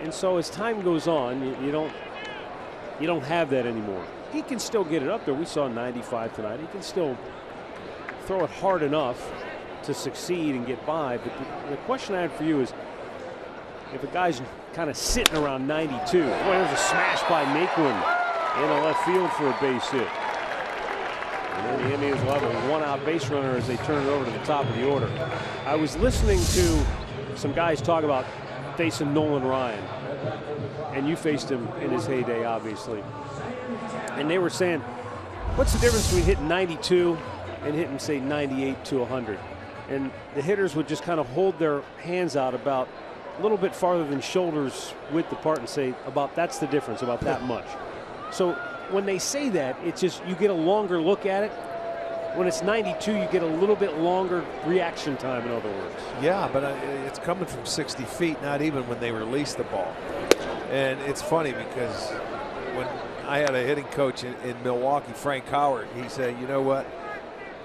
And so as time goes on, you don't have that anymore. He can still get it up there. We saw 95 tonight. He can still throw it hard enough to succeed and get by. But the question I had for you is, if a guy's kind of sitting around 92, boy, there's a smash by Naquin in a left field for a base hit. And then the Indians will have a 1-out base runner as they turn it over to the top of the order. I was listening to some guys talk about facing Nolan Ryan, and you faced him in his heyday, obviously. And they were saying, what's the difference between hitting 92 and hitting, say, 98 to 100? And the hitters would just kind of hold their hands out about a little bit farther than shoulders width apart and say, about that's the difference, about that much. So when they say that, it's just you get a longer look at it. When it's 92, you get a little bit longer reaction time, in other words. Yeah, but it's coming from 60 feet, not even when they release the ball. And it's funny because when I had a hitting coach in Milwaukee, Frank Howard, he said, you know what?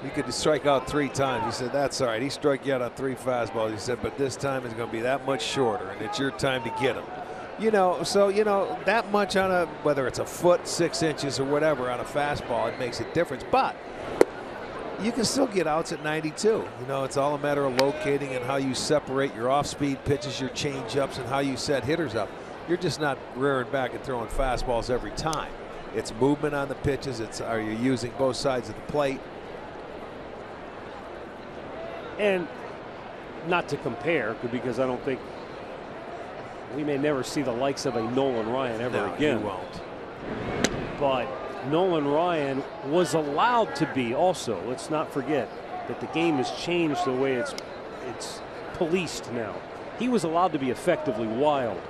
You could strike out 3 times. He said, that's all right. He struck you out on 3 fastballs. He said, but this time is going to be that much shorter, and it's your time to get them. You know, so, you know, that much on a, whether it's a foot, 6 inches or whatever on a fastball, it makes a difference. But you can still get outs at 92. You know, it's all a matter of locating and how you separate your off-speed pitches, your change-ups, and how you set hitters up. You're just not rearing back and throwing fastballs every time. It's movement on the pitches. It's, are you using both sides of the plate? And not to compare, because I don't think we may never see the likes of a Nolan Ryan ever again. You won't. But Nolan Ryan was allowed to be also. Let's not forget that the game has changed the way it's policed now. He was allowed to be effectively wild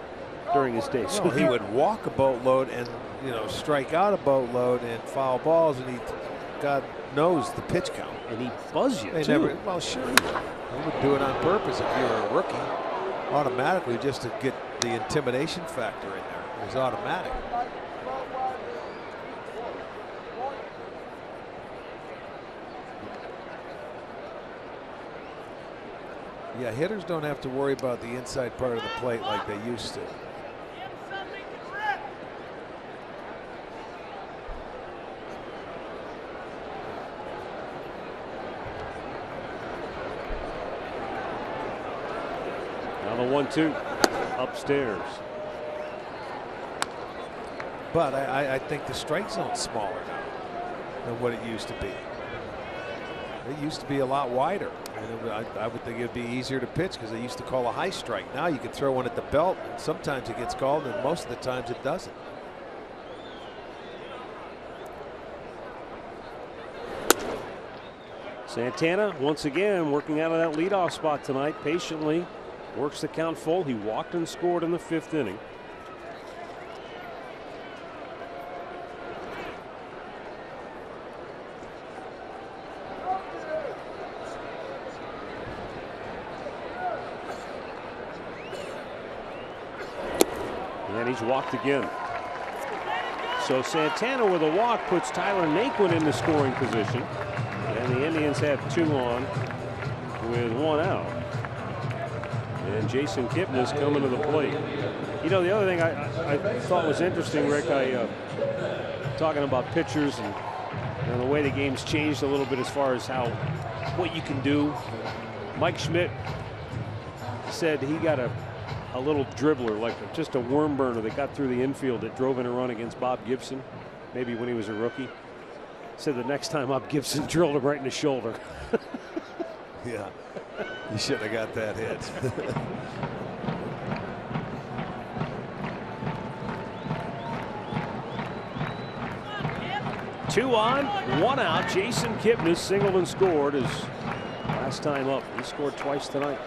during his days. So he would walk a boatload and, you know, strike out a boatload and foul balls, and he, God knows, the pitch count. And he'd buzz you, too. Never, well, sure he would. He would do it on purpose if you were a rookie. Automatically, just to get the intimidation factor in there. It was automatic. Yeah, hitters don't have to worry about the inside part of the plate like they used to. Now the 1-2 upstairs. But I think the strike zone's smaller now than what it used to be. It used to be a lot wider. And I would think it'd be easier to pitch because they used to call a high strike. Now you can throw one at the belt, and sometimes it gets called, and most of the times it doesn't. Santana once again working out of that leadoff spot tonight patiently. Works the count full. He walked and scored in the 5th inning. And he's walked again. So Santana with a walk puts Tyler Naquin in the scoring position. And the Indians have 2 on with 1 out. And Jason Kipnis coming to the plate. You know, the other thing I thought was interesting, Rick, talking about pitchers and the way the game's changed a little bit as far as what you can do. Mike Schmidt said he got a little dribbler, like just a worm burner that got through the infield that drove in a run against Bob Gibson, maybe when he was a rookie. Said the next time up, Gibson drilled him right in the shoulder. Yeah, you shouldn't have got that hit. 2 on, 1 out. Jason Kipnis singled and scored his last time up. He scored twice tonight.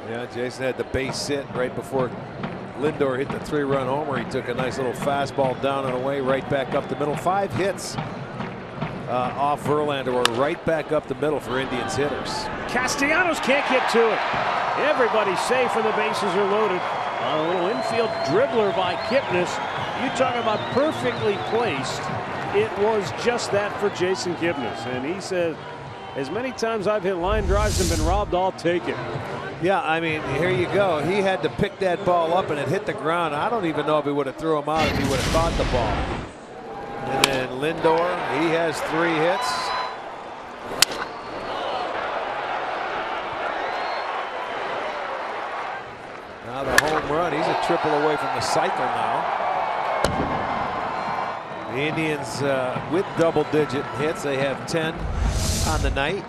Yeah, Jason had the base hit right before Lindor hit the 3-run homer. He took a nice little fastball down and away, right back up the middle. 5 hits off Verlander, or right back up the middle for Indians hitters. Castellanos can't get to it. Everybody's safe and the bases are loaded. A little infield dribbler by Kipnis. You talk about perfectly placed. It was just that for Jason Kipnis. And he said, as many times I've hit line drives and been robbed, I'll take it. Yeah, I mean, here you go. He had to pick that ball up and it hit the ground. I don't even know if he would have threw him out if he would have caught the ball. And then Lindor, he has 3 hits. Now the home run. He's a triple away from the cycle now. The Indians with double-digit hits. They have 10 on the night.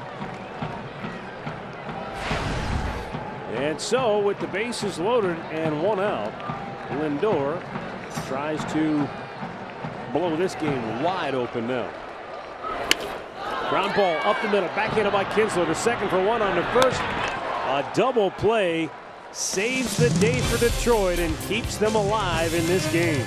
And so, with the bases loaded and 1 out, Lindor tries to blow this game wide open now. Ground ball up the middle, backhanded by Kinsler to second for 1 on the first. A double play saves the day for Detroit and keeps them alive in this game.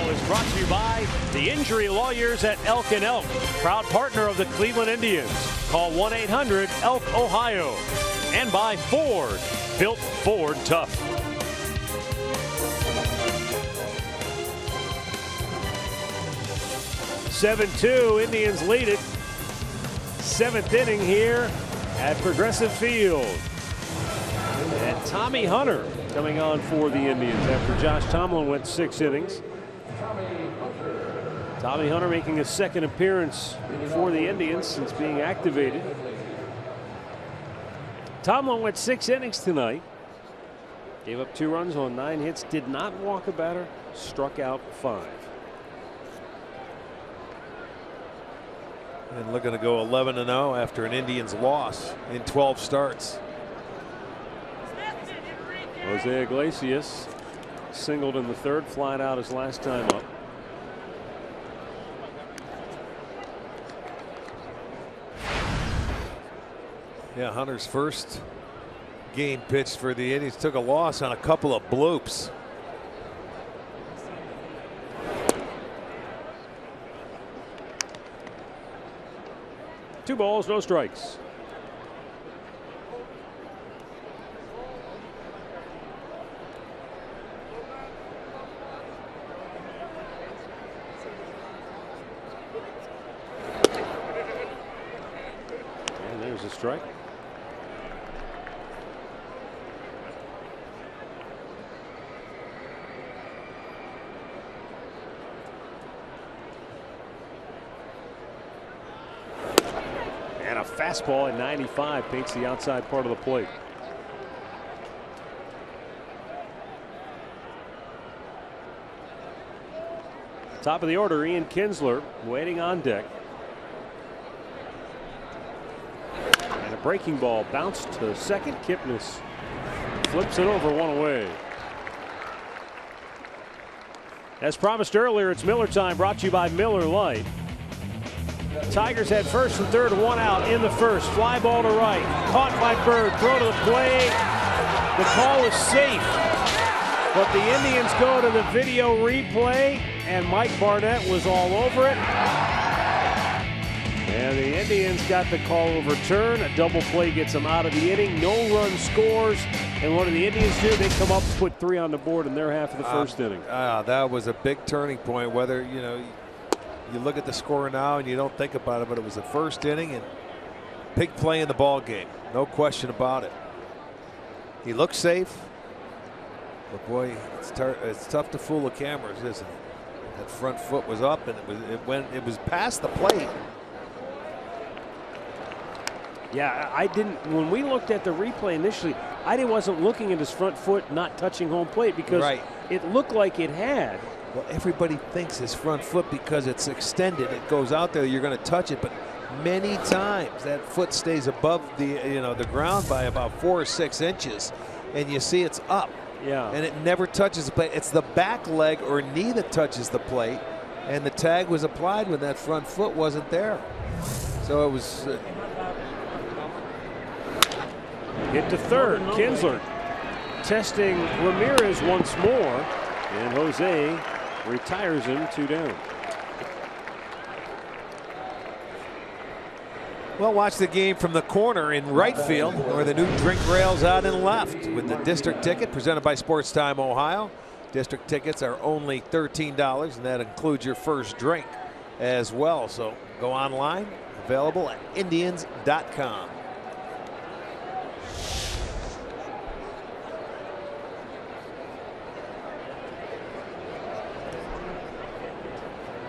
Is brought to you by the injury lawyers at Elk & Elk, proud partner of the Cleveland Indians. Call 1-800-ELK-OHIO. And by Ford. built Ford tough. (7-2). Indians lead it. 7th inning here at Progressive Field. And Tommy Hunter coming on for the Indians after Josh Tomlin went 6 innings. Tommy Hunter making a second appearance for the Indians since being activated. Tomlin went 6 innings tonight. Gave up 2 runs on 9 hits, did not walk a batter, struck out 5. And looking to go 11-0 after an Indians loss in 12 starts. Jose Iglesias singled in the 3rd, flying out his last time up. Yeah, Hunter's first game pitched for the Indians took a loss on a couple of bloops. Two balls, no strikes. And there's a strike. And a fastball at 95 paints the outside part of the plate. Top of the order, Ian Kinsler waiting on deck. And a breaking ball bounced to second. Kipnis flips it over, 1 away. As promised earlier, it's Miller time, brought to you by Miller Lite. Tigers had 1st and 3rd, 1 out in the 1st. Fly ball to right, caught by Bird, throw to the plate. The call is safe, but the Indians go to the video replay, and Mike Barnett was all over it. And the Indians got the call overturned. A double play gets them out of the inning. No run scores. And what do the Indians do? They come up and put 3 on the board in their half of the 1st inning. That was a big turning point. Whether, you know, you look at the score now and you don't think about it, but it was the 1st inning and big play in the ball game. No question about it. He looked safe, but boy, it's tough to fool the cameras, isn't it? That front foot was up and it was past the plate. Yeah, I didn't. When we looked at the replay initially, I wasn't looking at his front foot not touching home plate because it looked like it had. Well, everybody thinks his front foot, because it's extended, it goes out there, you're going to touch it, but many times that foot stays above the ground by about 4 or 6 inches, and you see it's up. Yeah. And it never touches the plate. It's the back leg or knee that touches the plate, and the tag was applied when that front foot wasn't there. So it was. Hit to 3rd. Kinsler testing Ramirez once more, and Jose retires him, 2 down. Well, watch the game from the corner in right field, where the new drink rails out and left with the district ticket presented by Sports Time Ohio. District tickets are only $13, and that includes your first drink as well. So go online, available at Indians.com.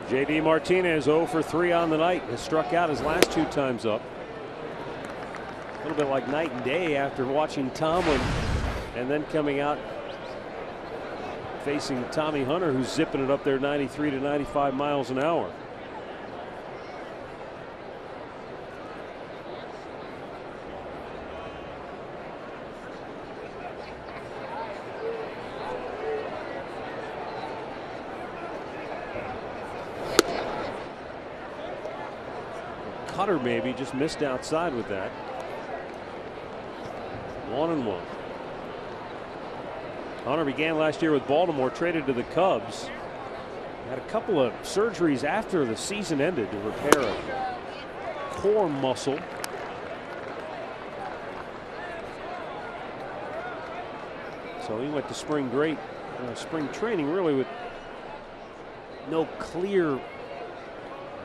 J.D. Martinez 0 for 3 on the night. Has struck out his last 2 times up. A little bit like night and day after watching Tomlin and then coming out facing Tommy Hunter, who's zipping it up there 93 to 95 miles an hour. Cutter maybe just missed outside with that. 1-1. Hunter began last year with Baltimore, traded to the Cubs. Had a couple of surgeries after the season ended to repair a core muscle. So he went to spring training really with no clear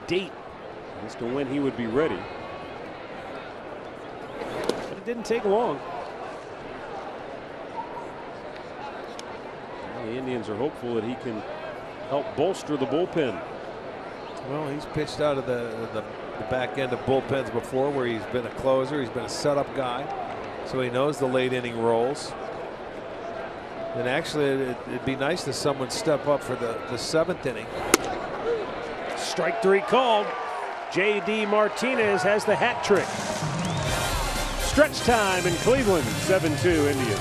date as to when he would be ready. But it didn't take long. Well, the Indians are hopeful that he can help bolster the bullpen. Well, he's pitched out of the back end of bullpens before, where he's been a closer, he's been a setup guy, so he knows the late inning roles. And actually, it'd be nice to someone step up for the 7th inning. Strike 3 called. J.D. Martinez has the hat trick. Stretch time in Cleveland, 7-2 Indians.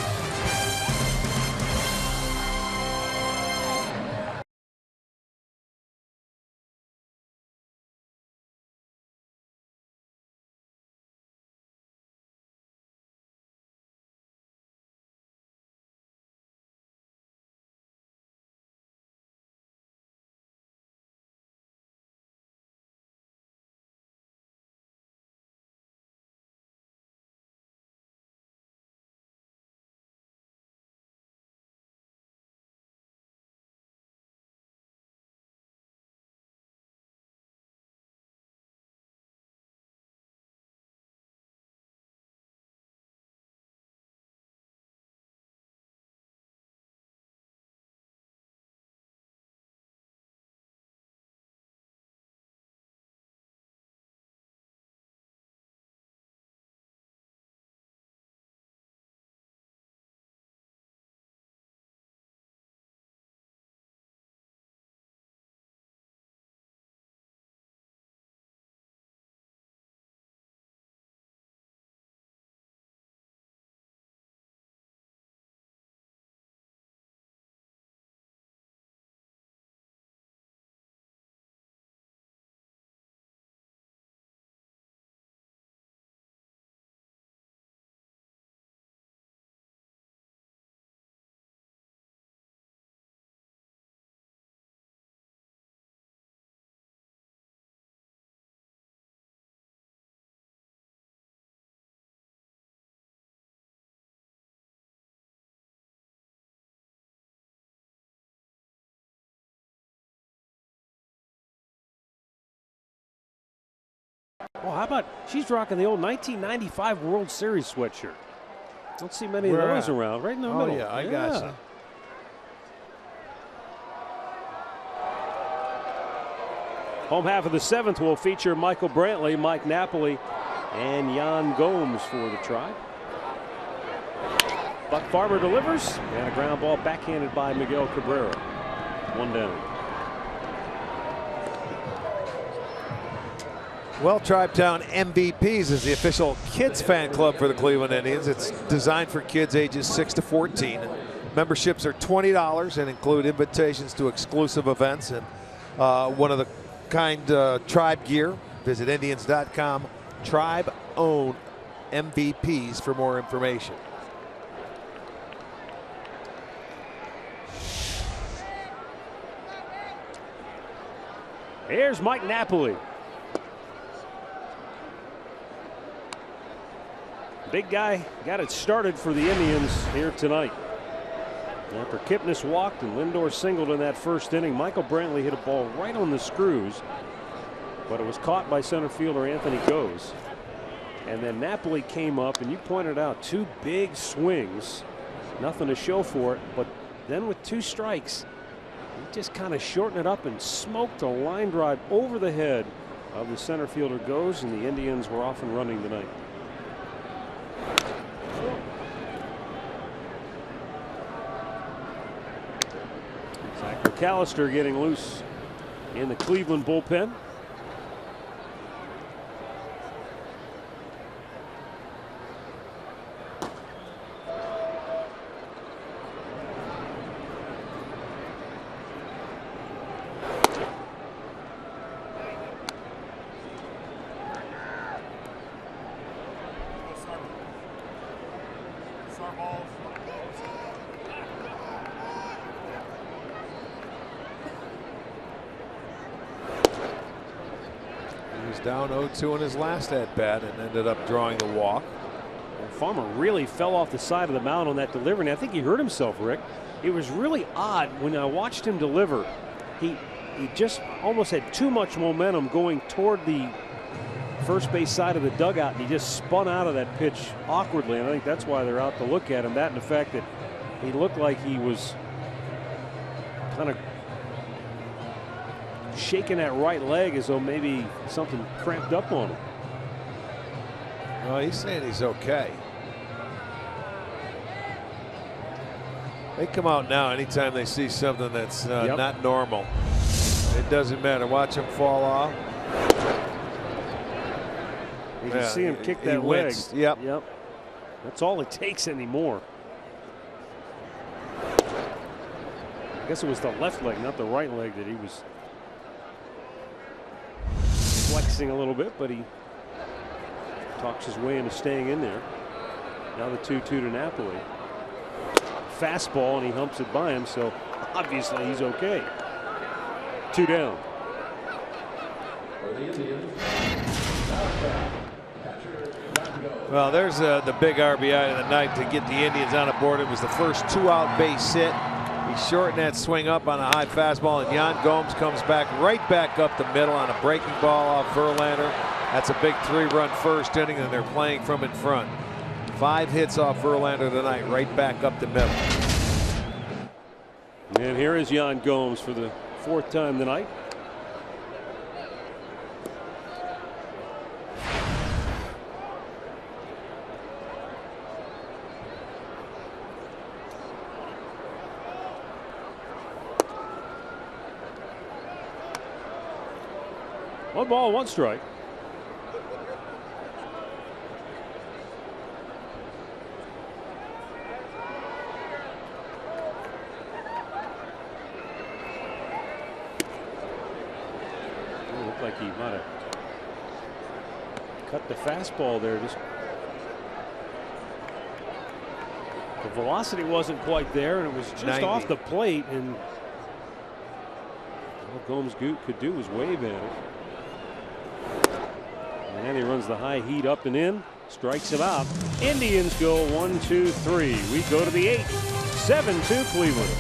Well, how about she's rocking the old 1995 World Series sweatshirt? Don't see many of those around. Right in the middle. Oh yeah, I got you. Home half of the 7th will feature Michael Brantley, Mike Napoli, and Yan Gomes for the Tribe. Buck Farmer delivers, and a ground ball backhanded by Miguel Cabrera. 1 down. Well, Tribetown MVPs is the official kids fan club for the Cleveland Indians. It's designed for kids ages 6 to 14. Memberships are $20 and include invitations to exclusive events and one of the kind Tribe gear. Visit Indians.com. Tribe own MVPs for more information. Here's Mike Napoli. Big guy got it started for the Indians here tonight. After Kipnis walked and Lindor singled in that first inning, Michael Brantley hit a ball right on the screws, but it was caught by center fielder Anthony Goes. And then Napoli came up, and you pointed out 2 big swings. Nothing to show for it, but then with 2 strikes, he just kind of shortened it up and smoked a line drive over the head of the center fielder Goes, and the Indians were off and running tonight. Zach McAllister getting loose in the Cleveland bullpen. Down 0-2 in his last at bat and ended up drawing the walk. Farmer really fell off the side of the mound on that delivery. And I think he hurt himself, Rick. It was really odd when I watched him deliver. He just almost had too much momentum going toward the first base side of the dugout, and he just spun out of that pitch awkwardly. And I think that's why they're out to look at him. That and the fact that he looked like he was kind of shaking that right leg as though maybe something cramped up on him. Well, he's saying he's okay. They come out now anytime they see something that's not normal. It doesn't matter. Watch him fall off. You can see him kick that leg. Winced. Yep. That's all it takes anymore. I guess it was the left leg, not the right leg, that he was flexing a little bit, but he talks his way into staying in there. Now the 2-2 to Napoli. Fastball, and he humps it by him, so obviously he's okay. 2 down. Well, there's the big RBI of the night to get the Indians on the board. It was the first 2-out base hit. He shortened that swing up on a high fastball, and Yan Gomes comes back right back up the middle on a breaking ball off Verlander. That's a big 3-run first inning, and they're playing from in front. 5 hits off Verlander tonight, right back up the middle. And here is Yan Gomes for the 4th time tonight. One ball, 1 strike. Looked like he might have cut the fastball there. Just the velocity wasn't quite there, and it was just 90. off the plate, and all Gomes could do was wave at it. And he runs the high heat up and in, strikes him out. Indians go 1-2-3. We go to the 8th. 7-2 Cleveland.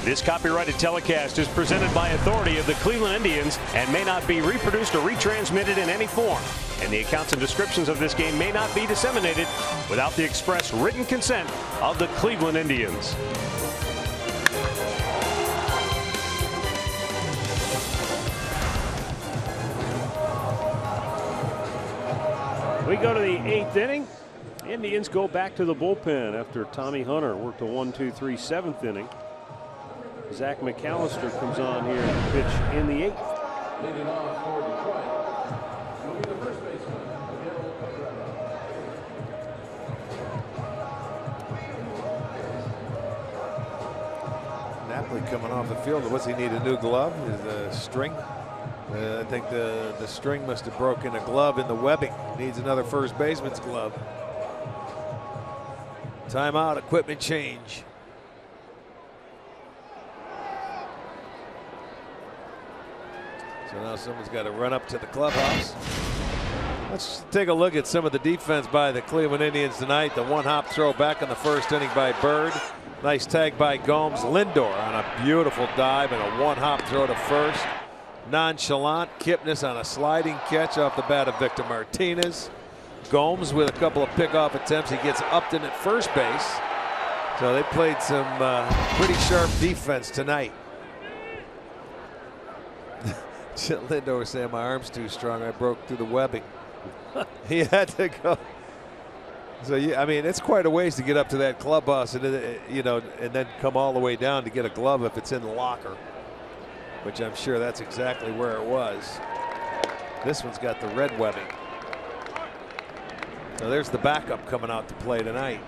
This copyrighted telecast is presented by authority of the Cleveland Indians and may not be reproduced or retransmitted in any form. And the accounts and descriptions of this game may not be disseminated without the express written consent of the Cleveland Indians. We go to the 8th inning. Indians go back to the bullpen after Tommy Hunter worked a 1-2-3 7th inning. Zach McAllister comes on here to pitch in the 8th. Leading off for Detroit will be the first baseman, Miguel Cabrera. Napoli coming off the field. What's he need, a new glove? His string? I think the string must have broken a glove in the webbing. Needs another first baseman's glove. Timeout, equipment change. So now someone's got to run up to the clubhouse. Let's take a look at some of the defense by the Cleveland Indians tonight. The one-hop throw back in the first inning by Bird. Nice tag by Gomes. Lindor on a beautiful dive and a one-hop throw to first. Nonchalant Kipnis on a sliding catch off the bat of Victor Martinez. Gomes with a couple of pickoff attempts. He gets Upton at first base. So they played some pretty sharp defense tonight. Lindor was saying my arm's too strong. I broke through the webbing. He had to go. So yeah, I mean, it's quite a ways to get up to that clubhouse, and and then come all the way down to get a glove if it's in the locker, which I'm sure that's exactly where it was. This one's got the red webbing. So there's the backup coming out to play tonight.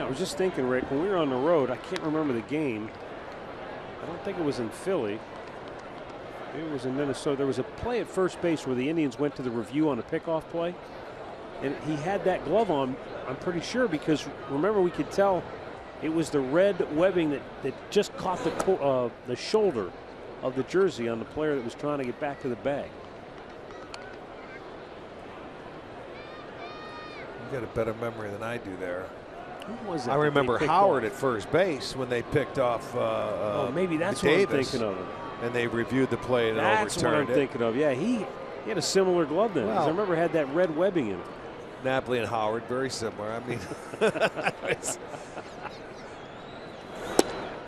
I was just thinking, Rick, when we were on the road, I can't remember the game. I don't think it was in Philly. Maybe it was in Minnesota. There was a play at first base where the Indians went to the review on a pickoff play. And he had that glove on, I'm pretty sure, because remember, we could tell it was the red webbing that just caught the shoulder of the jersey on the player that was trying to get back to the bag. You got a better memory than I do there. Who was that? I remember Howard at first base when they picked off maybe that's Davis, what I'm thinking of. And they reviewed the play and that's overturned what I'm thinking of. Yeah, he had a similar glove then. Well, I remember had that red webbing in it. Napoli and Howard, very similar. I mean,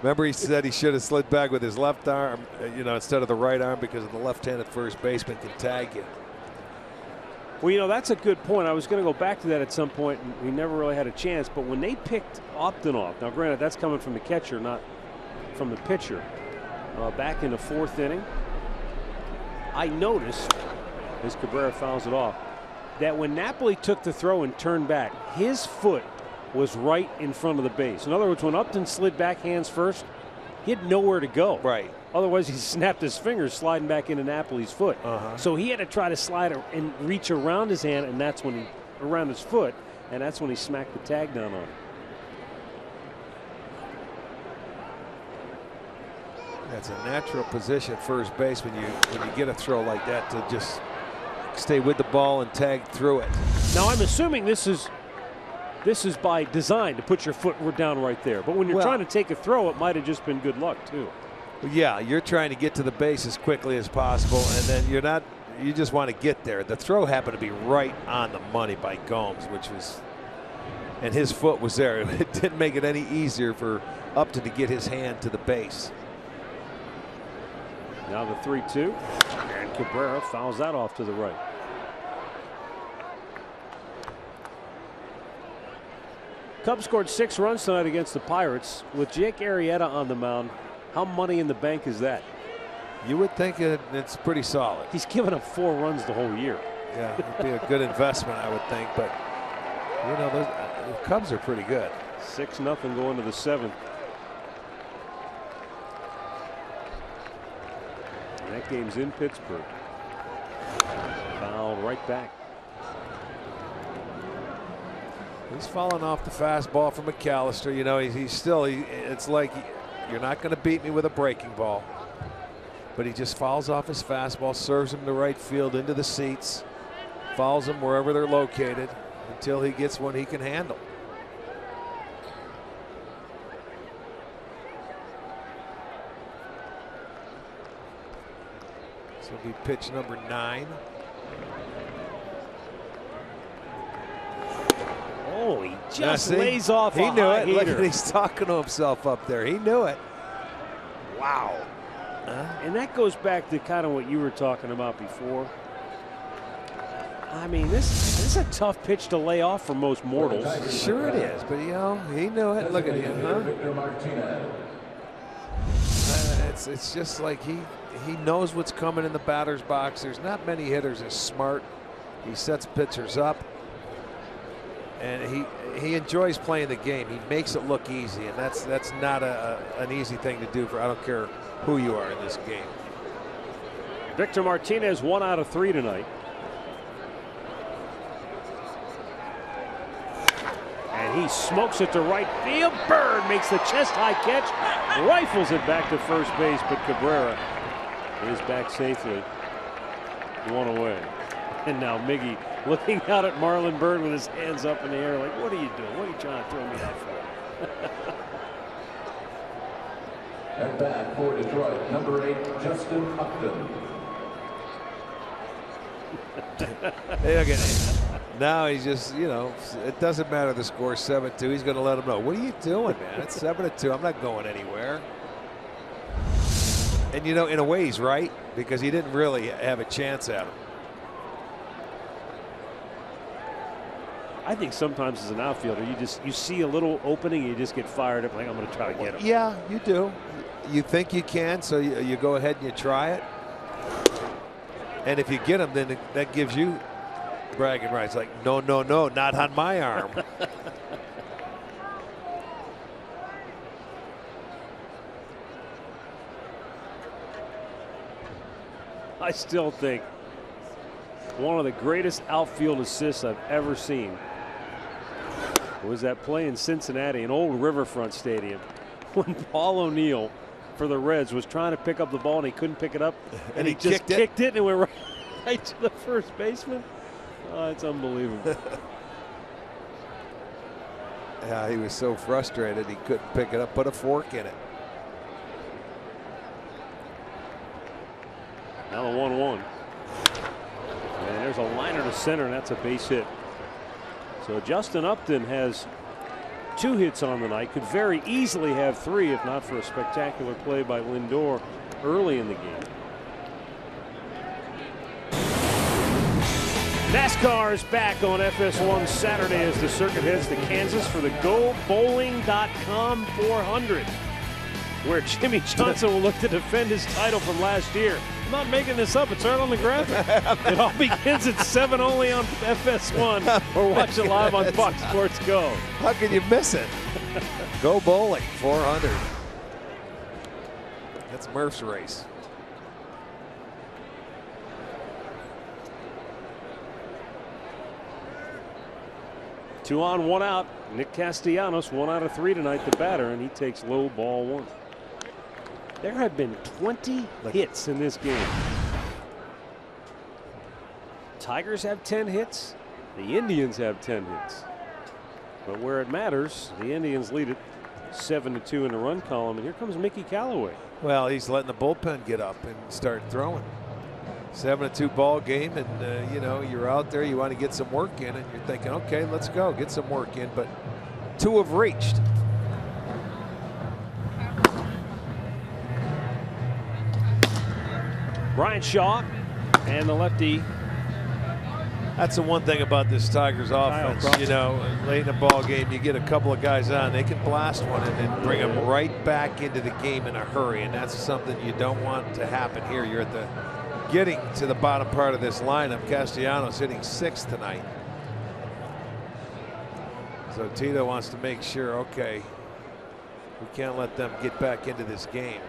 remember he said he should have slid back with his left arm, instead of the right arm, because the left-handed first baseman can tag you. Well, that's a good point. I was going to go back to that at some point, and we never really had a chance. But when they picked Upton off, now granted that's coming from the catcher, not from the pitcher, back in the fourth inning, I noticed, as Cabrera fouls it off, that when Napoli took the throw and turned back, his foot was right in front of the base. In other words, when Upton slid back hands first, he had nowhere to go. Right. Otherwise, he snapped his fingers sliding back into Napoli's foot. So he had to try to slide and reach around his hand, and that's when around his foot, and that's when he smacked the tag down on him. That's a natural position at first base when you get a throw like that, to just stay with the ball and tag through it. Now I'm assuming this is by design to put your foot down right there. But when you're trying to take a throw, it might have just been good luck too. Yeah, you're trying to get to the base as quickly as possible, and then you just want to get there. The throw happened to be right on the money by Gomes, and his foot was there. It didn't make it any easier for Upton to get his hand to the base. Now the 3-2, and Cabrera fouls that off to the right. Cubs scored 6 runs tonight against the Pirates. With Jake Arrieta on the mound, how money in the bank is that? You would think it's pretty solid. He's given up 4 runs the whole year. Yeah, it'd be a good investment, I would think. But the Cubs are pretty good. 6-0 going to the 7th. And that game's in Pittsburgh. Fouled right back. He's falling off the fastball from McAllister. He's still. It's like you're not going to beat me with a breaking ball. But he just fouls off his fastball, serves him to right field into the seats, fouls him wherever they're located until he gets one he can handle. This will be pitch number 9. Oh, he just lays off He a knew high it. Look, heater. he's talking to himself up there. He knew it. Wow. And that goes back to kind of what you were talking about before. I mean, this is a tough pitch to lay off for most mortals. Sure it is, but you know, he knew it. Look at him, huh? Victor Martinez. It's just like he knows what's coming in the batter's box. There's not many hitters as smart. He sets pitchers up, and he enjoys playing the game. He makes it look easy, and that's not an easy thing to do for I don't care who you are in this game. Victor Martinez 1 out of 3 tonight. And he smokes it to right field. Bird makes the chest high catch, rifles it back to first base, but Cabrera is back safely. 1 away. And now Miggy looking out at Marlon Byrd with his hands up in the air like, what are you doing? What are you trying to throw me out for? At bat for Detroit, number 8, Justin Upton. Hey, look at it. Now he's just, you know, it doesn't matter the score 7-2. He's going to let him know. What are you doing, man? It's 7-2. I'm not going anywhere. And, you know, in a way he's right because he didn't really have a chance at him. I think sometimes as an outfielder, you see a little opening, you just get fired up like I'm going to try to get him. Yeah, you do. You think you can, so you go ahead and you try it. And if you get him, then that gives you bragging rights. Like, no, not on my arm. I still think one of the greatest outfield assists I've ever seen was that play in Cincinnati, an old Riverfront Stadium, when Paul O'Neill for the Reds was trying to pick up the ball and he couldn't pick it up, and he just kicked it and it went right to the first baseman. Oh, it's unbelievable. Yeah, he was so frustrated he couldn't pick it up, put a fork in it. Now the 1-1. And there's a liner to center, and that's a base hit. So Justin Upton has 2 hits on the night, could very easily have 3 if not for a spectacular play by Lindor early in the game. NASCAR is back on FS1 Saturday as the circuit heads to Kansas for the GoBowling.com 400, where Jimmy Johnson will look to defend his title from last year. I'm not making this up. It's right on the graphic. It all begins at 7 only on FS1 or watch it live on Fox Sports Go. How can you miss it? Go Bowling 400. That's Murph's race. Two on, 1 out. Nick Castellanos 1 out of 3 tonight, the batter, and he takes low ball 1. There have been 20 hits in this game. Tigers have 10 hits. The Indians have 10 hits. But where it matters, the Indians lead it 7-2 in the run column, and here comes Mickey Callaway. Well, he's letting the bullpen get up and start throwing. 7-2 ball game, and you know, you're out there, you want to get some work in, and you're thinking, okay, let's go get some work in, but 2 have reached. Brian Shaw and the lefty. That's the one thing about this Tigers offense. You know, late in the ball game, you get a couple of guys on, they can blast one and then bring them right back into the game in a hurry, and that's something you don't want to happen here. You're at the getting to the bottom part of this lineup. Castellanos hitting 6th tonight. So Tito wants to make sure, okay, we can't let them get back into this game.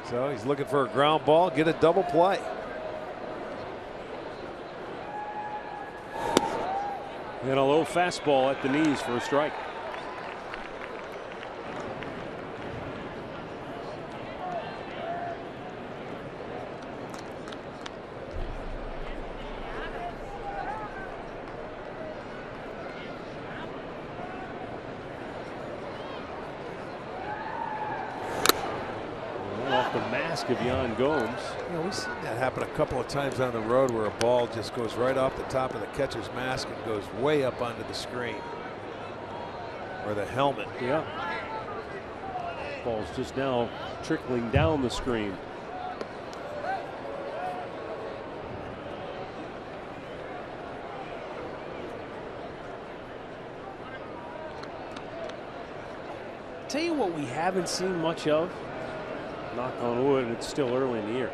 So he's looking for a ground ball, get a double play. And a low fastball at the knees for a strike. the mask of Yan Gomes. You know, we've seen that happen a couple of times on the road where a ball just goes right off the top of the catcher's mask and goes way up onto the screen or the helmet. Yeah. Ball's just now trickling down the screen. Tell you what we haven't seen much of, knock on wood, and it's still early in the year.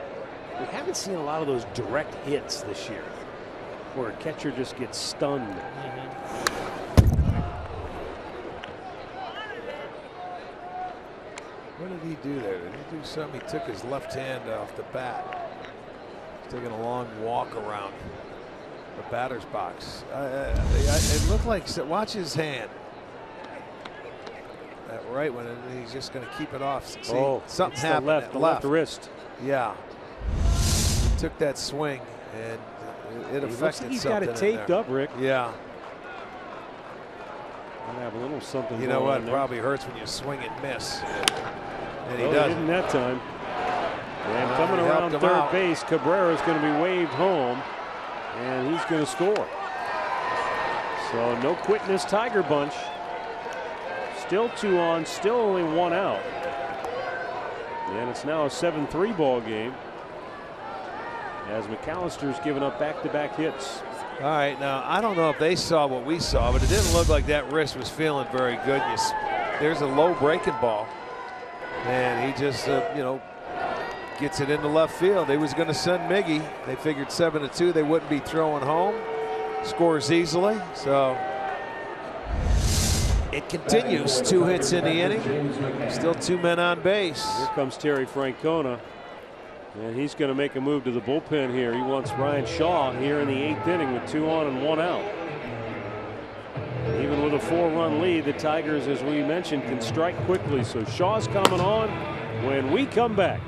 We haven't seen a lot of those direct hits this year where a catcher just gets stunned. What did he do there? Did he do something? He took his left hand off the bat. He's taking a long walk around the batter's box. It looked like, watch his hand. That right one, and he's just going to keep it off. See, something happened. The left wrist. Yeah. He took that swing, and it affected looks like he's something. got it taped up, Rick. Yeah. I have a little something. You know what? It probably hurts when you swing and miss. And he doesn't. doesn't. Didn't that time. And coming around third base, Cabrera is going to be waved home, and he's going to score. So no quitting this Tiger bunch. Still 2 on, still only 1 out. And it's now a 7-3 ball game as McAllister's given up back-to-back hits. All right, now I don't know if they saw what we saw, but it didn't look like that wrist was feeling very good. There's a low breaking ball, and he just, you know, gets it into left field. They was going to send Miggy. They figured 7-2. They wouldn't be throwing home. Scores easily, so it continues. 2 hits in the inning. Still 2 men on base. Here comes Terry Francona. And he's going to make a move to the bullpen here. He wants Ryan Shaw here in the 8th inning with 2 on and 1 out. Even with a 4-run lead, the Tigers, as we mentioned, can strike quickly. So Shaw's coming on when we come back.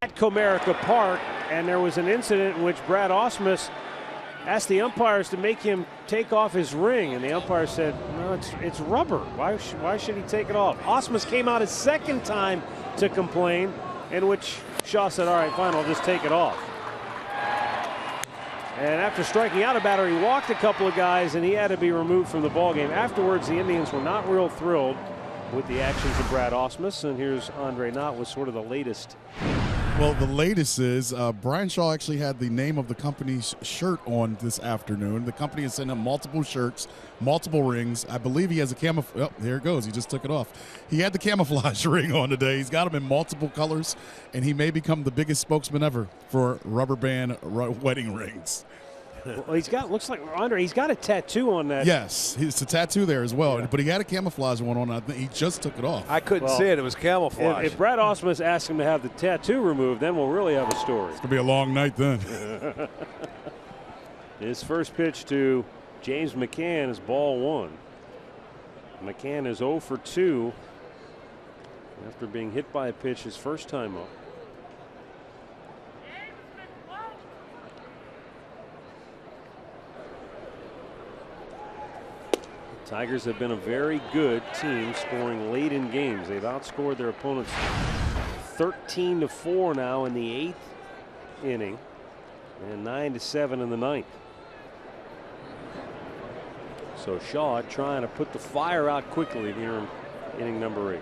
At Comerica Park, and there was an incident in which Brad Ausmus asked the umpires to make him take off his ring, and the umpire said, no, it's rubber. Why should he take it off? Ausmus came out a second time to complain, in which Shaw said, all right, fine, I'll just take it off. And after striking out a batter, he walked a couple of guys, and he had to be removed from the ballgame. Afterwards, the Indians were not real thrilled with the actions of Brad Ausmus, and here's Andre Knott with sort of the latest. Well, the latest is Brian Shaw actually had the name of the company's shirt on this afternoon. The company has sent him multiple shirts, multiple rings. I believe he has a camouflage. Oh, there it goes. He just took it off. He had the camouflage ring on today. He's got them in multiple colors, and he may become the biggest spokesman ever for rubber band wedding rings. Well, he's got, looks like, Andre, he's got a tattoo on that. Yes, it's a tattoo there as well, but he had a camouflage one on. I think he just took it off. I couldn't see it. It was camouflage. If Brad Ausmus asks him to have the tattoo removed, then we'll really have a story. It's going to be a long night then. His first pitch to James McCann is ball 1. McCann is 0 for 2 after being hit by a pitch his first time up. Tigers have been a very good team scoring late in games. They've outscored their opponents 13-4 now in the 8th inning and 9-7 in the 9th. So Shaw trying to put the fire out quickly here in inning number 8.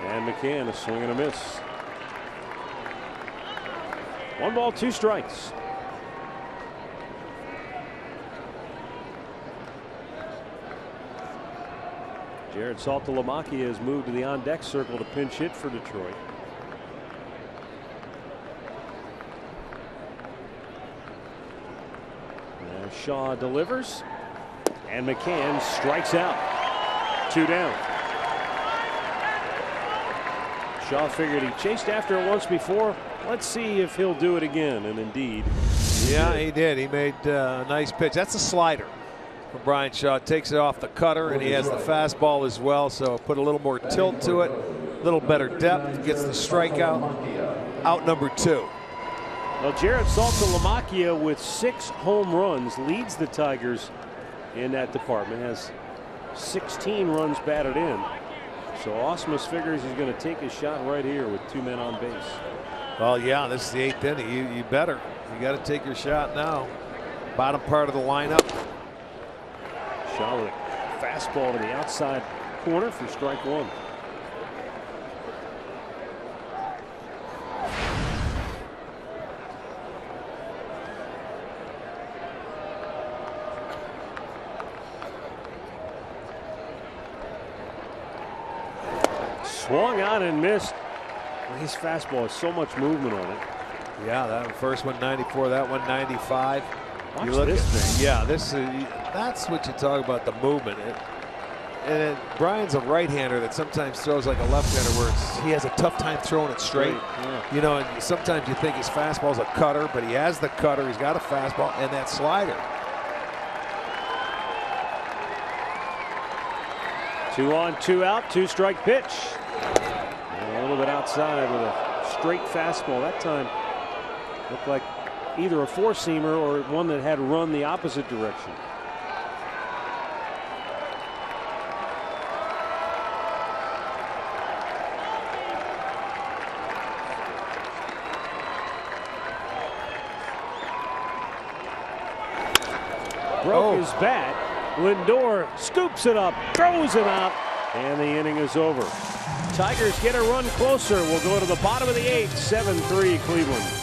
And McCann a swing and a miss. 1 ball, 2 strikes. Jared Saltalamacchia has moved to the on-deck circle to pinch hit for Detroit. As Shaw delivers, and McCann strikes out. 2 down. Shaw figured he chased after it once before. Let's see if he'll do it again, and indeed. Yeah, he did. He made a nice pitch. That's a slider. Brian Shaw takes it off the cutter, and he has the fastball as well, so put a little more tilt to it, a little better depth, gets the strikeout. Out number 2. Well, Jared Saltalamacchia with 6 home runs leads the Tigers in that department, has 16 runs batted in. So Ausmus figures he's going to take his shot right here with 2 men on base. Well, yeah, this is the 8th inning. You better. You got to take your shot now. Bottom part of the lineup. Shaw with a fastball to the outside corner for strike 1. Swung on and missed. His fastball has so much movement on it. Yeah, that first one 94, that one 95. Watch You look this at, thing. yeah, that's what you talk about, the movement. Brian's a right-hander that sometimes throws like a left-hander where he has a tough time throwing it straight. Yeah. You know, and sometimes you think his fastball's a cutter, but he has the cutter, he's got a fastball, and that slider. 2 on, 2 out, 2-strike pitch. And a little bit outside with a straight fastball. That time looked like either a 4-seamer or one that had run the opposite direction. Broke his bat. Lindor scoops it up, throws it out, and the inning is over. Tigers get a run closer. We'll go to the bottom of the 8th, 7-3 Cleveland.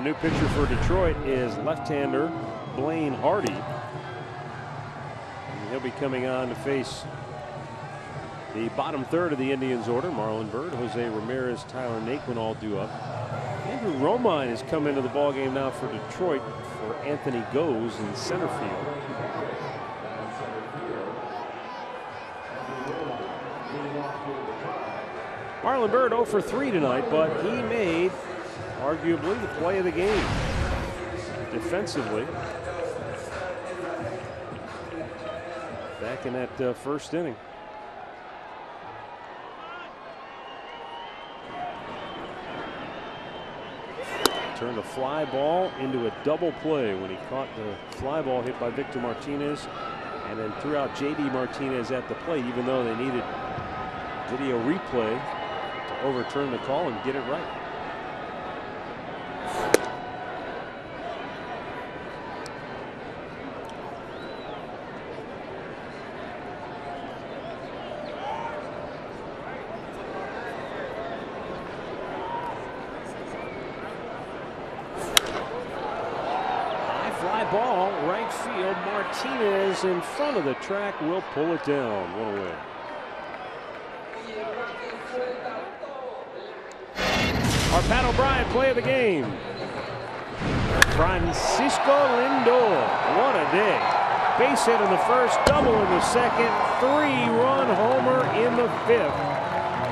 new pitcher for Detroit is left-hander Blaine Hardy. And he'll be coming on to face the bottom third of the Indians order. Marlon Byrd, Jose Ramirez, Tyler Naquin all due up. Andrew Romine has come into the ballgame now for Detroit for Anthony Goes in center field. Marlon Byrd 0 for 3 tonight, but he made arguably the play of the game defensively back in that first inning. Turned a fly ball into a double play when he caught the fly ball hit by Victor Martinez and then threw out J.D. Martinez at the plate, even though they needed video replay to overturn the call and get it right. Ball, right field. Martinez in front of the track will pull it down. One away. Our Pat O'Brien play of the game. Francisco Lindor. What a day. Base hit in the first, double in the second, 3-run homer in the fifth.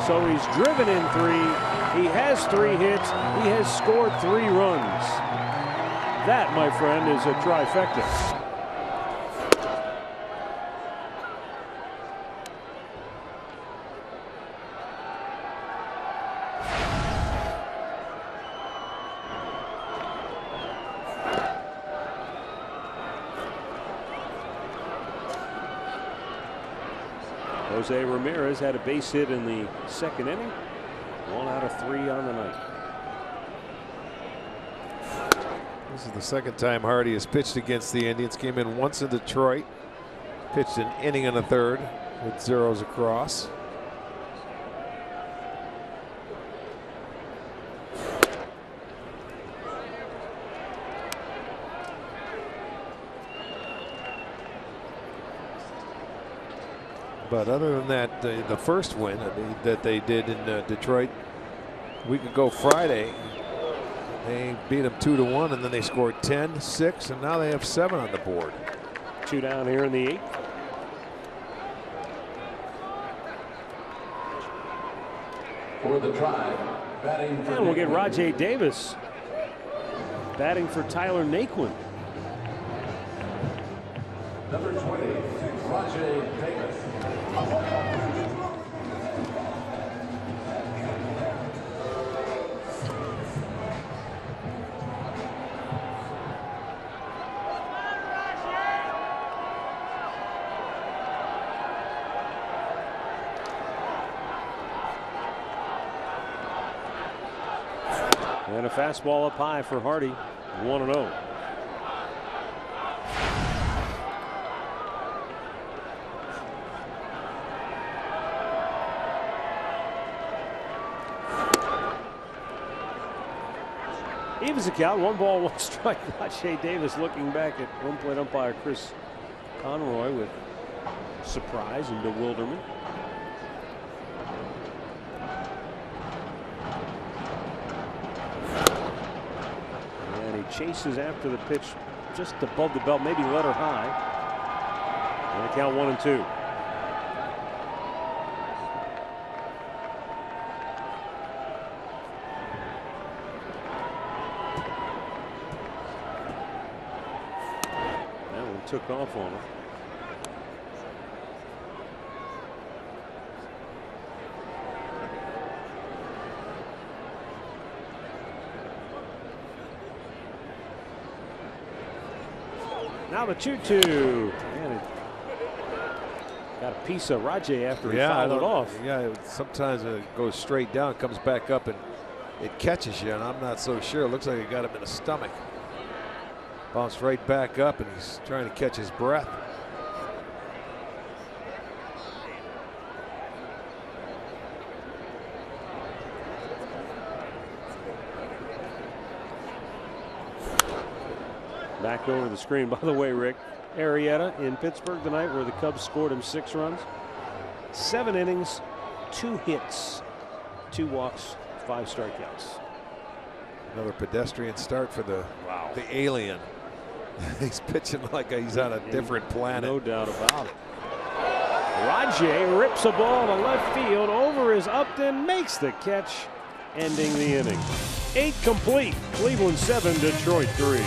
So he's driven in 3. He has 3 hits. He has scored 3 runs. That, my friend, is a trifecta. Jose Ramirez had a base hit in the second inning. 1 out of 3 on the night. This is the second time Hardy has pitched against the Indians. Came in once in Detroit, pitched an inning and a third with zeros across. But other than that, the first win that they did in Detroit a week ago Friday, they beat them 2-1, and then they scored 10, 6, and now they have 7 on the board. 2 down here in the 8th. For the Tribe, batting for and we'll get Rajai Davis batting for Tyler Naquin. number 20, Rajai Davis. And a fastball up high for Hardy. 1-0. Evens the count. 1 ball, 1 strike. Rajai Davis looking back at home plate umpire Chris Conroy with surprise and bewilderment. Chases after the pitch just above the belt, maybe let her high. And the count 1-2. That one took off on her. Now the 2-2. Man, it got a piece of Rajai after he fouled it off. Yeah, sometimes it goes straight down, comes back up, and it catches you, and I'm not so sure. It looks like it got him in the stomach. Bounced right back up, and he's trying to catch his breath. Back over the screen. By the way, Rick, Arrieta in Pittsburgh tonight, where the Cubs scored him 6 runs. 7 innings, 2 hits, 2 walks, 5 strikeouts. Another pedestrian start for the alien. He's pitching like he's on a different planet. No doubt about it. Rajay rips a ball to left field over his Upton, makes the catch, ending the inning. 8 complete. Cleveland 7, Detroit 3.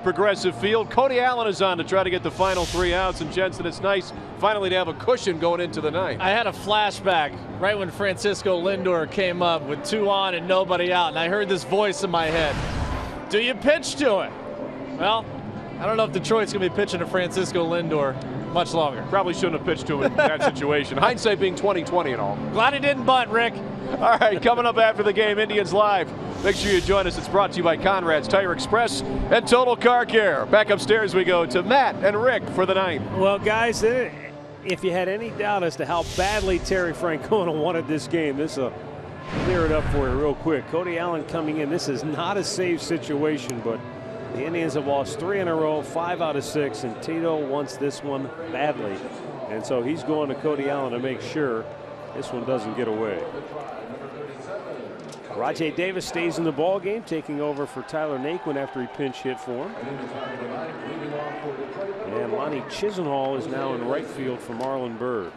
Progressive Field. Cody Allen is on to try to get the final 3 outs. And Jensen, it's nice finally to have a cushion going into the ninth. I had a flashback right when Francisco Lindor came up with 2 on and nobody out, and I heard this voice in my head. Do you pitch to it? Well, I don't know if Detroit's going to be pitching to Francisco Lindor much longer. Probably shouldn't have pitched to him in that situation. Hindsight being 20/20 and all. Glad he didn't bunt, Rick. All right, coming up after the game, Indians Live. Make sure you join us. It's brought to you by Conrad's Tire Express and Total Car Care. Back upstairs we go to Matt and Rick for the ninth. Well, guys, if you had any doubt as to how badly Terry Francona wanted this game, this will clear it up for you real quick. Cody Allen coming in. This is not a safe situation, but the Indians have lost 3 in a row, 5 out of 6, and Tito wants this one badly. And so he's going to Cody Allen to make sure this one doesn't get away. Rajay Davis stays in the ball game, taking over for Tyler Naquin after he pinch hit for him. And Lonnie Chisenhall is now in right field for Marlon Byrd.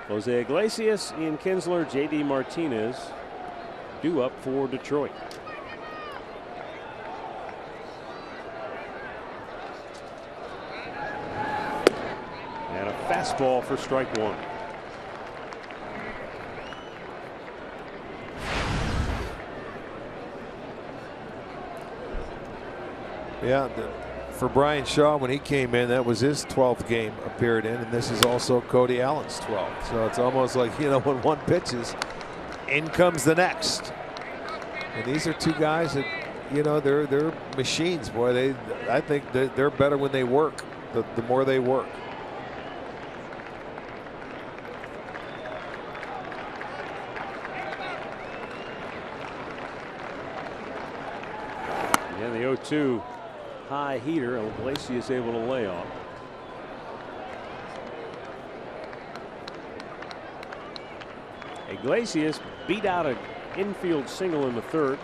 Jose Iglesias, Ian Kinsler, J.D. Martinez due up for Detroit. And a fastball for strike 1. Yeah, for Brian Shaw, when he came in, that was his 12th game appeared in, and this is also Cody Allen's 12th. So it's almost like, you know, when one pitches, in comes the next. And these are 2 guys that, you know, they're machines, boy. I think they're better when they work. The more they work. And the 0-2. High heater, Iglesias able to lay off. Iglesias beat out an infield single in the 3rd.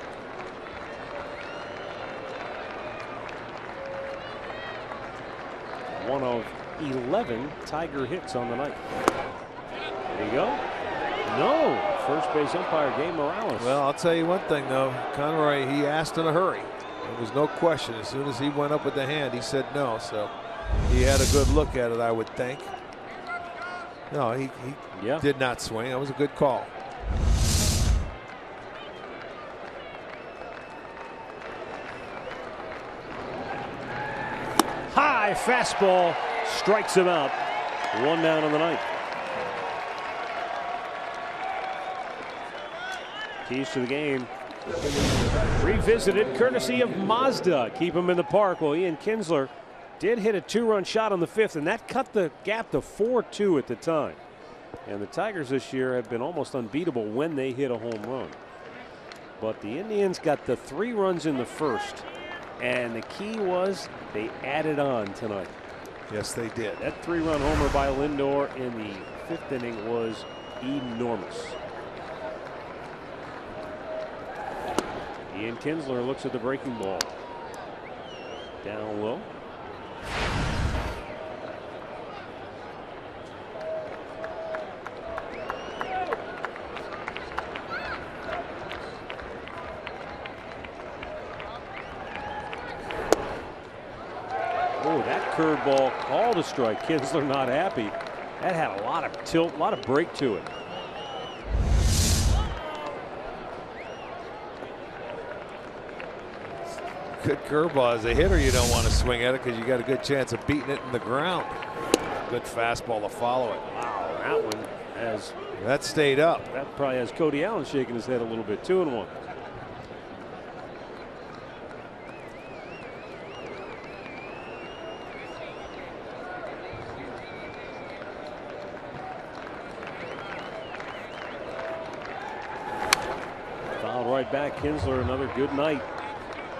One of 11 Tiger hits on the night. There you go. No. First base umpire Gabe Morales. Well, I'll tell you one thing, though. Conroy, he asked in a hurry. There was no question. As soon as he went up with the hand, he said no. So he had a good look at it, I would think. No, he did not swing. That was a good call. High fastball strikes him out. One down on the night. Keys to the game revisited courtesy of Mazda. Keep him in the park. Well, Ian Kinsler did hit a 2-run shot on the 5th, and that cut the gap to 4-2 at the time. And the Tigers this year have been almost unbeatable when they hit a home run. But the Indians got the 3 runs in the first, and the key was they added on tonight. Yes, they did. That 3-run homer by Lindor in the 5th inning was enormous. Ian Kinsler looks at the breaking ball. Down low. Oh, that curveball called a strike. Kinsler not happy. That had a lot of tilt, a lot of break to it. Good curveball. As a hitter, you don't want to swing at it because you got a good chance of beating it in the ground. Good fastball to follow it. Wow, that one has. That stayed up. That probably has Cody Allen shaking his head a little bit. 2-1. Fouled right back. Kinsler, another good night.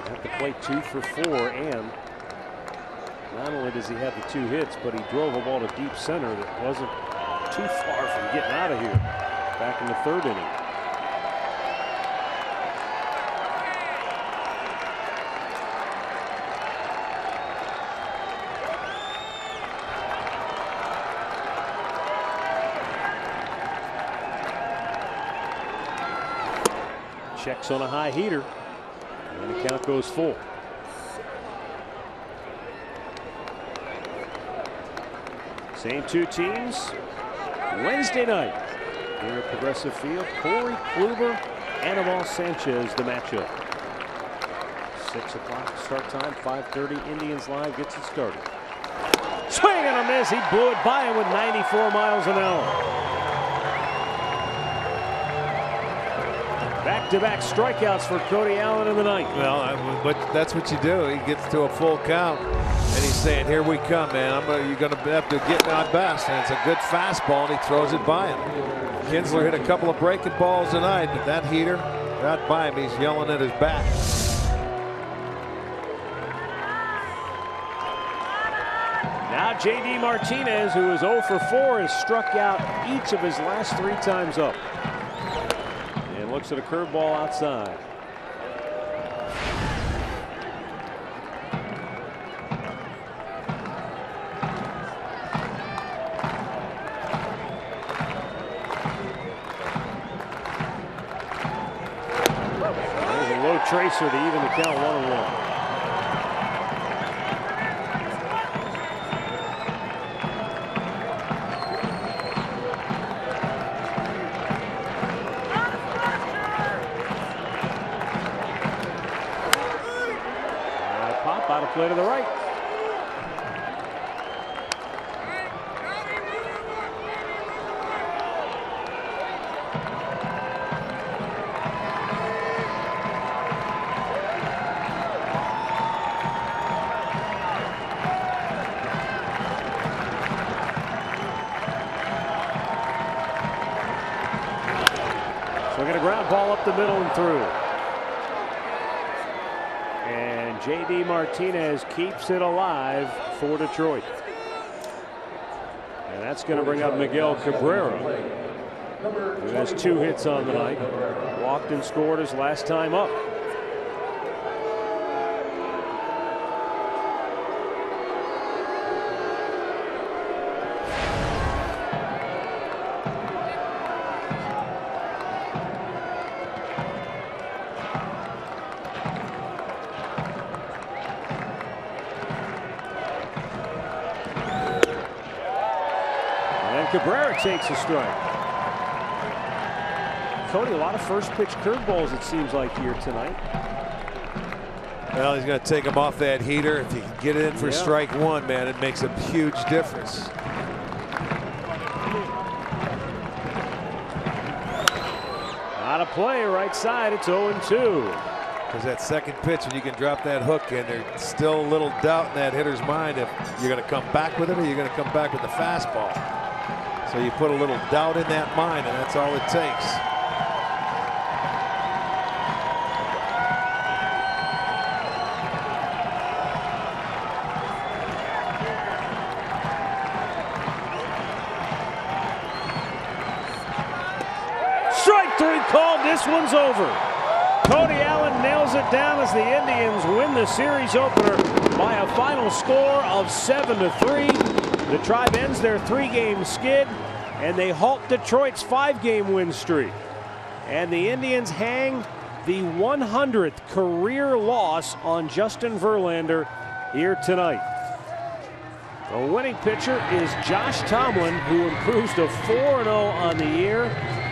At the plate, 2 for 4, and not only does he have the 2 hits, but he drove a ball to deep center that wasn't too far from getting out of here back in the 3rd inning. Checks on a high heater. And the count goes full. Same 2 teams. Wednesday night here at Progressive Field. Corey Kluber, Anibal Sanchez, the matchup. 6 o'clock start time. 5:30. Indians Live gets it started. Swing and a miss. He blew it by him with 94 miles an hour. Back-to-back strikeouts for Cody Allen in the ninth. Well, but that's what you do. He gets to a full count, and he's saying, "Here we come, man. You're going to have to get my best." And it's a good fastball, and he throws it by him. Kinsler hit a couple of breaking balls tonight, but that heater got by him. He's yelling at his back. Now J.D. Martinez, who is 0 for 4, has struck out each of his last 3 times up. Looks at a curveball outside. There's a low tracer to even the count 1-1. Out of play to the right. So we're going to ground ball up the middle and through. J.D. Martinez keeps it alive for Detroit. And that's going to bring up Miguel Cabrera, who has 2 hits on the night. Walked and scored his last time up. Cabrera takes a strike. Cody, a lot of first pitch curveballs, it seems like, here tonight. Well, he's going to take him off that heater. If he can get it in for strike 1, man, it makes a huge difference. a play right side. It's 0-2. Because that second pitch, when you can drop that hook in, there's still a little doubt in that hitter's mind if you're going to come back with it or you're going to come back with the fastball. So you put a little doubt in that mind, and that's all it takes. Strike 3 called. This one's over. Cody Allen nails it down as the Indians win the series opener by a final score of 7-3. The Tribe ends their 3-game skid, and they halt Detroit's 5-game win streak. And the Indians hang the 100th career loss on Justin Verlander here tonight. The winning pitcher is Josh Tomlin, who improves to 4-0 on the year,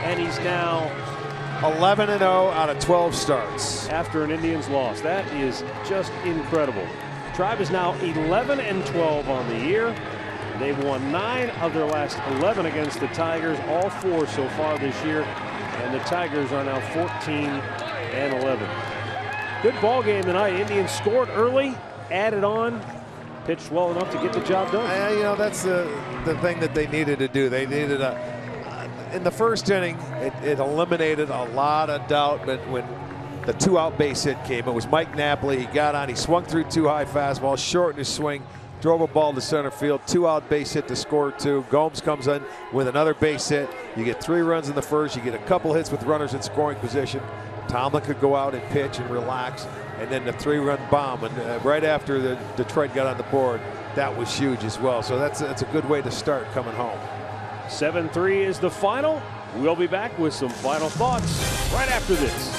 and he's now 11-0 out of 12 starts after an Indians loss. That is just incredible. Tribe is now 11-12 on the year. They've won 9 of their last 11 against the Tigers, all 4 so far this year, and the Tigers are now 14-11. Good ball game tonight. Indians scored early, added on, pitched well enough to get the job done. You know, that's the thing that they needed to do. They needed in the first inning, it eliminated a lot of doubt, but when the 2-out base hit came, it was Mike Napoli. He got on, he swung through 2 high fastballs, shortened his swing, drove a ball to center field, 2-out base hit to score 2. Gomes comes in with another base hit. You get 3 runs in the first. You get a couple hits with runners in scoring position. Tomlin could go out and pitch and relax, and then the 3-run bomb. And right after the Detroit got on the board, that was huge as well. So that's a good way to start coming home. 7-3 is the final. We'll be back with some final thoughts right after this.